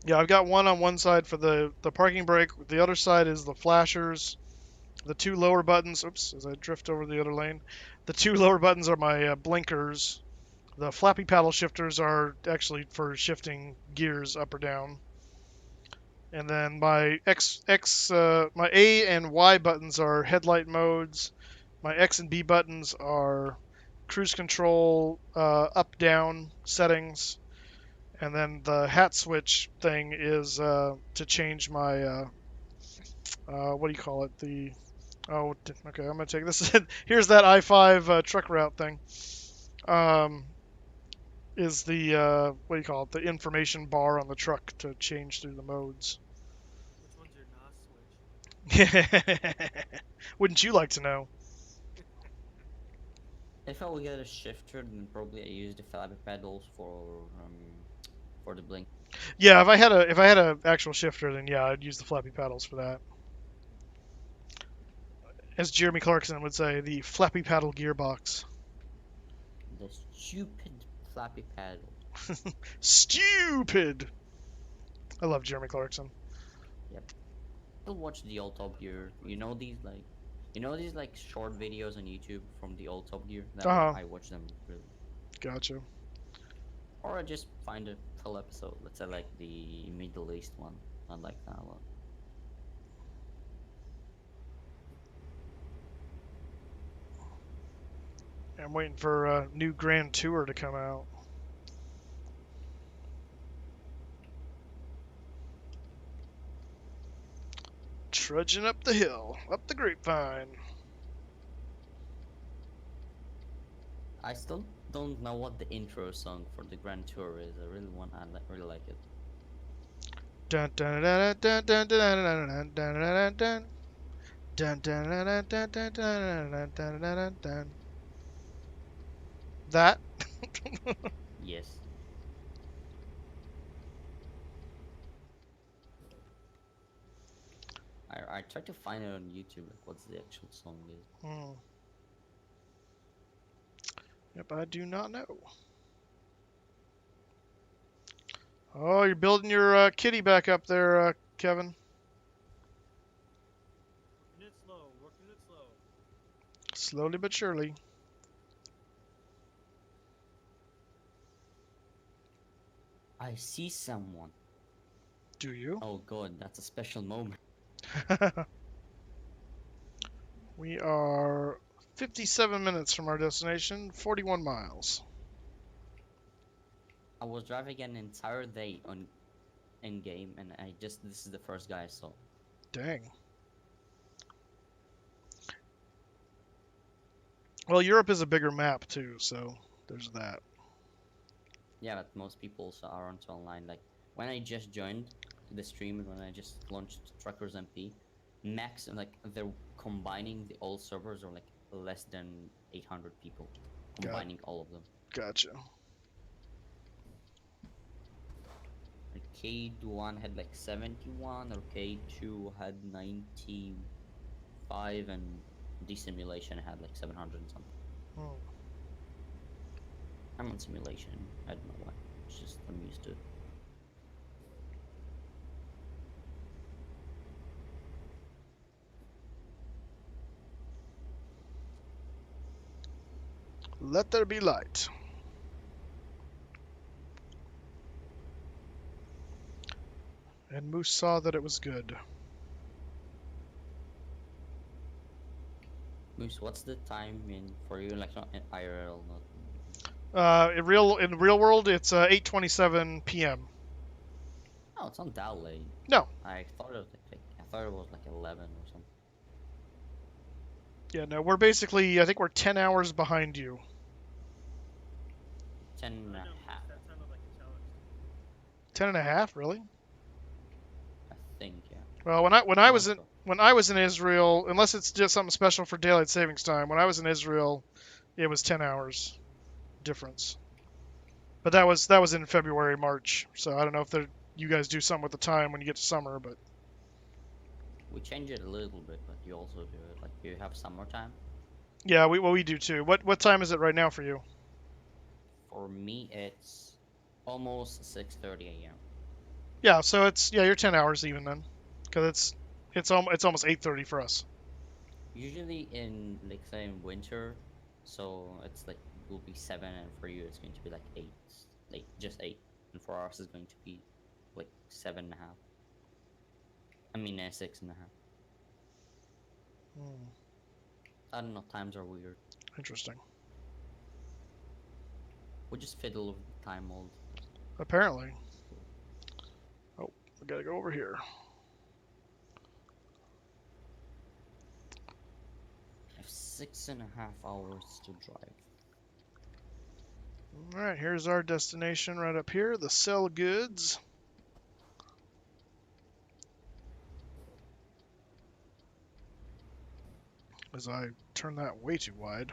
Yeah, I've got one on one side for the parking brake. The other side is the flashers. The two lower buttons, oops, as I drift over the other lane, the two lower buttons are my blinkers. The flappy paddle shifters are actually for shifting gears up or down. And then my my A and Y buttons are headlight modes. My X and B buttons are cruise control, up down settings. And then the hat switch thing is to change my what do you call it? Okay, I'm gonna take this. Here's that I-5 truck route thing. Is the what do you call it? The information bar on the truck to change through the modes. Which one's your NOS switch? Wouldn't you like to know? If I will get a shifter, then probably I use the flappy pedals for the blink. Yeah, if I had a actual shifter, then yeah, I'd use the flappy paddles for that. As Jeremy Clarkson would say, the flappy paddle gearbox. The stupid flappy paddle. Stupid. I love Jeremy Clarkson. Yep. I'll watch the old Top Gear. These like short videos on YouTube from the old Top Gear. I watch them really. Gotcha. Or I just find a full episode. Let's say like the Middle East one. I like that a lot. I'm waiting for a new Grand Tour to come out. Trudging up the hill, up the grapevine. I still don't know what the intro song for the Grand Tour is. I really want. Really like it. Dun dun dun dun dun dun dun dun dun dun dun dun dun dun dun dun dun dun dun dun. That. Yes. I tried to find it on YouTube, like what's the actual song is. Yep, I do not know. Oh, you're building your kitty back up there, Kevin. Working it slow, working it slow. Slowly but surely. I see someone. Do you? Oh god, that's a special moment. We are 57 minutes from our destination, 41 miles. I was driving an entire day on in game, and this is the first guy I saw. Dang. Well, Europe is a bigger map too, so there's that. Yeah, but most people aren't online. Like when I just joined the stream and when I just launched Truckers MP, max like they're combining the all servers are like less than 800 people, combining all of them. Gotcha. Arcade 1 had like 71, Arcade 2 had 95, and Desimulation had like 700 and something. I'm on Simulation. I don't know why. It's just I'm used to it. Let there be light. And Moose saw that it was good. Moose, what's the time for you? Like not in IRL, not. In real world, it's 8:27 p.m. Oh, it's not that late. No. I thought it was like 11 or something. Yeah, no, we're basically, I think we're 10 hours behind you. 10 and a half. That sounded like a challenge. 10 and a half, really? I think, yeah. Well, when I was in Israel, unless it's just something special for daylight savings time, when I was in Israel, it was 10 hours difference. But that was in February, March. So I don't know if you guys do something with the time when you get to summer, but We change it a little bit, but you also do it like you have summertime. yeah, we do too. What time is it right now for you? For me, it's almost 6:30 a.m. Yeah, so you're 10 hours even then, because it's almost 8:30 for us. Usually in like say in winter, so it's like it will be 7, and for you it's going to be like 8, like just 8, and for us it's going to be like 7.5. I mean 6.5. I don't know. Times are weird. Interesting. We just fiddle with the time mold. Apparently. Oh, we gotta go over here. I have 6.5 hours to drive. All right, here's our destination right up here, the Sell Goods. As I turn that way too wide.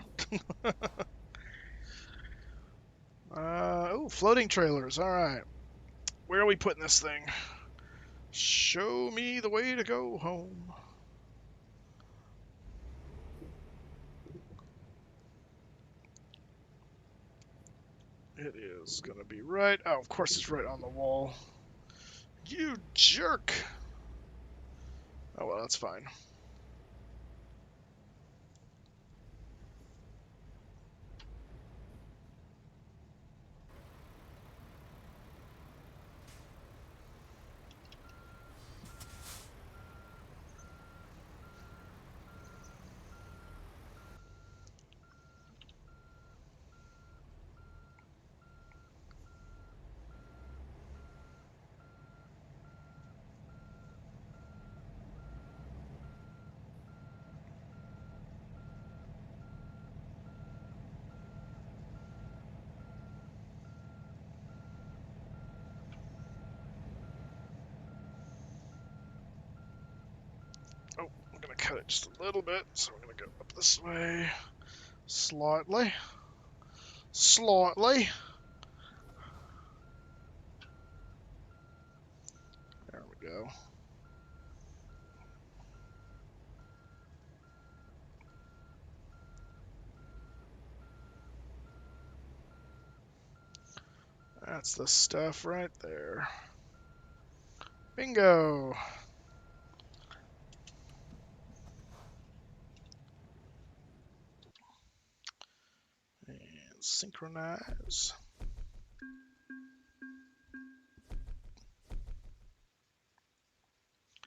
Floating trailers. All right. Where are we putting this thing? Show me the way to go home. It is going to be right. Oh, of course it's right on the wall. You jerk. Oh, well, that's fine. Oh, I'm gonna cut it just a little bit, so I'm gonna go up this way, slightly, slightly. There we go. That's the stuff right there. Bingo. And synchronize.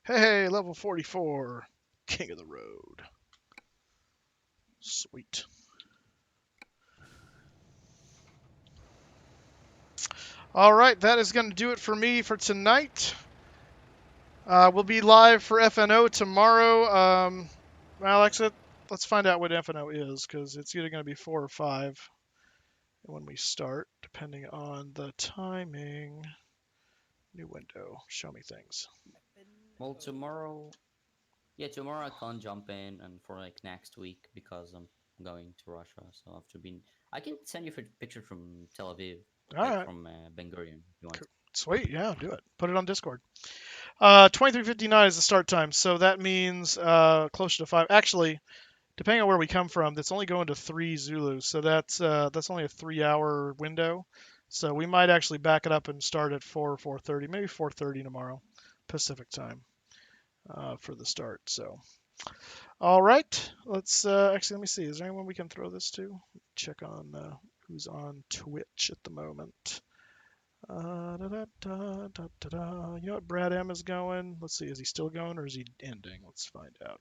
Hey, level 44. King of the road. Sweet. All right, that is going to do it for me for tonight. We'll be live for FNO tomorrow. Well, actually, let's find out what FNO is, because it's either going to be 4 or 5 when we start, depending on the timing. New window. Show me things. Well, tomorrow, yeah, tomorrow I can't jump in, and for like next week because I'm going to Russia, so I have to be. I can send you a picture from Tel Aviv, All like right. from Ben Gurion, if you want. Sweet. Yeah, do it. Put it on Discord. 23:59 is the start time, so that means closer to 5. Actually, depending on where we come from, that's only going to 3 Zulus, so that's only a 3-hour window. So we might actually back it up and start at 4:30, maybe 4:30 tomorrow, Pacific time, for the start. So, all right, let's actually let me see. Is there anyone we can throw this to? Check on who's on Twitch at the moment. You know what Brad M is going? Let's see. Is he still going or is he ending? Let's find out.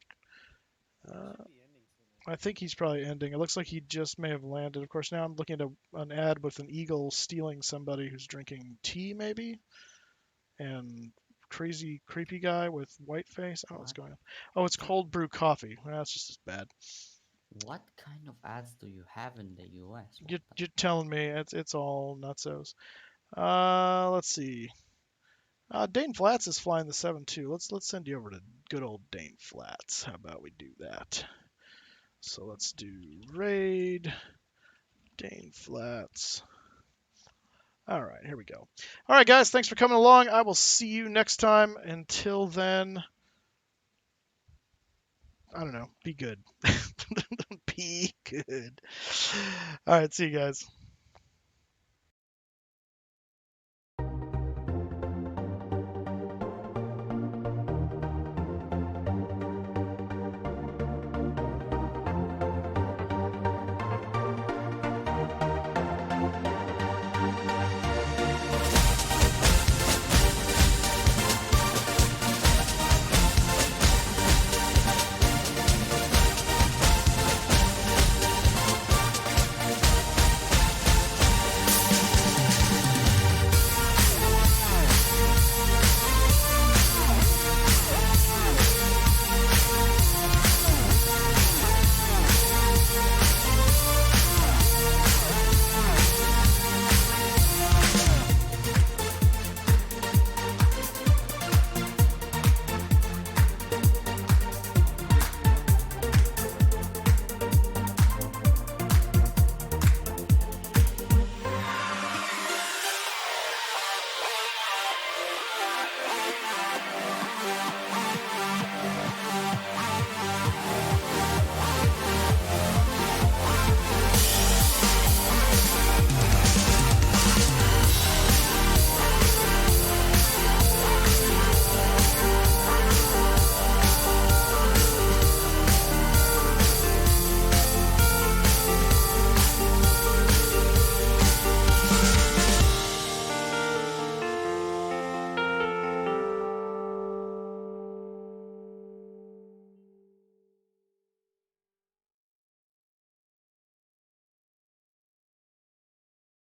I think he's probably ending. It looks like he just may have landed. Of course, now I'm looking at an ad with an eagle stealing somebody who's drinking tea, maybe, and crazy, creepy guy with white face. I don't know what's going on. Oh, it's cold brew coffee. Well, that's just as bad. What kind of ads do you have in the US? You're telling me it's all nutsos. Let's see. Dane Flats is flying the 7-2. Let's send you over to good old Dane Flats. How about we do that? So let's do raid Dane Flats. All right, here we go. All right, guys, thanks for coming along. I will see you next time. Until then, I don't know. Be good. Be good. All right, see you guys.